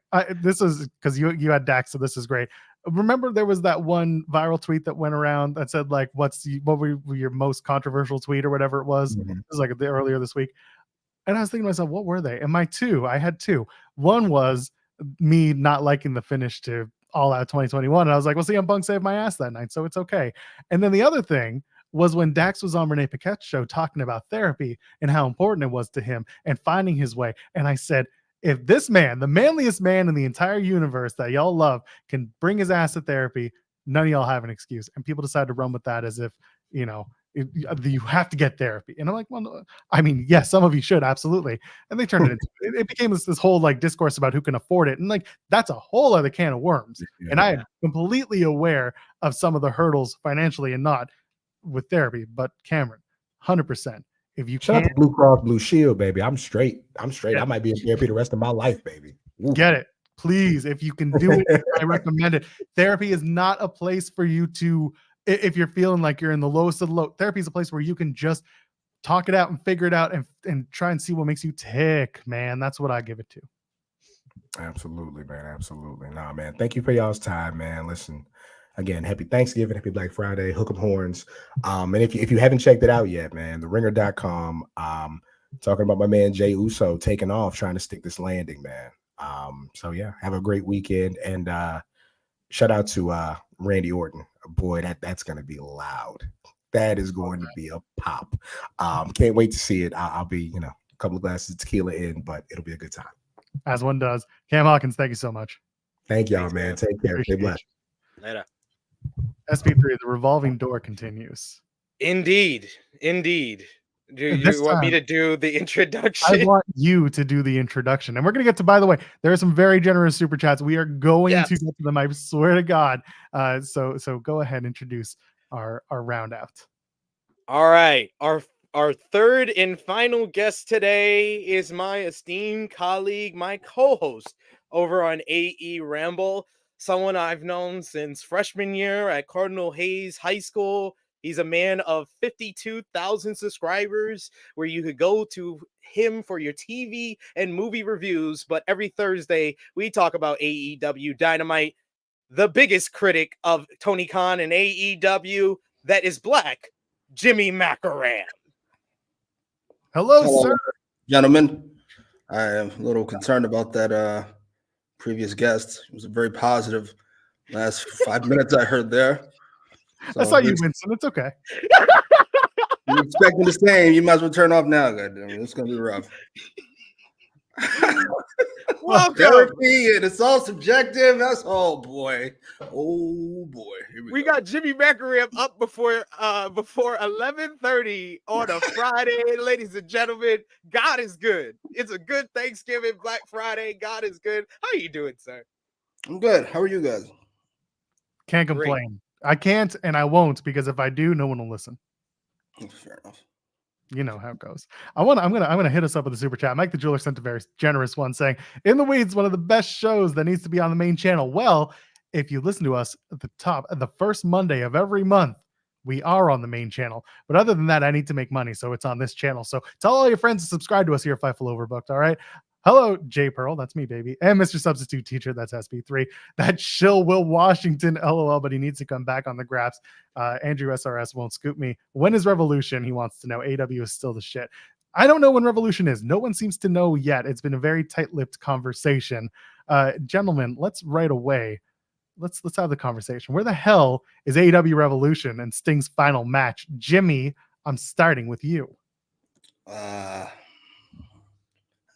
This is because you had Dax, so this is great. Remember there was that one viral tweet that went around that said like, what were your most controversial tweet or whatever it was? Mm-hmm. It was like earlier this week. And I was thinking to myself, what were they? And I had two. One was me not liking the finish to All Out 2021. And I was like, well, CM Punk saved my ass that night, so it's okay. And then the other thing was when Dax was on Renee Paquette's show talking about therapy and how important it was to him and finding his way. And I said, if this man, the manliest man in the entire universe that y'all love, can bring his ass to therapy, none of y'all have an excuse. And people decide to run with that as if, you have to get therapy. And I'm like, well, no, I mean, yes, some of you should, absolutely. And they turned it into, it became this whole like discourse about who can afford it. And like, that's a whole other can of worms. Yeah. And I am completely aware of some of the hurdles financially and not with therapy, but Cameron, 100%. If you shout out to Blue Cross Blue Shield, baby. I'm straight. Yeah. I might be in therapy the rest of my life, baby. Ooh. Get it. Please, if you can do it, I recommend it. Therapy is not a place for you to, if you're feeling like you're in the lowest of the low, therapy is a place where you can just talk it out and figure it out and try and see what makes you tick, man. That's what I give it to. Absolutely, man. Absolutely. Nah, man. Thank you for y'all's time, man. Listen, again, happy Thanksgiving, happy Black Friday, hook 'em horns. And if you haven't checked it out yet, man, theringer.com, talking about my man Jey Uso taking off, trying to stick this landing, man. So yeah, have a great weekend, and shout out to Randy Orton. Boy, that's gonna be loud. That is going to be a pop. Can't wait to see it. I'll be, a couple of glasses of tequila in, but it'll be a good time. As one does. Cam Hawkins, thank you so much. Thank y'all, man. Take care. Stay blessed. Later. SP3, the revolving door continues. Indeed. Do you want me to do the introduction? I want you to do the introduction. And we're going to get to, by the way, there are some very generous super chats. We are going to get to them, I swear to God. So go ahead and introduce our round out. All right. Our third and final guest today is my esteemed colleague, my co-host over on AEWramble, someone I've known since freshman year at Cardinal Hayes High School. He's a man of 52,000 subscribers, where you could go to him for your TV and movie reviews. But every Thursday, we talk about AEW Dynamite, the biggest critic of Tony Khan and AEW that is black, Jimmy Macram. Hello, sir. Gentlemen. I am a little concerned about that previous guest. It was a very positive last 5 minutes I heard there. So I saw you, Winston. It's okay. You're expecting the same. You might as well turn off now. Goddamn it. It's going to be rough. Welcome. Therapy, and it's all subjective. That's boy. Here we got Jimmy Macram up before 11:30 on a Friday, ladies and gentlemen. God is good. It's a good Thanksgiving, Black Friday. God is good. How are you doing, sir? I'm good. How are you guys? Can't complain. I can't, and I won't, because if I do, no one will listen. Fair enough. You know how it goes. I'm gonna hit us up with a super chat. Mike the Jeweler sent a very generous one saying, "In the Weeds, one of the best shows that needs to be on the main channel." Well, if you listen to us at the first Monday of every month, we are on the main channel. But other than that, I need to make money, so it's on this channel. So tell all your friends to subscribe to us here at Fightful Overbooked. All right. Hello, Jay Pearl. That's me, baby. And Mr. Substitute Teacher. That's SP3. That shill Will Washington. LOL, but he needs to come back on the graphs. Andrew SRS won't scoop me. When is Revolution? He wants to know. AW is still the shit. I don't know when Revolution is. No one seems to know yet. It's been a very tight-lipped conversation. Gentlemen, let's right away. Let's have the conversation. Where the hell is AEW Revolution and Sting's final match? Jimmy, I'm starting with you.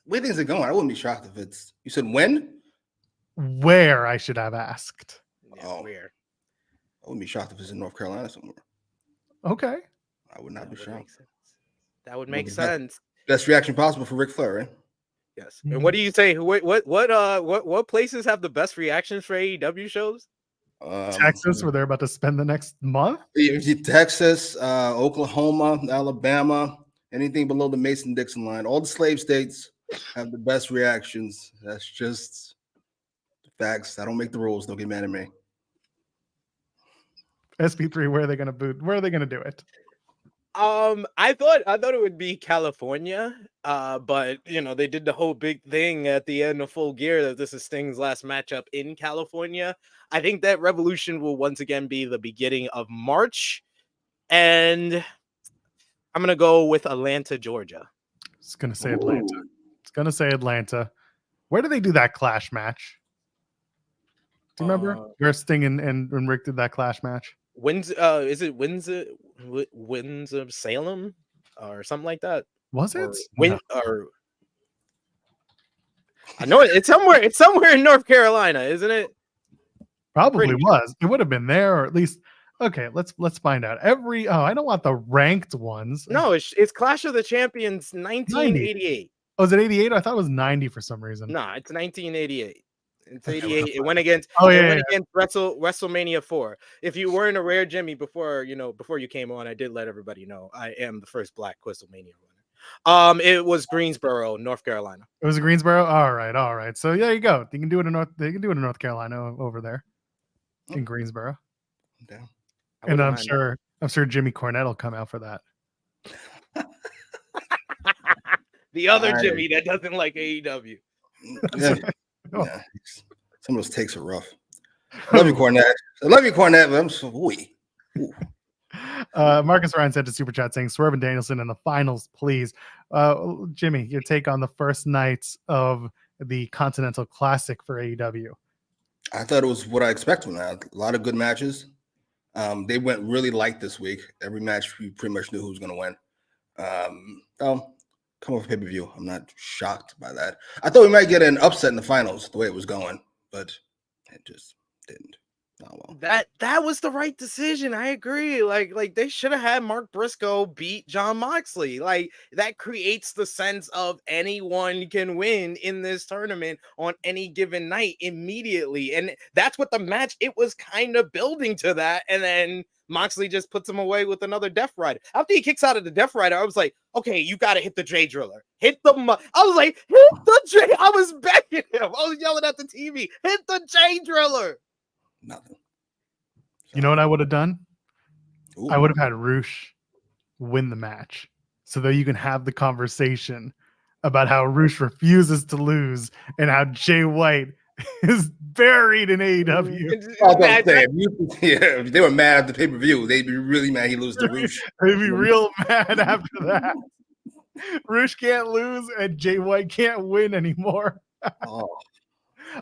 Where things are going, I wouldn't be shocked if it's. You said when? Where, I should have asked. Where? I wouldn't be shocked if it's in North Carolina somewhere. Okay. I would not be shocked. That would make sense. Best reaction possible for Ric Flair, right? Yes. And what do you say? What places have the best reactions for AEW shows? Texas, where they're about to spend the next month. Texas, Oklahoma, Alabama, anything below the Mason-Dixon line. All the slave states have the best reactions. That's just facts. I don't make the rules. Don't get mad at me. SP3, where are they going to boot? Where are they going to do it? I thought it would be California, but they did the whole big thing at the end of Full Gear that this is Sting's last matchup in California. I think that Revolution will once again be the beginning of March, and I'm gonna go with Atlanta, Georgia. It's gonna say Atlanta. Where do they do that Clash match? Do you remember where Sting and Rick did that Clash match? Is it Windsor Salem or something like that? Was it? Or I know it's somewhere. It's somewhere in North Carolina, isn't it? Probably was. It would have been there, or at least. Okay, let's find out. I don't want the ranked ones. No, it's Clash of the Champions 1988. Oh, is it 88? I thought it was 90 for some reason. No, it's 1988. It's 88. It went against WrestleMania 4. If you weren't aware, Jimmy, before you came on, I did let everybody know I am the first Black WrestleMania winner. It was Greensboro, North Carolina. It was Greensboro. All right. So there you go. They can do it in North Carolina over there, in Greensboro. Damn. And I'm sure Jimmy Cornette will come out for that. The other I- Jimmy that doesn't like AEW. Yeah, yeah. Some of those takes are rough. I love you, Cornette. But I'm so ooh. Marcus Ryan sent a super chat saying Swerve and Danielson in the finals, please. Jimmy, your take on the first nights of the Continental Classic for AEW. I thought it was what I expected. A lot of good matches. They went really light this week. Every match we pretty much knew who was going to win. Come over pay-per-view. I'm not shocked by that. I thought we might get an upset in the finals the way it was going, but it just didn't. Oh, well. That was the right decision. I agree. Like they should have had Mark Briscoe beat John Moxley. Like that creates the sense of anyone can win in this tournament on any given night immediately. And that's what the match, it was kind of building to that. And then Moxley just puts him away with another Death Rider. After he kicks out of the Death Rider, I was like, okay, you got to hit the J Driller. Hit the, I was like, hit the J. I was begging him. I was yelling at the TV, hit the J Driller. Nothing. You know what I would have done? Ooh. I would have had Roosh win the match so that you can have the conversation about how Roosh refuses to lose and how Jay White is buried in AEW. If they were mad at the pay-per-view, they'd be really mad he lose to Roosh. They'd be real mad after that. Roosh can't lose and Jay White can't win anymore. Oh.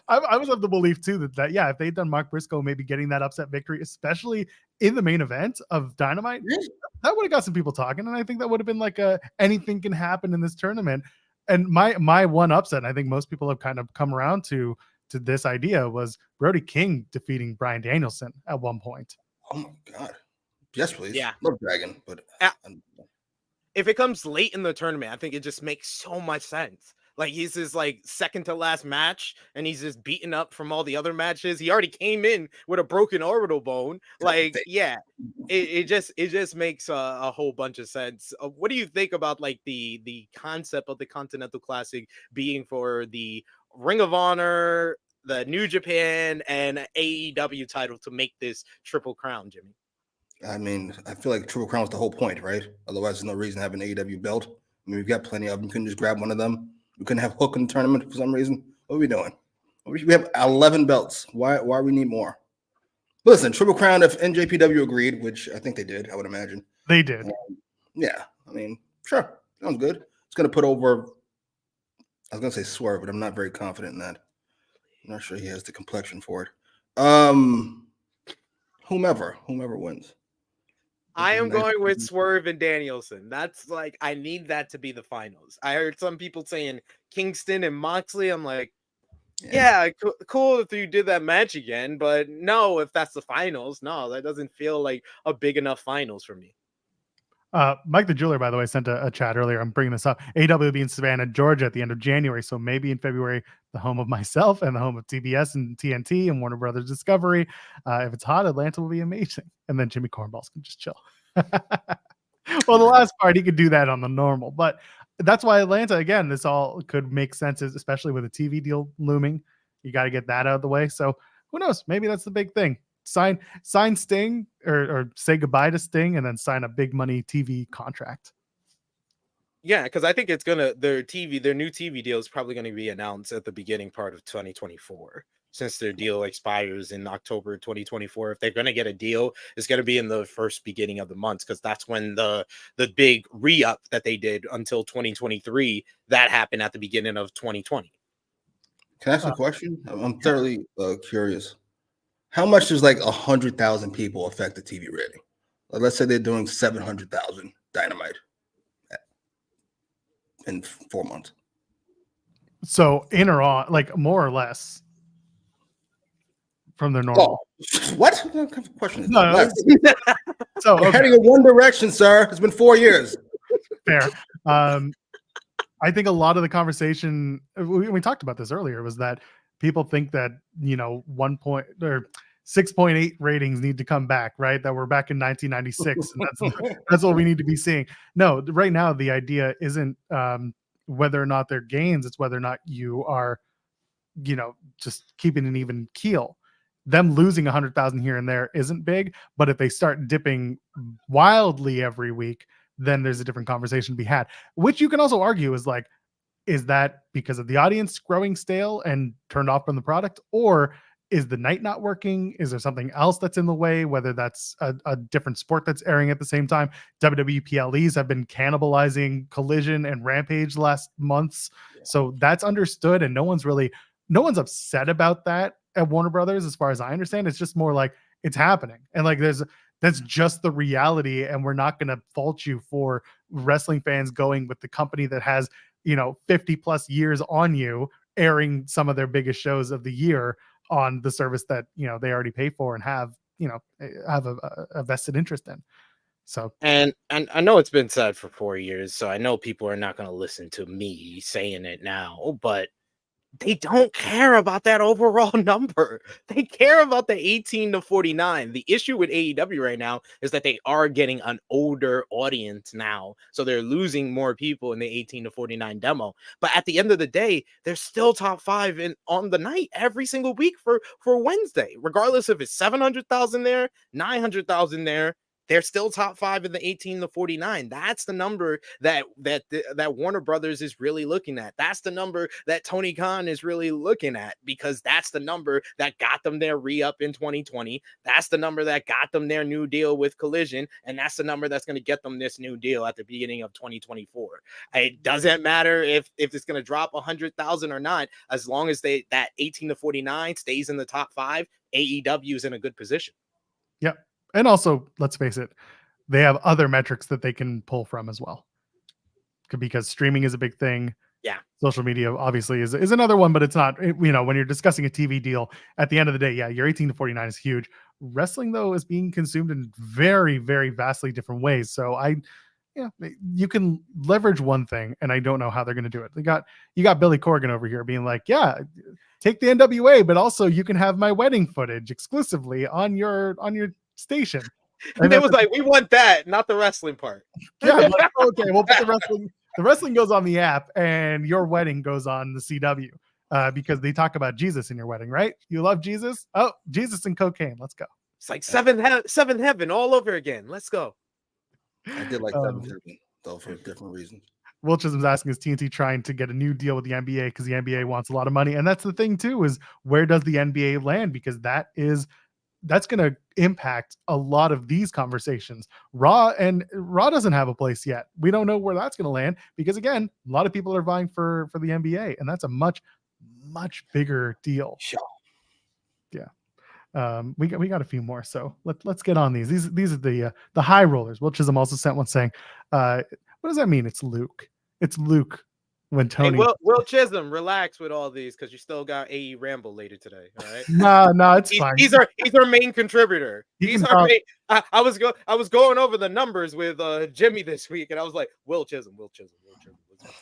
I was of the belief too that yeah, if they'd done Mark Briscoe maybe getting that upset victory, especially in the main event of Dynamite, that would have got some people talking, and I think that would have been like anything can happen in this tournament. And my one upset, and I think most people have kind of come around to this idea, was Brody King defeating Bryan Danielson at one point. Oh my god! Yes, please. Yeah, love Dragon, but if it comes late in the tournament, I think it just makes so much sense. Like he's his like second to last match, and he's just beaten up from all the other matches. He already came in with a broken orbital bone. Like, yeah, it just makes a whole bunch of sense. What do you think about like the concept of the Continental Classic being for the Ring of Honor, the New Japan, and AEW title to make this Triple Crown, Jimmy? I mean, I feel like Triple Crown was the whole point, right? Otherwise, there's no reason to have an AEW belt. I mean, we've got plenty of them. You couldn't just grab one of them. We couldn't have Hook in the tournament for some reason. What are we doing? We have 11 belts. Why we need more? Listen, Triple Crown, if NJPW agreed, which I think they did, I would imagine. They did. Yeah. I mean, sure. Sounds good. It's going to put over, I was going to say Swerve, but I'm not very confident in that. I'm not sure he has the complexion for it. Whomever wins. I am going with Swerve and Danielson. That's like, I need that to be the finals. I heard some people saying Kingston and Moxley. I'm like, yeah, cool if you did that match again, but no, if that's the finals, no, that doesn't feel like a big enough finals for me. Mike the Jeweler, by the way, sent a chat earlier. I'm bringing this up. AEW will be in Savannah, Georgia at the end of January. So maybe in February, the home of myself and the home of TBS and TNT and Warner Brothers Discovery. If it's hot, Atlanta will be amazing. And then Jimmy Cornballs can just chill. Well, the last part, he could do that on the normal. But that's why Atlanta, again, this all could make sense, especially with a TV deal looming. You got to get that out of the way. So who knows? Maybe that's the big thing. Sign Sting or say goodbye to Sting and then sign a big money TV contract. Yeah, because I think it's their new TV deal is probably going to be announced at the beginning part of 2024, since their deal expires in October 2024. If they're going to get a deal, it's going to be in the first beginning of the month, because that's when the big re-up that they did until 2023, that happened at the beginning of 2020. Can I ask a question? I'm thoroughly curious. How much does like 100,000 people affect the TV rating? Like, let's say they're doing 700,000 Dynamite in 4 months. So in or on, like more or less from their normal. Oh, what kind of question is no, that? So okay. Heading in one direction, sir. It's been 4 years. Fair. I think a lot of the conversation, we talked about this earlier, was that people think that, 6.8 ratings need to come back, right? That we're back in 1996. And that's what we need to be seeing. No, right now, the idea isn't whether or not they're gains. It's whether or not you are, just keeping an even keel. Them losing 100,000 here and there isn't big, but if they start dipping wildly every week, then there's a different conversation to be had, which you can also argue is like, is that because of the audience growing stale and turned off from the product, or is the night not working? Is there something else that's in the way, whether that's a different sport that's airing at the same time? WWE PLEs have been cannibalizing Collision and Rampage last months. So that's understood, and no one's upset about that at Warner Brothers, as far as I understand. It's just more like it's happening. And like that's just the reality, and we're not going to fault you for wrestling fans going with the company that has 50 plus years on you, airing some of their biggest shows of the year on the service that they already pay for and have a vested interest in. So and I know it's been said for 4 years, so I know people are not going to listen to me saying it now, but they don't care about that overall number. They care about the 18 to 49. The issue with AEW right now is that they are getting an older audience now. So they're losing more people in the 18 to 49 demo. But at the end of the day, they're still top 5 on the night every single week for Wednesday. Regardless if it's 700,000 there, 900,000 there, they're still top 5 in the 18 to 49. That's the number that Warner Brothers is really looking at. That's the number that Tony Khan is really looking at, because that's the number that got them their re-up in 2020. That's the number that got them their new deal with Collision, and that's the number that's going to get them this new deal at the beginning of 2024. It doesn't matter if it's going to drop 100,000 or not, as long as that 18 to 49 stays in the top 5. AEW is in a good position. Yep. And also, let's face it, they have other metrics that they can pull from as well, because streaming is a big thing. Yeah. Social media obviously is another one, but it's not, when you're discussing a TV deal, at the end of the day, yeah, your 18 to 49 is huge. Wrestling, though, is being consumed in very, very vastly different ways. So you can leverage one thing, and I don't know how they're going to do it. You got Billy Corgan over here being like, yeah, take the NWA, but also you can have my wedding footage exclusively on your station. And they was like, we want that, not the wrestling part. Yeah, like, okay, we'll put the wrestling. The wrestling goes on the app, and your wedding goes on the CW, because they talk about Jesus in your wedding, right? You love Jesus? Oh, Jesus and cocaine. Let's go. It's like seventh heaven all over again. Let's go. I did like Seventh Heaven, though, for different reasons. Will Chisholm's asking, is TNT trying to get a new deal with the NBA because the NBA wants a lot of money? And that's the thing too, is where does the NBA land? Because that's going to impact a lot of these conversations. Raw doesn't have a place yet. We don't know where that's going to land, because again, a lot of people are vying for the NBA, and that's a much, much bigger deal. Sure. Yeah. We got a few more, so let's get on these. These are the high rollers. Will Chisholm also sent one saying, what does that mean? It's Luke. It's Luke. When Tony, hey, Will Chisholm, relax with all these, because you still got AEWramble later today. All No, right. it's fine. He's our main contributor. I was going over the numbers with Jimmy this week, and I was like, Will Chisholm.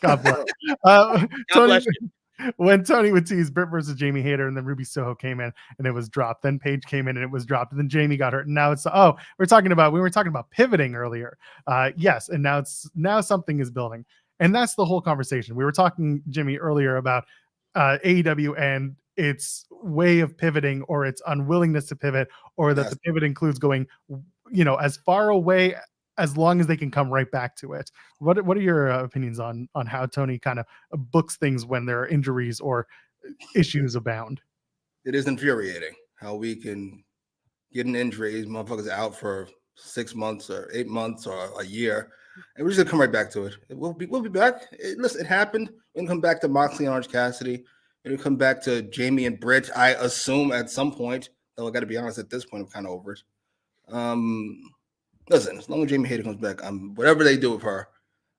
God bless. God Tony, bless you. When Tony would tease Britt versus Jamie Hayter, and then Ruby Soho came in and it was dropped. Then Paige came in and it was dropped. And then Jamie got hurt. And now it's we were talking about pivoting earlier. Yes, and now something is building. And that's the whole conversation. We were talking, Jimmy, earlier about AEW and its way of pivoting, or its unwillingness to pivot, or that the pivot includes going, as far away as long as they can come right back to it. What are your opinions on how Tony kind of books things when there are injuries or issues abound? It is infuriating how we can get an injury, these motherfuckers out for 6 months or 8 months or a year, and we're just gonna come right back to it. We'll be back. Listen, it happened. We're gonna come back to Moxley and Orange Cassidy. We're gonna come back to Jamie and Britt, I assume, at some point. Though I gotta be honest, at this point, I'm kind of over it. Listen, as long as Jamie Hayter comes back, whatever they do with her,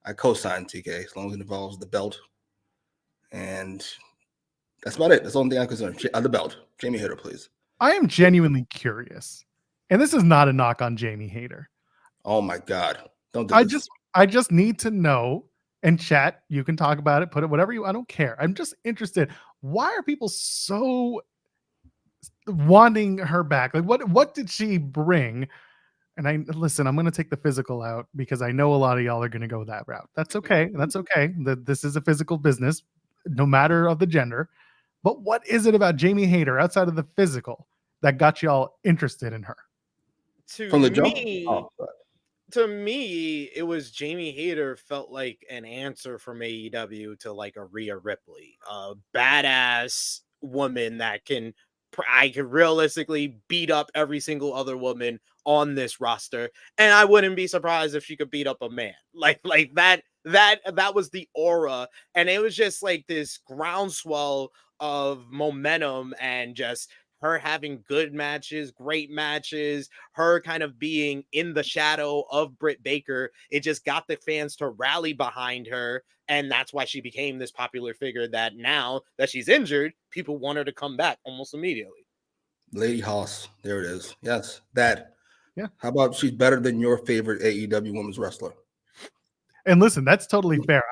I co-sign TK, as long as it involves the belt. And that's about it. That's the only thing I'm concerned. The belt. Jamie Hayter, please. I am genuinely curious. And this is not a knock on Jamie Hayter. Oh my God. Don't do this. I just need to know, and chat, you can talk about it, put it whatever I don't care. I'm just interested. Why are people so wanting her back? Like what did she bring? And I'm going to take the physical out, because I know a lot of y'all are going to go that route. That's okay. That's okay. This is a physical business, no matter of the gender. But what is it about Jamie Hayter outside of the physical that got y'all interested in her? To From the jump? me, to me, it was Jamie Hayter felt like an answer from AEW to like a Rhea Ripley, a badass woman that I can realistically beat up every single other woman on this roster, and I wouldn't be surprised if she could beat up a man. Like that was the aura, and it was just like this groundswell of momentum and just her having good matches, great matches, her kind of being in the shadow of Britt Baker. It just got the fans to rally behind her. And that's why she became this popular figure that now that she's injured, people want her to come back almost immediately. Lady Hoss. There it is. Yes. That. Yeah. How about she's better than your favorite AEW women's wrestler? And listen, that's totally fair.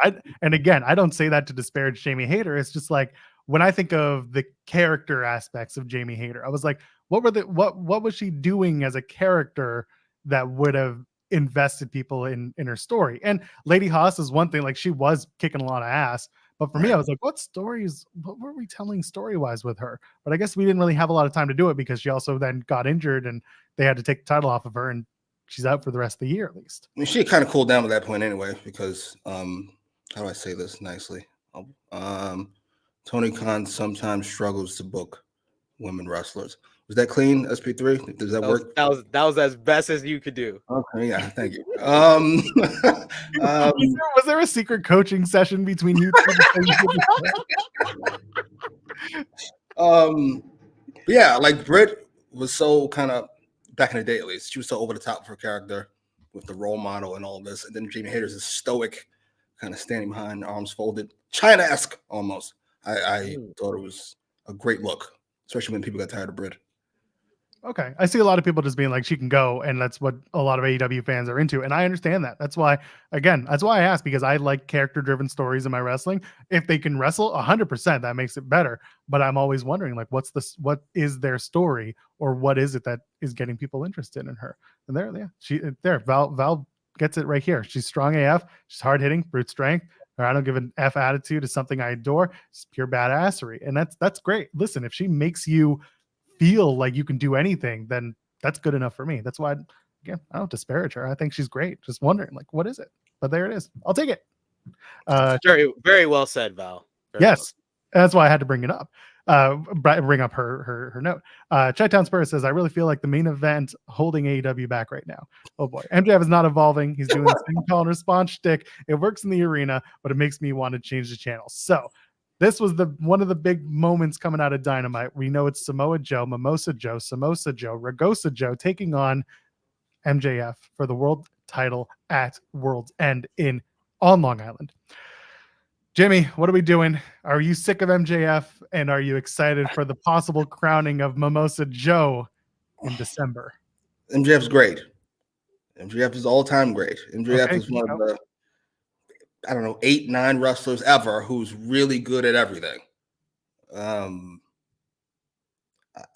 And again, I don't say that to disparage Jamie Hayter. It's just like when I think of the character aspects of Jamie Hayter, I was like, what was she doing as a character that would have invested people in her story? And Lady Haas is one thing, like she was kicking a lot of ass. But for me, I was like, what were we telling story-wise with her? But I guess we didn't really have a lot of time to do it because she also then got injured and they had to take the title off of her, and she's out for the rest of the year at least. I mean, she kind of cooled down at that point anyway, because how do I say this nicely? Tony Khan sometimes struggles to book women wrestlers. Was that clean, SP3? Does that work? That was as best as you could do. Okay, yeah, thank you. Was there a secret coaching session between you two? Yeah, like Britt was so kind of, back in the day at least, she was so over the top of her character with the role model and all this. And then Jamie Hayter's is stoic, kind of standing behind, arms folded, China-esque almost. I thought it was a great look, especially when people got tired of Britt. Okay. I see a lot of people just being like, she can go, and that's what a lot of AEW fans are into. And I understand that. That's why I asked, because I like character-driven stories in my wrestling. If they can wrestle 100%, that makes it better. But I'm always wondering, like, what is their story, or what is it that is getting people interested in her? And Val gets it right here. She's strong AF. She's hard-hitting, brute strength. Or I don't give an F attitude is something I adore. It's pure badassery. And that's great. Listen, if she makes you feel like you can do anything, then that's good enough for me. That's why, again, I don't disparage her. I think she's great. Just wondering, like, what is it? But there it is. I'll take it. Very, very well said, Val. Yes. That's why I had to bring it up. Bring up her note. Chi-Town Spurs says, I really feel like the main event holding AEW back right now. Oh boy. MJF is not evolving. He's doing the same call and response shtick. It works in the arena, but it makes me want to change the channel. So this was one of the big moments coming out of Dynamite. We know it's Samoa Joe, Mimosa Joe, Samosa Joe, Ragosa Joe taking on MJF for the world title at World's End on Long Island. Jimmy, what are we doing? Are you sick of MJF, and are you excited for the possible crowning of Mimosa Joe in December? MJF's great. MJF is all-time great. MJF is one of the, 8, 9 wrestlers ever who's really good at everything.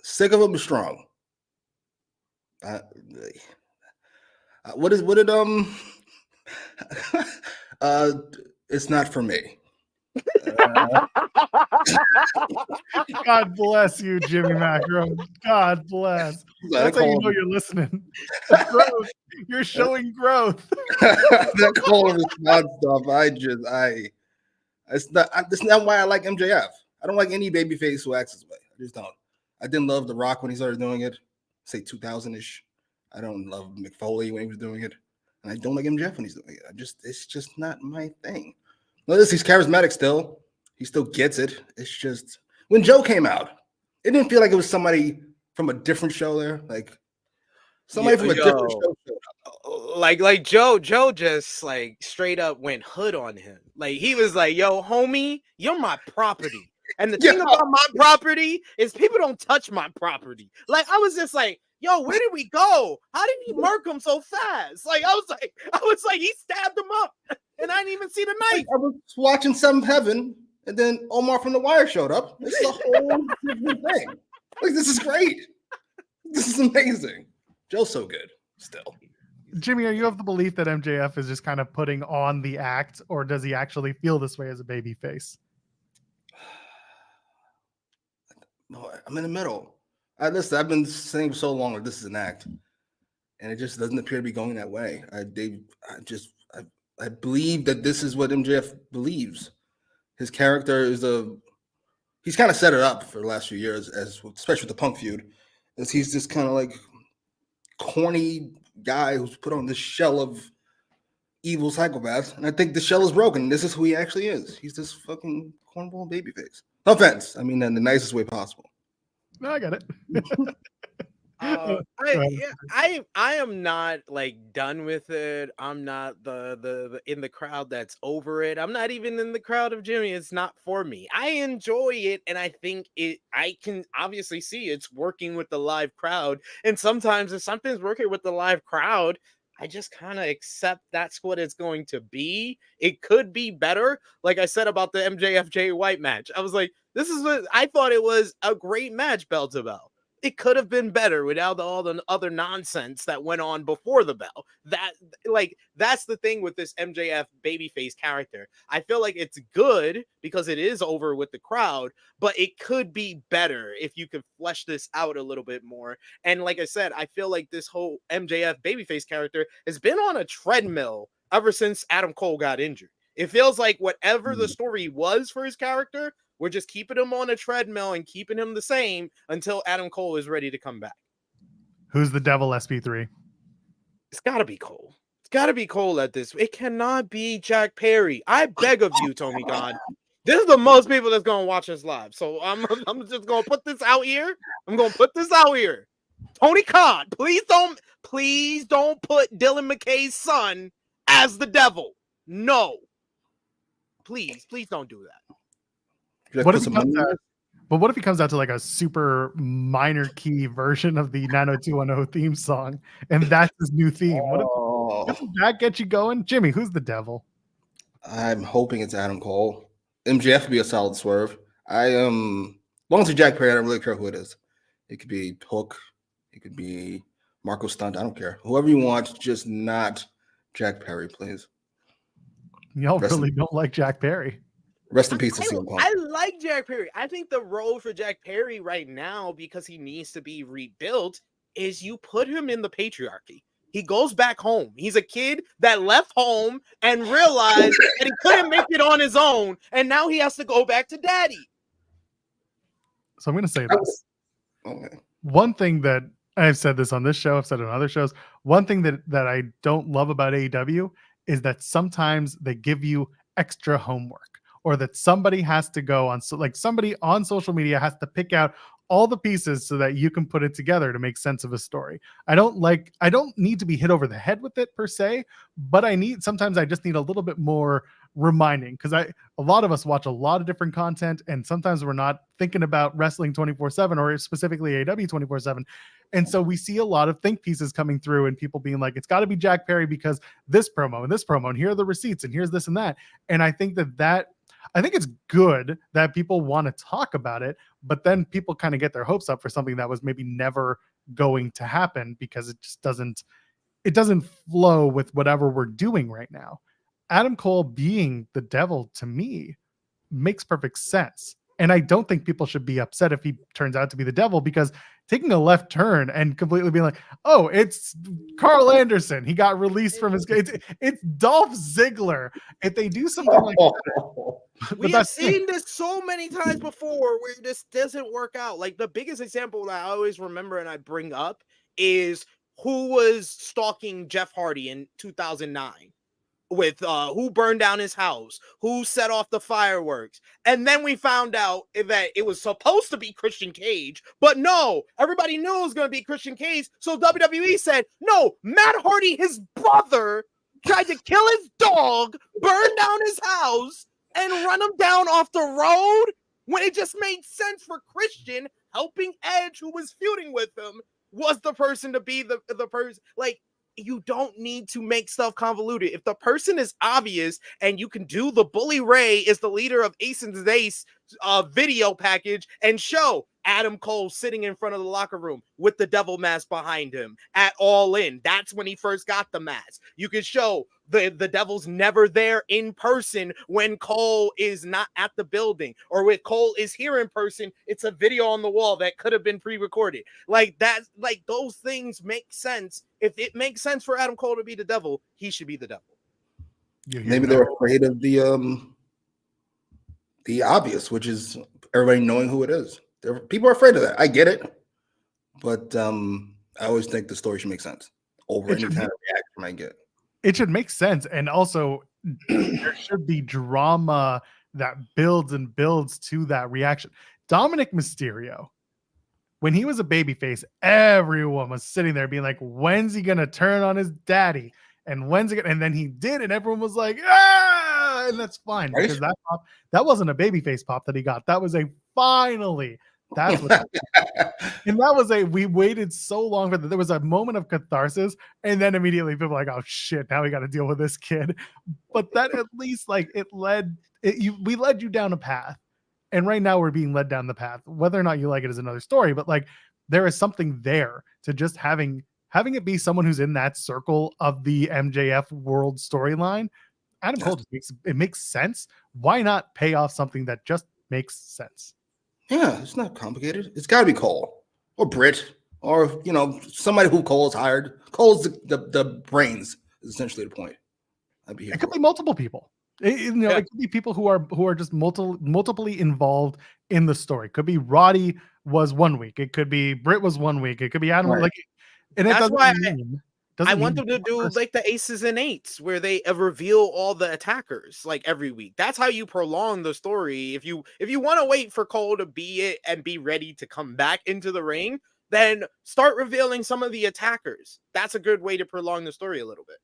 Sick of him, but strong. It's not for me. God bless you, Jimmy Macram. God bless. That's how you know you're listening. Growth. You're showing growth. That call and response stuff. It's not why I like MJF. I don't like any babyface who acts this way. I just don't. I didn't love The Rock when he started doing it, say 2000-ish. I don't love McFoley when he was doing it. And I don't like MJF when he's doing it. It's just not my thing. Notice he's charismatic still. He still gets it. It's just when Joe came out, it didn't feel like it was somebody from a different show there. Like somebody from a different show. Like Joe just like straight up went hood on him. Like he was like, yo, homie, you're my property. And the thing about my property is people don't touch my property. Like I was just like, yo, where did we go? How did he murk him so fast? Like I was like, he stabbed him up. And I didn't even see the knife. I was watching Seventh Heaven, and then Omar from The Wire showed up. It's the whole different thing. Like, this is great. This is amazing. Joe's so good still. Jimmy, are you of the belief that MJF is just kind of putting on the act, or does he actually feel this way as a baby face? No, I'm in the middle. Listen, I've been saying for so long that this is an act. and it just doesn't appear to be going that way. I believe that this is what MJF believes. His character is he's kind of set it up for the last few years, especially with the Punk feud, as he's this kind of like corny guy who's put on this shell of evil psychopath, and I think the shell is broken. This is who he actually is. He's this fucking cornball babyface. No offense. I mean that in the nicest way possible. No, I got it. I am not like done with it. I'm not the in the crowd that's over it. I'm not even in the crowd of Jimmy. It's not for me. I enjoy it, and I think I can obviously see it's working with the live crowd. And sometimes if something's working with the live crowd, I just kind of accept that's what it's going to be. It could be better. Like I said about the MJF Jay White match, I was like, this is what I thought. It was a great match, bell to bell. It could have been better without all the other nonsense that went on before the bell. That's the thing with this MJF babyface character. I feel like it's good because it is over with the crowd, but it could be better if you could flesh this out a little bit more. And like I said, I feel like this whole MJF babyface character has been on a treadmill ever since Adam Cole got injured. It feels like whatever the story was for his character, we're just keeping him on a treadmill and keeping him the same until Adam Cole is ready to come back. Who's the devil, SP3? It's got to be Cole. It's got to be Cole at this. It cannot be Jack Perry. I beg of you, Tony God. This is the most people that's going to watch us live. So I'm just going to put this out here. Tony Khan, please don't put Dylan McKay's son as the devil. No. Please don't do that. What if he comes out to like a super minor key version of the 90210 theme song, and that's his new theme? Doesn't that get you going? Jimmy, who's the devil? I'm hoping it's Adam Cole. MJF would be a solid swerve. As long as it's Jack Perry, I don't really care who it is. It could be Hook. It could be Marco Stunt. I don't care. Whoever you want, just not Jack Perry, please. Y'all really don't like Jack Perry. Rest in peace. I like Jack Perry. I think the role for Jack Perry right now, because he needs to be rebuilt, is you put him in the patriarchy. He goes back home. He's a kid that left home and realized that he couldn't make it on his own, and now he has to go back to daddy. So I'm going to say this. Okay. One thing that I've said this on this show, I've said it on other shows. One thing that I don't love about AEW is that sometimes they give you extra homework. Or that somebody has to go on, somebody on social media has to pick out all the pieces so that you can put it together to make sense of a story. I don't need to be hit over the head with it per se, but sometimes I just need a little bit more reminding, because a lot of us watch a lot of different content, and sometimes we're not thinking about wrestling 24/7 or specifically AEW 24/7. And so we see a lot of think pieces coming through and people being like, it's got to be Jack Perry because this promo and here are the receipts and here's this and that. And I think I think it's good that people want to talk about it, but then people kind of get their hopes up for something that was maybe never going to happen because it just doesn't flow with whatever we're doing right now. Adam Cole being the devil, to me, makes perfect sense. And I don't think people should be upset if he turns out to be the devil, because taking a left turn and completely being like, oh, it's Carl Anderson. He got released from his... It's Dolph Ziggler. If they do something like that... We have seen this so many times before where this doesn't work out. Like, the biggest example that I always remember and I bring up is who was stalking Jeff Hardy in 2009. With who burned down his house, who set off the fireworks. And then we found out that it was supposed to be Christian Cage, but no, everybody knew it was going to be Christian Cage. So WWE said, no, Matt Hardy, his brother, tried to kill his dog, burn down his house, and run him down off the road, when it just made sense for Christian helping Edge, who was feuding with him, was the person to be the person. Like, you don't need to make stuff convoluted. If the person is obvious and you can do the Bully Ray is the leader of Ace and Ace video package and show Adam Cole sitting in front of the locker room with the devil mask behind him at All In. That's when he first got the mask. You could show the devil's never there in person when Cole is not at the building, or when Cole is here in person, it's a video on the wall that could have been pre-recorded. Like that, like those things make sense. If it makes sense for Adam Cole to be the devil, he should be the devil. Maybe they're afraid of the obvious, which is everybody knowing who it is. People are afraid of that. I get it, but I always think the story should make sense over any kind of reaction I get. It should make sense, and also there should be drama that builds and builds to that reaction. Dominic Mysterio, when he was a babyface, everyone was sitting there being like, "When's he gonna turn on his daddy?" And when's it gonna? And then he did, and everyone was like, "Ah!" And that's fine because that wasn't a babyface pop that he got. That was a finally. That's what, and that was we waited so long for that. There was a moment of catharsis, and then immediately people were like, "Oh shit, now we got to deal with this kid." But that at least we led you down a path, and right now we're being led down the path. Whether or not you like it is another story, but like there is something there to just having it be someone who's in that circle of the MJF world storyline. Adam Cole just makes sense. Why not pay off something that just makes sense? Yeah, it's not complicated. It's got to be Cole or Britt or, somebody who Cole's hired. Cole's the brains is essentially the point. It could be multiple people. It could be people who are just multiply involved in the story. It could be Roddy was 1 week. It could be Britt was 1 week. It could be Adam. Right. That's why I want them to do like the aces and eights where they reveal all the attackers like every week. That's how you prolong the story. If you want to wait for Cole to be it and be ready to come back into the ring, then start revealing some of the attackers. That's a good way to prolong the story a little bit.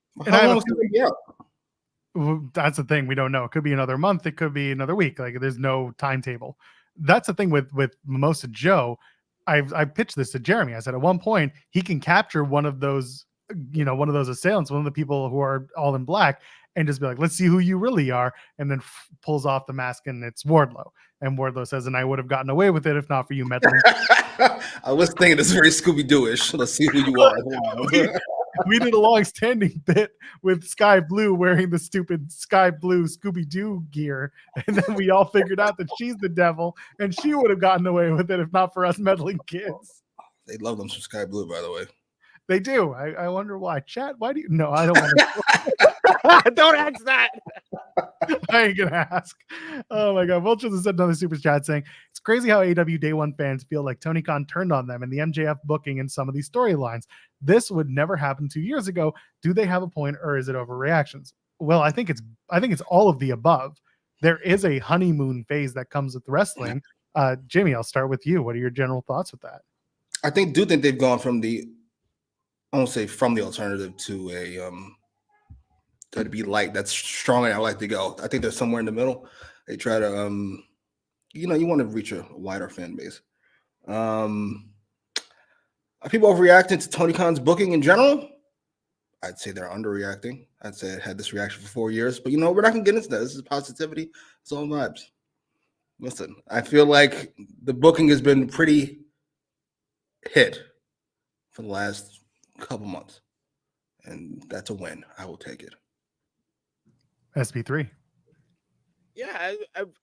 That's the thing. We don't know. It could be another month. It could be another week. Like there's no timetable. That's the thing with Mimosa Joe. I pitched this to Jeremy. I said at one point he can capture one of those assailants, one of the people who are all in black, and just be like, let's see who you really are. And then pulls off the mask and it's Wardlow. And Wardlow says, and I would have gotten away with it if not for you meddling. I was thinking it's very Scooby-Doo-ish. Let's see who you are. We did a long-standing bit with Sky Blue wearing the stupid Sky Blue Scooby-Doo gear. And then we all figured out that she's the devil and she would have gotten away with it if not for us meddling kids. They love them some Sky Blue, by the way. They do. I wonder why. Chat, why do you? No, I don't want to. Don't ask that. I ain't gonna ask. Oh my god. Vultures has said another super chat saying it's crazy how AEW Day One fans feel like Tony Khan turned on them and the MJF booking in some of these storylines. This would never happen 2 years ago. Do they have a point or is it overreactions? Well, I think it's all of the above. There is a honeymoon phase that comes with wrestling. Jimmy, I'll start with you. What are your general thoughts with that? I think they've gone from the alternative to a to be light. That's strong, and I like to go. I think they're somewhere in the middle. They try to you want to reach a wider fan base. Are people overreacting to Tony Khan's booking in general? I'd say they're underreacting. I'd say I had this reaction for 4 years, but we're not gonna get into that. This is positivity. It's all vibes. Listen, I feel like the booking has been pretty hit for the last couple months, and that's a win. I will take it. SB3. Yeah,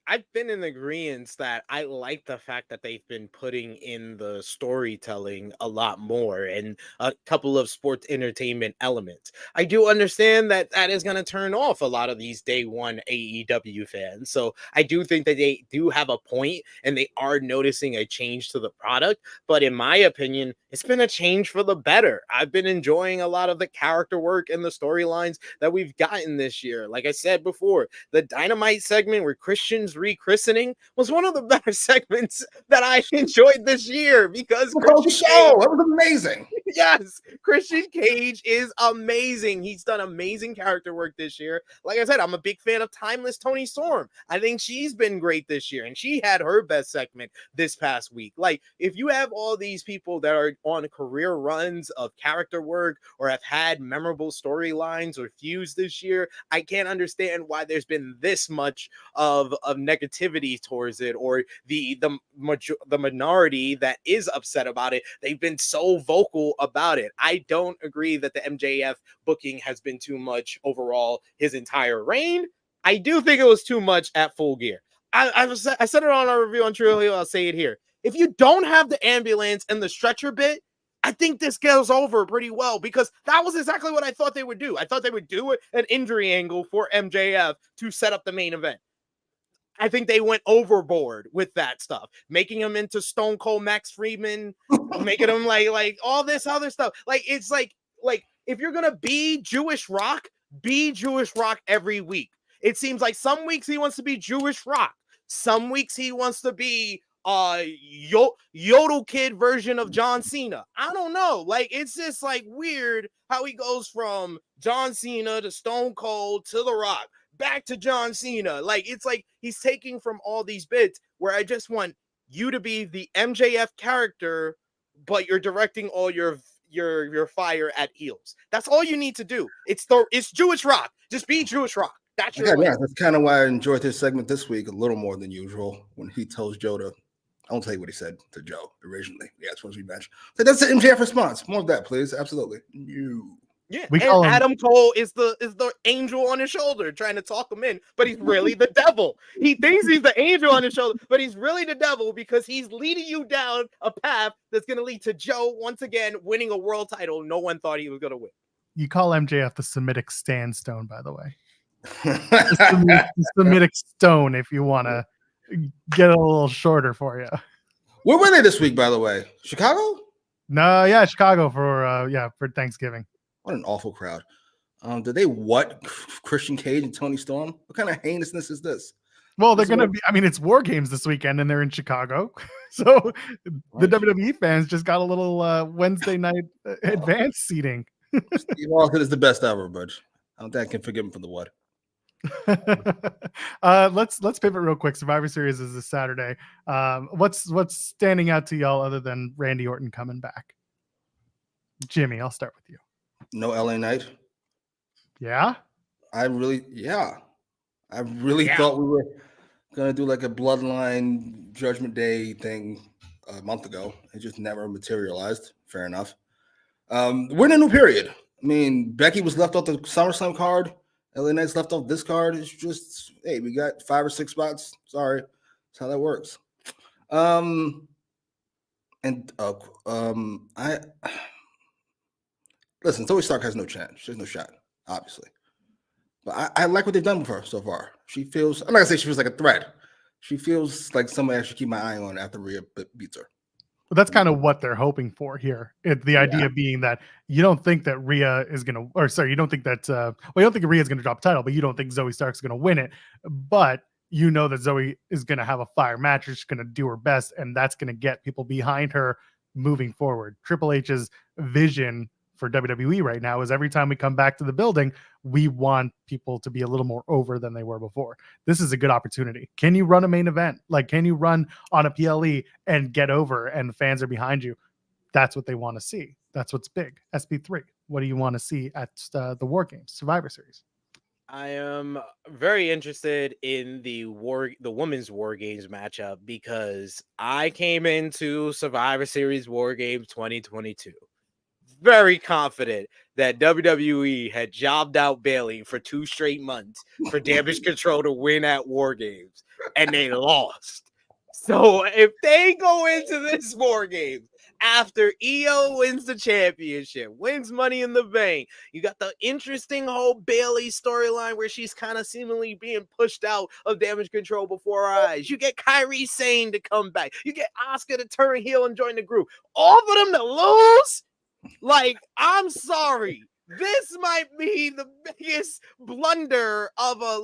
I've been in agreement that I like the fact that they've been putting in the storytelling a lot more and a couple of sports entertainment elements. I do understand that is going to turn off a lot of these day one AEW fans. So I do think that they do have a point and they are noticing a change to the product. But in my opinion, it's been a change for the better. I've been enjoying a lot of the character work and the storylines that we've gotten this year. Like I said before, the Dynamite segment where Christian's rechristening was one of the better segments that I enjoyed this year because it was amazing. Yes, Christian Cage is amazing. He's done amazing character work this year. Like I said, I'm a big fan of Timeless Toni Storm. I think she's been great this year, and she had her best segment this past week. Like, if you have all these people that are on career runs of character work or have had memorable storylines or feuds this year, I can't understand why there's been this much of negativity towards it, or the minority that is upset about it. They've been so vocal about it. I don't agree that the MJF booking has been too much overall his entire reign. I do think it was too much at Full Gear. I said it on our review on True Heel. I'll say it here. If you don't have the ambulance and the stretcher bit, I think this goes over pretty well, because that was exactly what I thought they would do. I thought they would do an injury angle for MJF to set up the main event. I think they went overboard with that stuff, making him into Stone Cold Max Friedman, making him like all this other stuff. Like, it's like if you're gonna be Jewish Rock every week. It seems like some weeks he wants to be Jewish Rock, some weeks he wants to be Yodel Kid version of John Cena. I don't know. Like, it's just like weird how he goes from John Cena to Stone Cold to The Rock, back to John Cena. Like, it's like he's taking from all these bits, where I just want you to be the MJF character, but you're directing all your fire at heels. That's all you need to do. It's Jewish Rock. Just be Jewish Rock. That's your yeah, that's kind of why I enjoyed this segment this week a little more than usual, when he tells Joe to, I won't tell you what he said to Joe originally. Yeah, it's supposed to be match. So that's the MJF response. More of that, please. Absolutely. Yeah, We and call him- Adam Cole is the angel on his shoulder trying to talk him in, but he's really the devil. He thinks he's the angel on his shoulder, but he's really the devil, because he's leading you down a path that's going to lead to Joe once again winning a world title no one thought he was going to win. You call MJF the Semitic Sandstone, by the way. The Semitic Stone, if you want to get a little shorter for you. Where were they this week, by the way? Chicago? No, yeah, Chicago for Thanksgiving. What an awful crowd. Did they what? Christian Cage and Toni Storm? What kind of heinousness is this? Well, they're going to be, I mean, it's WarGames this weekend and they're in Chicago. So the WWE fans just got a little Wednesday night advance seating. Steve Austin is the best ever, but I don't think I can forgive him for the what. Let's pivot real quick. Survivor Series is this Saturday. What's standing out to y'all other than Randy Orton coming back? Jimmy, I'll start with you. No LA Knight. Yeah? I really thought we were gonna do like a Bloodline Judgment Day thing a month ago. It just never materialized. Fair enough. We're in a new period. I mean, Becky was left off the SummerSlam card. LA Knight's left off this card. It's just, hey, we got 5 or 6 spots. Sorry, that's how that works. Listen, Zoe Stark has no chance. She has no shot, obviously. But I like what they've done with her so far. She feels, I'm not gonna say she feels like a threat. She feels like somebody I should keep my eye on after Rhea beats her. But that's kind of what they're hoping for here. The idea being that you don't think that Rhea is going to, or sorry, you don't think that, you don't think Rhea is going to drop the title, but you don't think Zoe Stark's going to win it. But you know that Zoe is going to have a fire match. She's going to do her best, and that's going to get people behind her moving forward. Triple H's vision for WWE right now is every time we come back to the building, we want people to be a little more over than they were before. This is a good opportunity. Can you run a main event? Like, can you run on a PLE and get over and fans are behind you? That's what they want to see. That's what's big. SP3, what do you want to see at the WarGames Survivor Series? I am very interested in the women's WarGames matchup, because I came into Survivor Series WarGames 2022 very confident that WWE had jobbed out Bayley for 2 straight months for Damage Control to win at WarGames, and they lost. So if they go into this WarGames after Io wins the championship, wins Money in the Bank, you got the interesting whole Bayley storyline where she's kind of seemingly being pushed out of Damage Control before our eyes. You get Kairi Sane to come back. You get Asuka to turn heel and join the group. All for them to lose? Like, I'm sorry. This might be the biggest blunder of a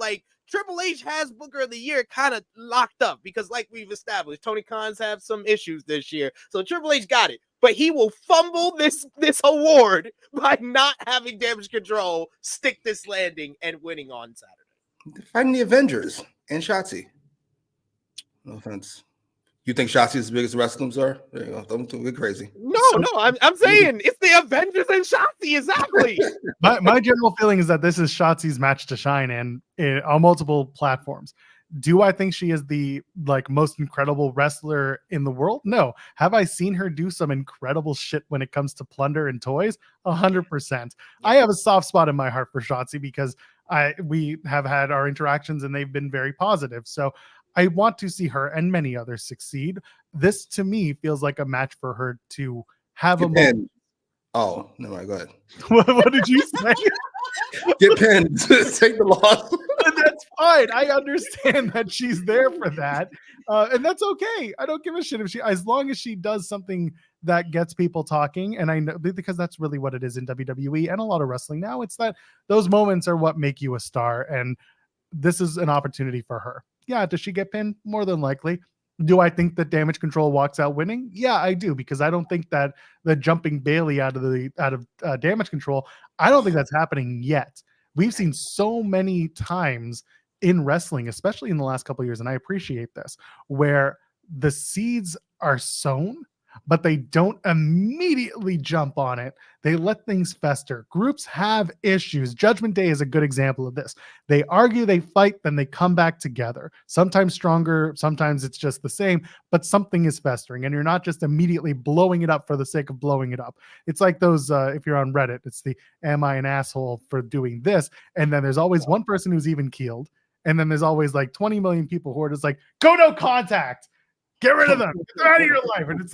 Triple H has Booker of the Year kind of locked up because, like we've established, Tony Khan's have some issues this year. So Triple H got it. But he will fumble this award by not having Damage Control stick this landing and winning on Saturday. Fighting the Avengers and Shotzi. No offense. You think Shotzi is as big as the rest of them are? There you go. Don't get crazy. No, I'm saying it's the Avengers and Shotzi, exactly. My general feeling is that this is Shotzi's match to shine and on multiple platforms. Do I think she is the most incredible wrestler in the world? No. Have I seen her do some incredible shit when it comes to plunder and toys? 100%. I have a soft spot in my heart for Shotzi because we have had our interactions and they've been very positive. So I want to see her and many others succeed. This to me feels like a match for her to have a moment. Oh, no, go ahead. What did you say? Get pinned. Take the loss. That's fine. I understand that she's there for that. And that's okay. I don't give a shit as long as she does something that gets people talking. And I know because that's really what it is in WWE and a lot of wrestling now. It's that those moments are what make you a star. And this is an opportunity for her. Yeah. Does she get pinned? More than likely. Do I think that Damage Control walks out winning? Yeah, I do, because I don't think that the jumping Bailey out of Damage Control, I don't think that's happening yet. We've seen so many times in wrestling, especially in the last couple of years, and I appreciate this, where the seeds are sown, but they don't immediately jump on it. They let things fester. Groups have issues. Judgment Day is a good example of this. They argue, they fight, then they come back together. Sometimes stronger, sometimes it's just the same, but something is festering, and you're not just immediately blowing it up for the sake of blowing it up. It's like those, if you're on Reddit, it's the, am I an asshole for doing this? And then there's always one person who's even keeled, and then there's always 20 million people who are just go no contact. Get rid of them. Get them out of your life. And it's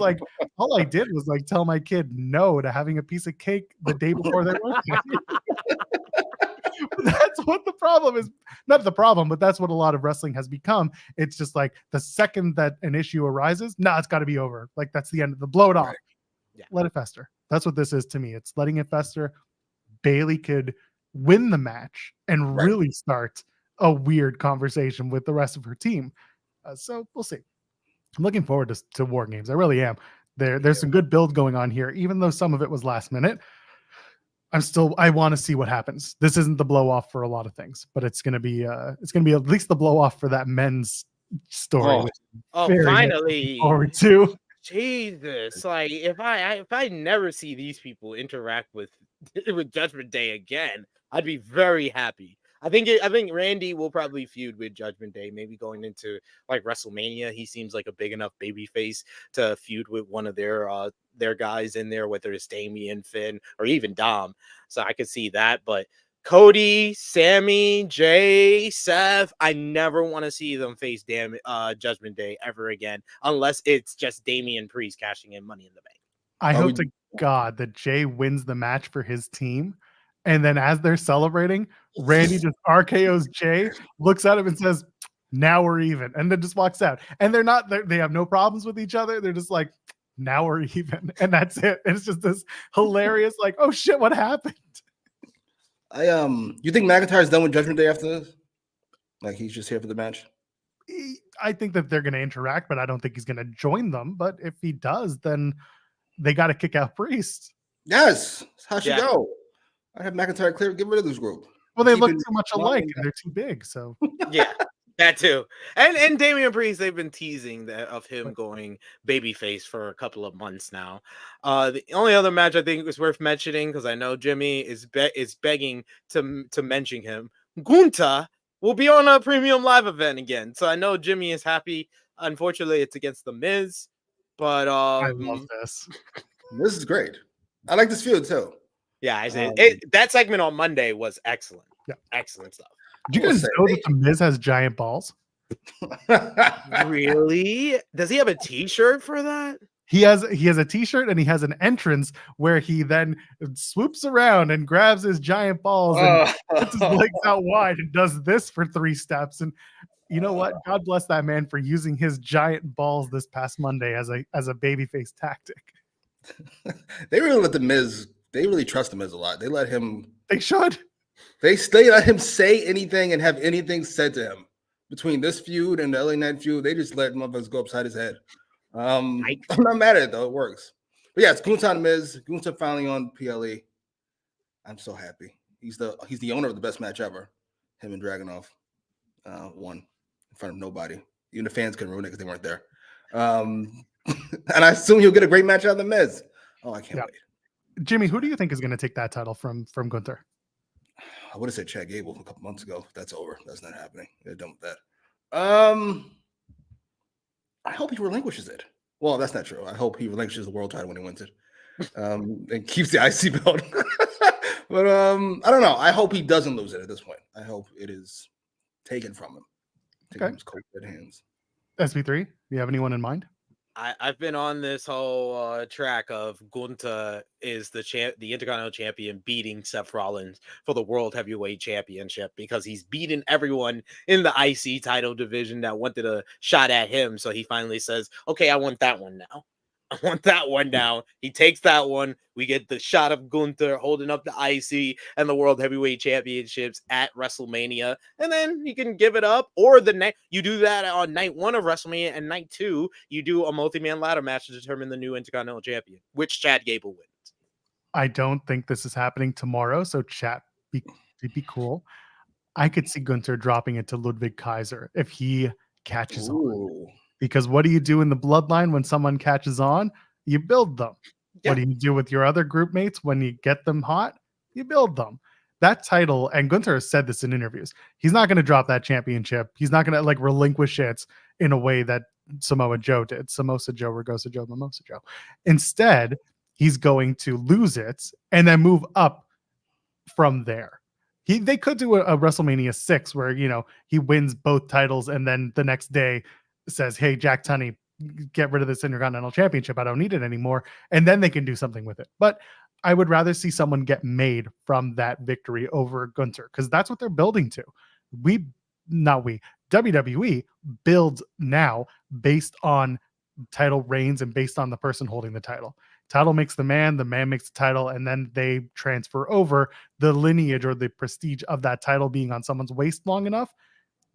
all I did was tell my kid no to having a piece of cake the day before their birthday. That's what the problem is. Not the problem, but that's what a lot of wrestling has become. It's just the second that an issue arises, it's got to be over. That's the end of the blow it off. Right. Yeah. Let it fester. That's what this is to me. It's letting it fester. Bailey could win the match and really start a weird conversation with the rest of her team. So we'll see. I'm looking forward to WarGames. I really am. There's some good build going on here, even though some of it was last minute. I want to see what happens. This isn't the blow off for a lot of things, but it's gonna be at least the blow off for that men's story. Finally. Forward to. Jesus, if I never see these people interact with Judgment Day again, I'd be very happy. I think Randy will probably feud with Judgment Day, maybe going into WrestleMania. He seems like a big enough babyface to feud with one of their guys in there, whether it's Damian, Finn, or even Dom. So I could see that. But Cody, Sammy, Jay, Seth, I never want to see them face Judgment Day ever again, unless it's just Damian Priest cashing in Money in the Bank. I hope to God that Jay wins the match for his team. And then as they're celebrating, Randy just RKO's Jay, looks at him and says, now we're even. And then just walks out. And they have no problems with each other. They're just now we're even. And that's it. And it's just this hilarious, oh shit, what happened? You think McIntyre's done with Judgment Day after this? He's just here for the match? I think that they're going to interact, but I don't think he's going to join them. But if he does, then they got to kick out Priest. Yes. That's how she go. I have McIntyre get rid of this group. Well, they look too much alike and they're too big. So yeah, that too. And Damian Priest, they've been teasing of him going babyface for a couple of months now. The only other match I think was worth mentioning, because I know Jimmy is begging to mention him. Gunta will be on a premium live event again. So I know Jimmy is happy. Unfortunately, it's against The Miz. But I love this. This is great. I like this feud too. Yeah, I said that segment on Monday was excellent. Yeah, excellent stuff. Do you guys know that The Miz has giant balls? Really? Does he have a T-shirt for that? He has a T-shirt and he has an entrance where he then swoops around and grabs his giant balls and puts his legs out wide and does this for 3 steps. And you know what? God bless that man for using his giant balls this past Monday as a babyface tactic. They really let The Miz. They really trust The Miz a lot. They let him. They should. They let him say anything and have anything said to him between this feud and the LA Knight feud. They just let motherfuckers go upside his head. I'm not mad at it though; it works. But yeah, it's Gunther and Miz. Gunther finally on PLE. I'm so happy. He's the owner of the best match ever. Him and Dragunov won in front of nobody. Even the fans couldn't ruin it because they weren't there. And I assume he'll get a great match out of the Miz. Oh, I can't wait. Jimmy, who do you think is going to take that title from Gunther? I would have said Chad Gable a couple months ago. That's over. That's not happening. They're done with that. I hope he relinquishes it. Well, that's not true. I hope he relinquishes the world title when he wins it, and keeps the IC belt. But I don't know. I hope he doesn't lose it at this point. I hope it is taken from him. Taken from his cold dead hands. SP3, do you have anyone in mind? I've been on this whole track of Gunther is the Intercontinental Champion beating Seth Rollins for the World Heavyweight Championship because he's beaten everyone in the IC title division that wanted a shot at him. So he finally says, okay, I want that one now. I want that one now. He takes that one. We get the shot of Gunther holding up the IC and the World Heavyweight Championships at WrestleMania, and then he can give it up. Or you do that on night 1 of WrestleMania, and night 2 you do a multi-man ladder match to determine the new Intercontinental Champion, which Chad Gable wins. I don't think this is happening tomorrow, so chat be cool. I could see Gunther dropping it to Ludwig Kaiser if he catches on. Because what do you do in the bloodline when someone catches on? You build them. Yeah. What do you do with your other group mates when you get them hot? You build them. That title, and Gunther has said this in interviews, he's not going to drop that championship. He's not going to relinquish it in a way that Samoa Joe did. Samosa Joe, Ragosa Joe, Mimosa Joe. Instead, he's going to lose it and then move up from there. They could do a WrestleMania 6 where, he wins both titles and then the next day says, hey, Jack Tunney, get rid of this Intercontinental Championship. I don't need it anymore. And then they can do something with it. But I would rather see someone get made from that victory over Gunther because that's what they're building to. WWE builds now based on title reigns and based on the person holding the title. Title makes the man makes the title, and then they transfer over the lineage or the prestige of that title being on someone's waist long enough.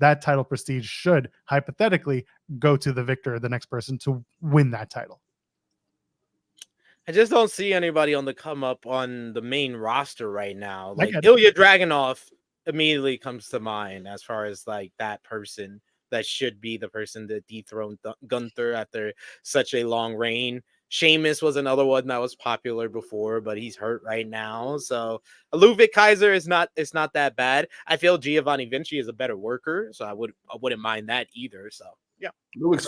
That title prestige should hypothetically go to the victor, the next person to win that title. I just don't see anybody on the come up on the main roster right now. Like Ilya Dragunov immediately comes to mind as far as that person that should be the person that dethroned Gunther after such a long reign. Sheamus was another one that was popular before, but he's hurt right now. So Ludwig Kaiser is not that bad. I feel Giovanni Vinci is a better worker, so I wouldn't mind that either. So yeah. Ludwig's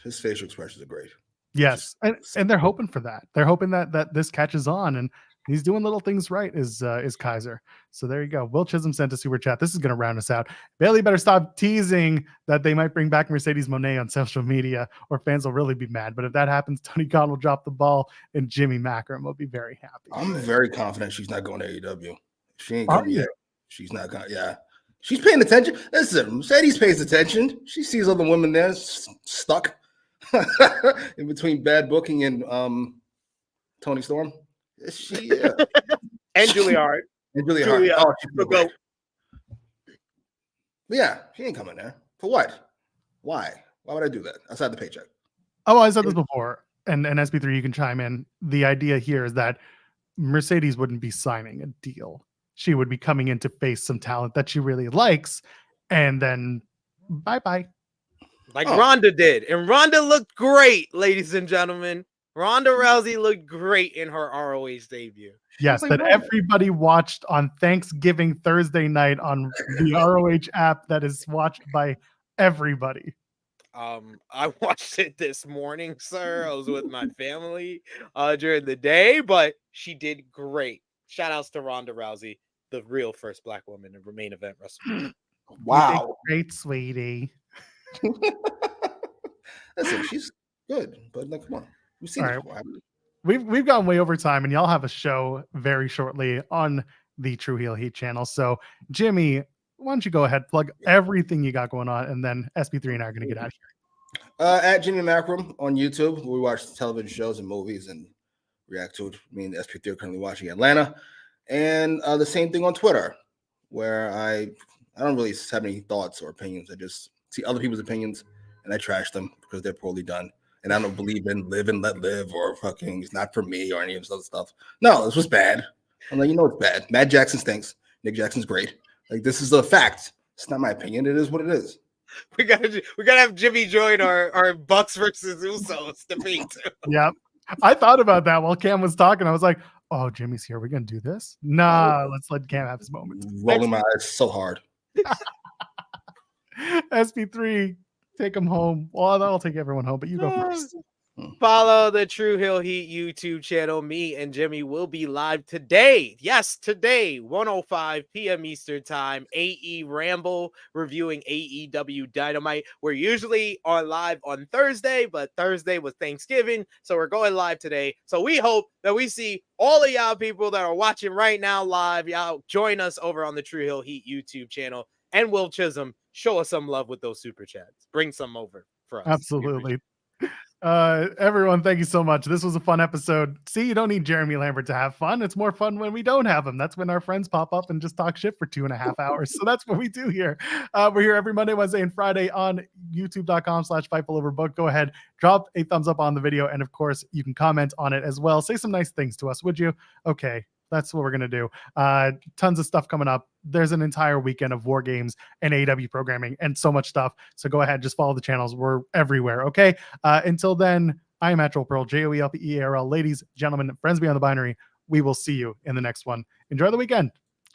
his facial expressions are great. Yes. And they're hoping for that. They're hoping that this catches on, and he's doing little things right is Kaiser. So there you go. Will Chisholm sent a super chat. This is going to round us out. Bailey better stop teasing that they might bring back Mercedes Moné on social media or fans will really be mad. But if that happens, Tony Khan will drop the ball and Jimmy Macram will be very happy. I'm very confident she's not going to AEW. She ain't coming yet. She's not going. Yeah. She's paying attention. Listen, Mercedes pays attention. She sees other women there stuck in between bad booking and Tony Storm. She and Julia Hart. And Julia Hart. Oh, she'll go. Yeah, she ain't coming there. For what? Why? Why would I do that? Outside the paycheck. Oh, I said this before, and SP3, you can chime in. The idea here is that Mercedes wouldn't be signing a deal. She would be coming in to face some talent that she really likes, and then bye-bye. Ronda did. And Ronda looked great, ladies and gentlemen. Ronda Rousey looked great in her ROH debut. Yes, that everybody watched on Thanksgiving Thursday night on the ROH app that is watched by everybody. I watched it this morning, sir. I was with my family during the day, but she did great. Shout outs to Ronda Rousey, the real first Black woman in the main event WrestleMania. Wow. Great, sweetie. Listen, she's good, but come on. We've seen it before. We've gone way over time, and y'all have a show very shortly on the True Heel Heat channel. So, Jimmy, why don't you go ahead, plug everything you got going on, and then SP3 and I are going to get out of here. At Jimmy Macram on YouTube, where we watch television shows and movies and react to it. Me and SP3 are currently watching Atlanta. And the same thing on Twitter, where I don't really have any thoughts or opinions. I just see other people's opinions and I trash them because they're poorly done. And I don't believe in live and let live or fucking it's not for me or any of this other stuff. No, this was bad. I'm like, it's bad. Matt Jackson stinks. Nick Jackson's great. Like, this is a fact. It's not my opinion. It is what it is. We gotta have Jimmy join our Bucks versus Usos debate. Yep. I thought about that while Cam was talking. I was like, oh, Jimmy's here. We're going to do this? Nah, let's let Cam have his moment. Rolling my eyes so hard. SP3, take him home. Well, I'll take everyone home, but you go first. Follow the True Hill Heat YouTube channel. Me and Jimmy will be live today. Yes, today, 1:05 p.m. Eastern Time. AEWramble reviewing AEW Dynamite. We're usually on live on Thursday, but Thursday was Thanksgiving, so we're going live today. So we hope that we see all of y'all people that are watching right now live. Y'all join us over on the True Hill Heat YouTube channel. And Will Chisholm, show us some love with those super chats. Bring some over for us. Absolutely. Everyone, thank you so much. This was a fun episode. See, you don't need Jeremy Lambert to have fun. It's more fun when we don't have him. That's when our friends pop up and just talk shit for 2.5 hours. So that's what we do here. We're here every Monday, Wednesday, and Friday on youtube.com/FightfulOverbook. Go ahead, drop a thumbs up on the video. And of course, you can comment on it as well. Say some nice things to us, would you? Okay. That's what we're going to do. Tons of stuff coming up. There's an entire weekend of WarGames and AEW programming and so much stuff. So go ahead, just follow the channels. We're everywhere. Okay. Until then, I am Actual Pearl, JOELPEARL. Ladies, gentlemen, friends beyond the binary. We will see you in the next one. Enjoy the weekend.